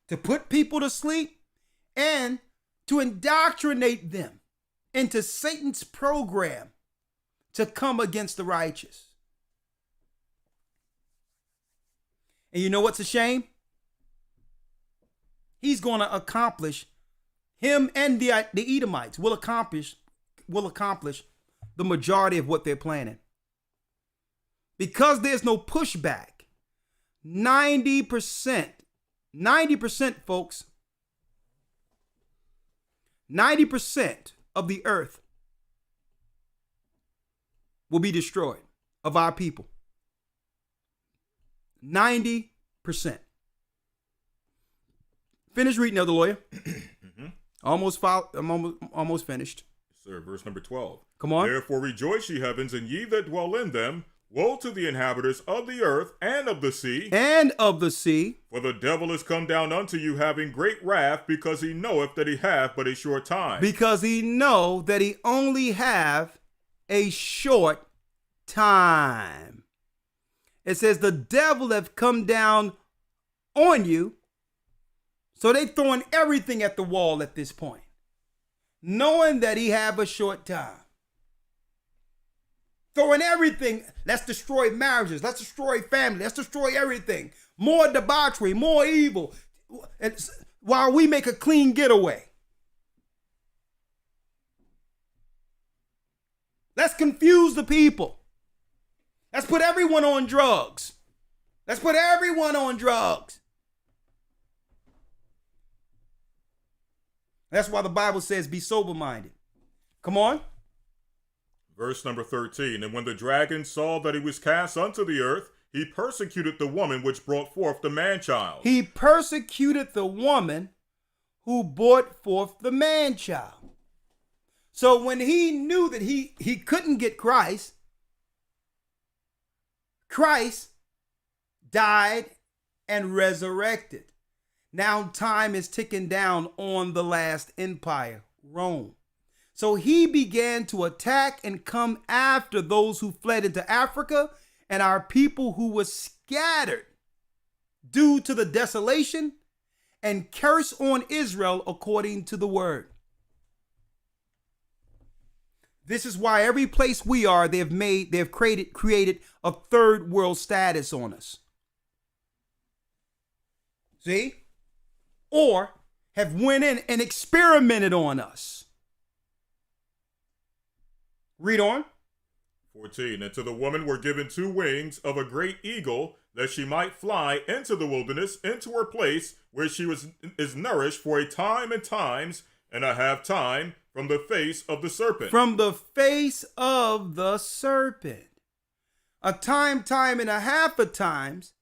to put people to sleep and to indoctrinate them into Satan's program to come against the righteous. And you know what's a shame? He's going to accomplish, him and the Edomites will accomplish the majority of what they're planning. Because there's no pushback, 90%, folks, 90% of the earth will be destroyed of our people. 90%. Finish reading, Elder Lawyer. I'm almost finished. Sir, verse number 12. Come on. Therefore rejoice, ye heavens, and ye that dwell in them. Woe to the inhabitants of the earth and of the sea. And of the sea. For the devil is come down unto you, having great wrath, because he knoweth that he hath but a short time. Because he know that he only have a short time. It says the devil have come down on you. So they throwing everything at the wall at this point, knowing that he have a short time. Throwing everything. Let's destroy marriages. Let's destroy family. Let's destroy everything. More debauchery, more evil. While we make a clean getaway. Let's confuse the people. Let's put everyone on drugs. Let's put everyone on drugs. That's why the Bible says be sober-minded. Come on. Verse number 13. And when the dragon saw that he was cast unto the earth, he persecuted the woman which brought forth the man-child. He persecuted the woman who brought forth the man-child. So when he knew that he couldn't get Christ, Christ died and resurrected. Now time is ticking down on the last empire, Rome. So he began to attack and come after those who fled into Africa and our people who were scattered due to the desolation and curse on Israel according to the word. This is why every place we are, they've created a third world status on us. See? Or have went in and experimented on us. Read on. 14. And to the woman were given 2 wings of a great eagle, that she might fly into the wilderness, into her place where she is nourished for a time and times and a half time from the face of the serpent. From the face of the serpent. A time and a half of times.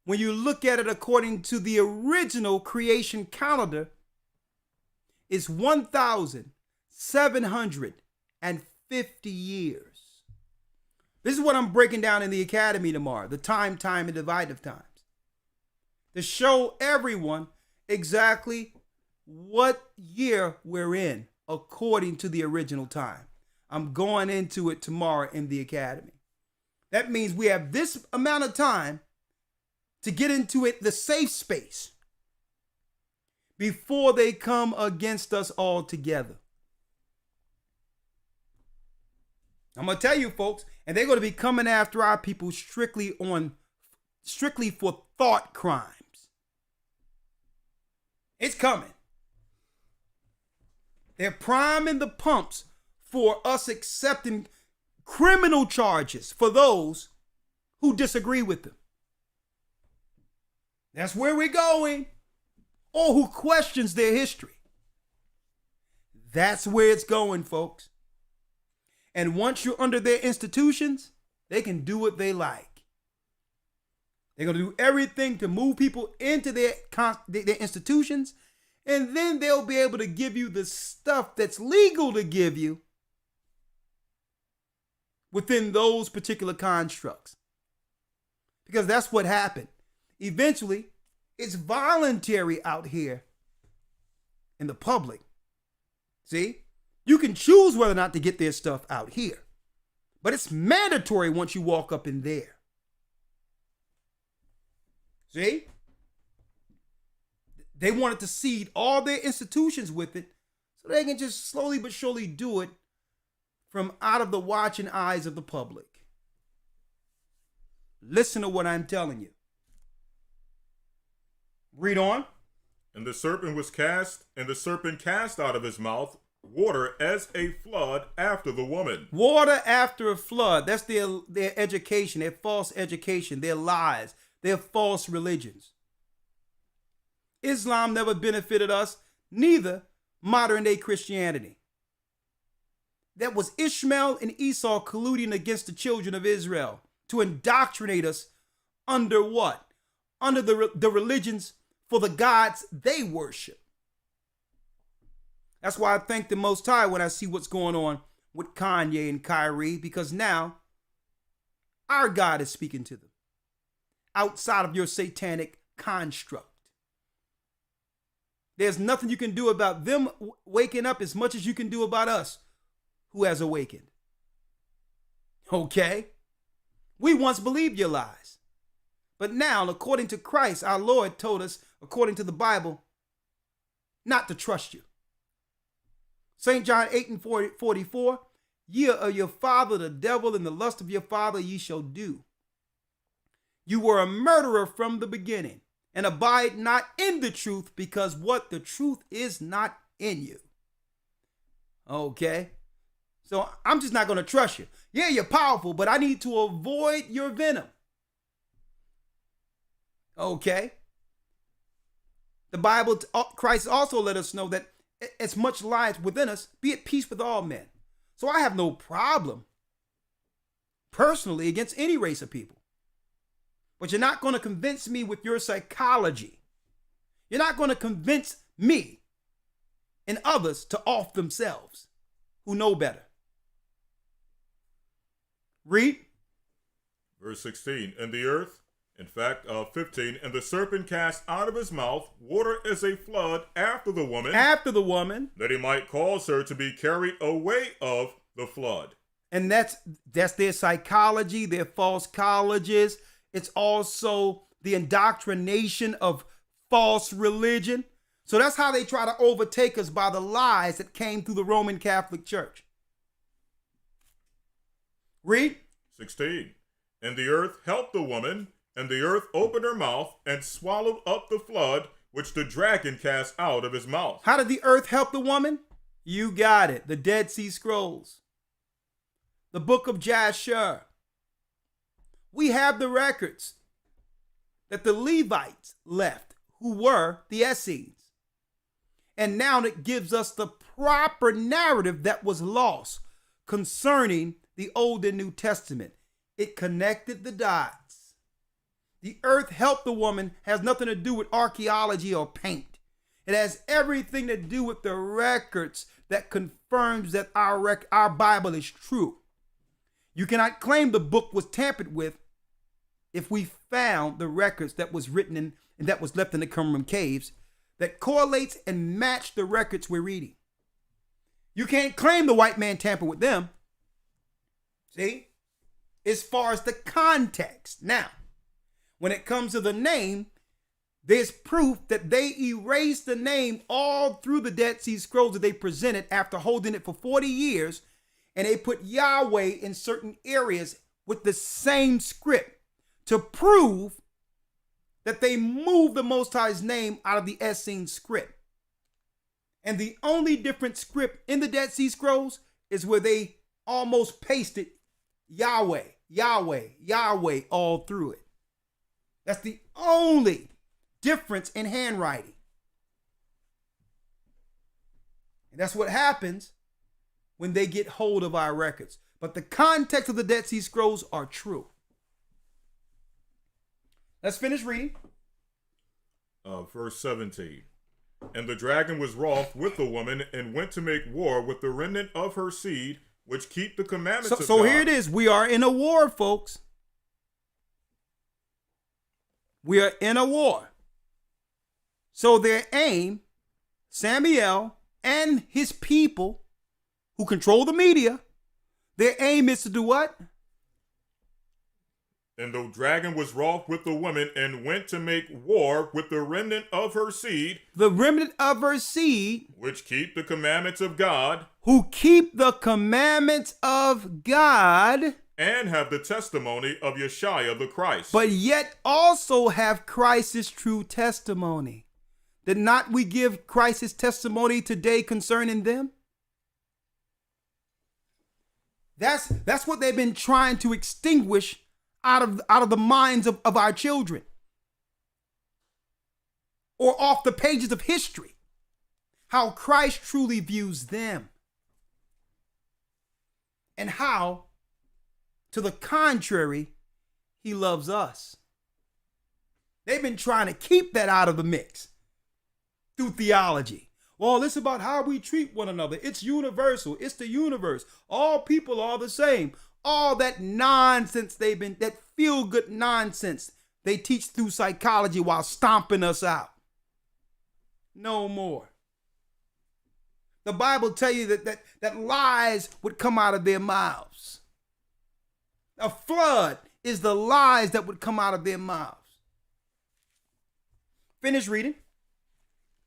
When you look at it according to the original creation calendar, it's 1,750 years. This is what I'm breaking down in the academy tomorrow, the time, and divide of times. To show everyone exactly what year we're in according to the original time. I'm going into it tomorrow in the academy. That means we have this amount of time to get into it, the safe space, before they come against us all together. I'm going to tell you, folks, and they're going to be coming after our people strictly for thought crimes. It's coming. They're priming the pumps for us accepting criminal charges for those who disagree with them. That's where we're going. Or who questions their history. That's where it's going, folks. And once you're under their institutions, they can do what they like. They're going to do everything to move people into their institutions, and then they'll be able to give you the stuff that's legal to give you within those particular constructs. Because that's what happened. Eventually, it's voluntary out here in the public. See? You can choose whether or not to get their stuff out here. But it's mandatory once you walk up in there. See? They wanted to seed all their institutions with it so they can just slowly but surely do it from out of the watching eyes of the public. Listen to what I'm telling you. Read on. And the serpent was cast, and the serpent cast out of his mouth water as a flood after the woman. Water after a flood. That's their education, their false education, their lies, They're false religions. Islam never benefited us, neither modern day Christianity. That was Ishmael and Esau colluding against the children of Israel to indoctrinate us under what? Under the religions for the gods they worship. That's why I thank the Most High when I see what's going on with Kanye and Kyrie, because now our God is speaking to them outside of your satanic construct. There's nothing you can do about them waking up as much as you can do about us who has awakened. Okay? We once believed your lies. But now, according to Christ, our Lord told us, according to the Bible, not to trust you. St. John 8:44, ye are your father the devil, and the lust of your father ye shall do. You were a murderer from the beginning, and abide not in the truth, because what? The truth is not in you. Okay? So I'm just not going to trust you. Yeah, you're powerful, but I need to avoid your venom. Okay? The Bible, Christ also let us know that as much lies within us, be at peace with all men. So I have no problem personally against any race of people. But you're not going to convince me with your psychology. You're not going to convince me and others to off themselves who know better. Read. Verse 16, and the earth, in fact, 15, and the serpent cast out of his mouth water as a flood after the woman. After the woman. That he might cause her to be carried away of the flood. And that's their psychology, their false colleges. It's also the indoctrination of false religion. So that's how they try to overtake us, by the lies that came through the Roman Catholic Church. Read. 16. And the earth helped the woman, and the earth opened her mouth and swallowed up the flood which the dragon cast out of his mouth. How did the earth help the woman? You got it. The Dead Sea Scrolls. The book of Jasher. We have the records that the Levites left, who were the Essenes. And now it gives us the proper narrative that was lost concerning the Old and New Testament. It connected the dots. The earth helped the woman has nothing to do with archaeology or paint. It has everything to do with the records that confirms that our Bible is true. You cannot claim the book was tampered with if we found the records that was written in and that was left in the Qumran caves that correlates and match the records we're reading. You can't claim the white man tampered with them. See? As far as the context. Now, when it comes to the name, there's proof that they erased the name all through the Dead Sea Scrolls that they presented after holding it for 40 years, and they put Yahweh in certain areas with the same script to prove that they moved the Most High's name out of the Essene script. And the only different script in the Dead Sea Scrolls is where they almost pasted Yahweh, Yahweh, Yahweh all through it. That's the only difference in handwriting. And that's what happens when they get hold of our records. But the context of the Dead Sea Scrolls are true. Let's finish reading. Verse 17. And the dragon was wroth with the woman and went to make war with the remnant of her seed, which keep the commandments of God. So here it is. We are in a war, folks. We are in a war. So their aim, Samuel and his people who control the media, their aim is to do what? And the dragon was wroth with the woman and went to make war with the remnant of her seed. The remnant of her seed. Which keep the commandments of God. Who keep the commandments of God. And have the testimony of Yeshua the Christ. But yet also have Christ's true testimony. Did not we give Christ's testimony today concerning them? That's what they've been trying to extinguish out of the minds of our children. or off the pages of history how Christ truly views them. And how, to the contrary, he loves us. They've been trying to keep that out of the mix through theology. Well, it's about how we treat one another. It's universal. It's the universe. All people are the same. All that nonsense that feel-good nonsense they teach through psychology while stomping us out. No more. The Bible tells you that lies would come out of their mouths. A flood is the lies that would come out of their mouths. Finish reading.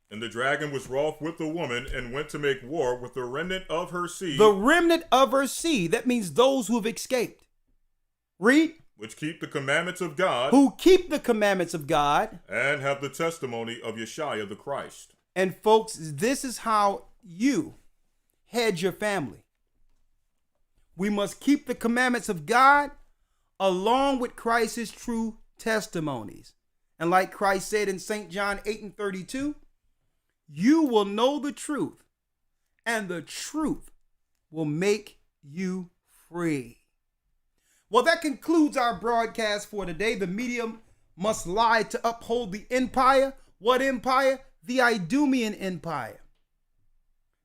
And the dragon was wroth with the woman and went to make war with the remnant of her seed. The remnant of her seed. That means those who have escaped. Read. Which keep the commandments of God. Who keep the commandments of God. And have the testimony of Yeshua the Christ. And folks, this is how you head your family. We must keep the commandments of God along with Christ's true testimonies. And like Christ said in St. John 8:32, you will know the truth, and the truth will make you free. Well, that concludes our broadcast for today. The medium must lie to uphold the empire. What empire? The Idumean Empire.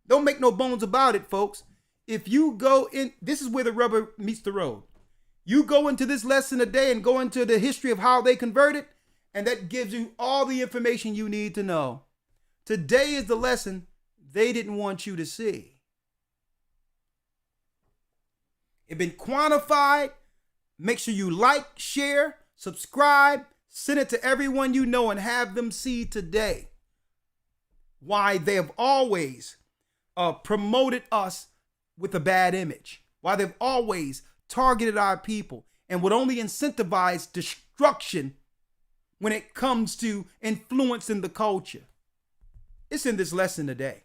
Don't make no bones about it, folks. If you go in, this is where the rubber meets the road. You go into this lesson today and go into the history of how they converted, and that gives you all the information you need to know. Today is the lesson they didn't want you to see. It's been quantified. Make sure you like, share, subscribe, send it to everyone you know, and have them see today why they have always promoted us with a bad image, why they've always targeted our people and would only incentivize destruction when it comes to influencing the culture. It's in this lesson today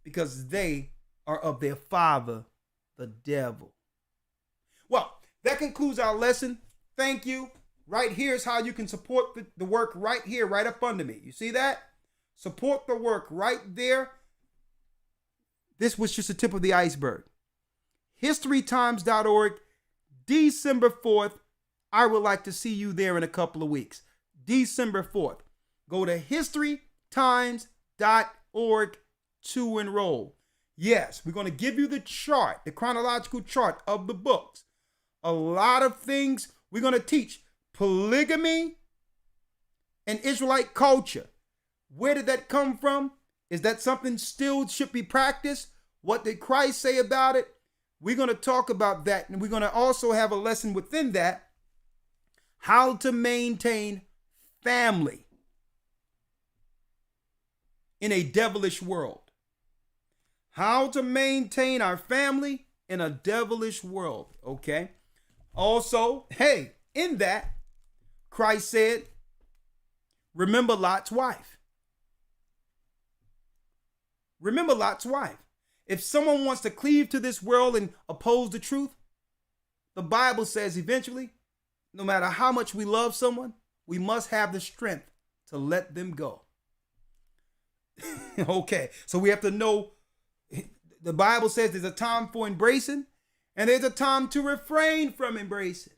because they are of their father, the devil. Well, that concludes our lesson. Thank you. Right here is how you can support the work right here, right up under me. You see that? Support the work right there. This was just the tip of the iceberg. HistoryTimes.org, December 4th. I would like to see you there in a couple of weeks. December 4th. Go to HistoryTimes.org to enroll. Yes, we're going to give you the chart, the chronological chart of the books. A lot of things we're going to teach. Polygamy and Israelite culture. Where did that come from? Is that something still should be practiced? What did Christ say about it? We're going to talk about that. And we're going to also have a lesson within that. How to maintain family in a devilish world. How to maintain our family in a devilish world. Okay. Also, hey, in that, Christ said, remember Lot's wife. Remember Lot's wife. If someone wants to cleave to this world and oppose the truth, the Bible says eventually, no matter how much we love someone, we must have the strength to let them go. Okay, so we have to know, the Bible says there's a time for embracing and there's a time to refrain from embracing.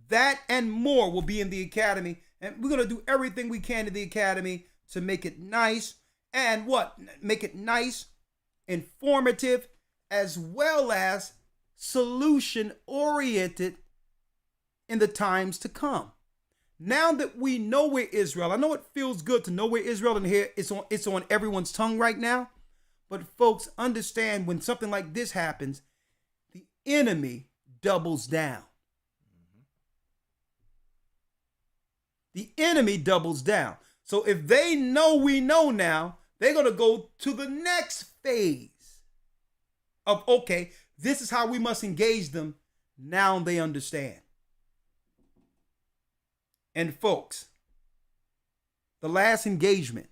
That and more will be in the academy, and we're going to do everything we can in the academy to make it nice and make it nice, informative, as well as solution-oriented in the times to come. Now that we know where Israel, I know it feels good to know where Israel, and here it's on everyone's tongue right now. But folks, understand when something like this happens, the enemy doubles down. The enemy doubles down. So if they know we know now, they're going to go to the next phase of, okay, this is how we must engage them. Now they understand. And folks, the last engagement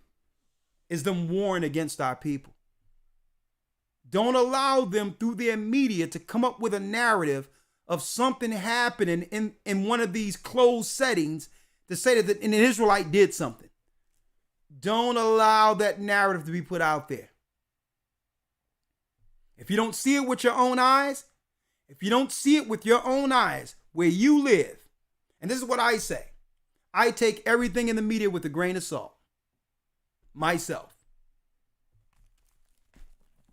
is them warring against our people. Don't allow them through their media to come up with a narrative of something happening in one of these closed settings to say that an Israelite did something. Don't allow that narrative to be put out there. If you don't see it with your own eyes, where you live, and this is what I say, I take everything in the media with a grain of salt, myself.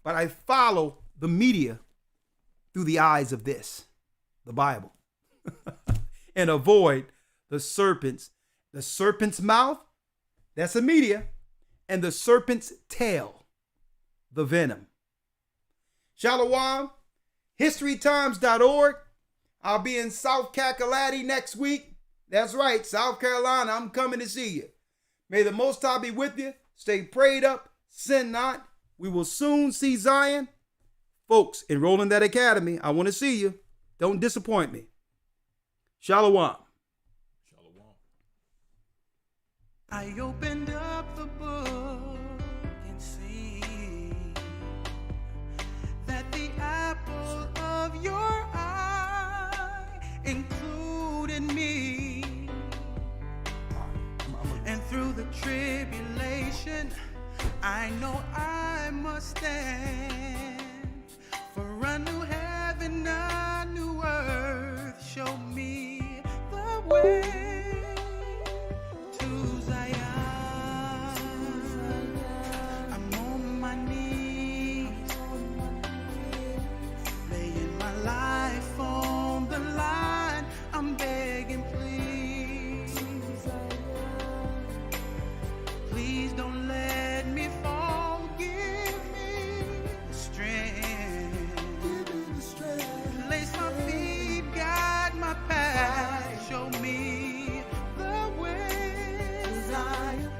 But I follow the media through the eyes of this, the Bible, and avoid the serpent's mouth, that's the media, and the serpent's tail, the venom. Shalom, historytimes.org. I'll be in South Kakalaki next week. That's right, South Carolina, I'm coming to see you. May the Most High be with you. Stay prayed up, sin not. We will soon see Zion. Folks, enroll in that academy. I want to see you. Don't disappoint me. Shalom. I opened up the book and see that the apple of your eye included me. And through the tribulation, I know I must stand for a new heaven, a new earth. Show me the way to Zion. I'm on my knees, laying my life on the line. I'm begging, please, please don't let me fall. Give me the strength. Place my feet, guide my path. Show me the way to Zion.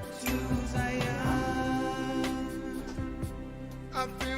I feel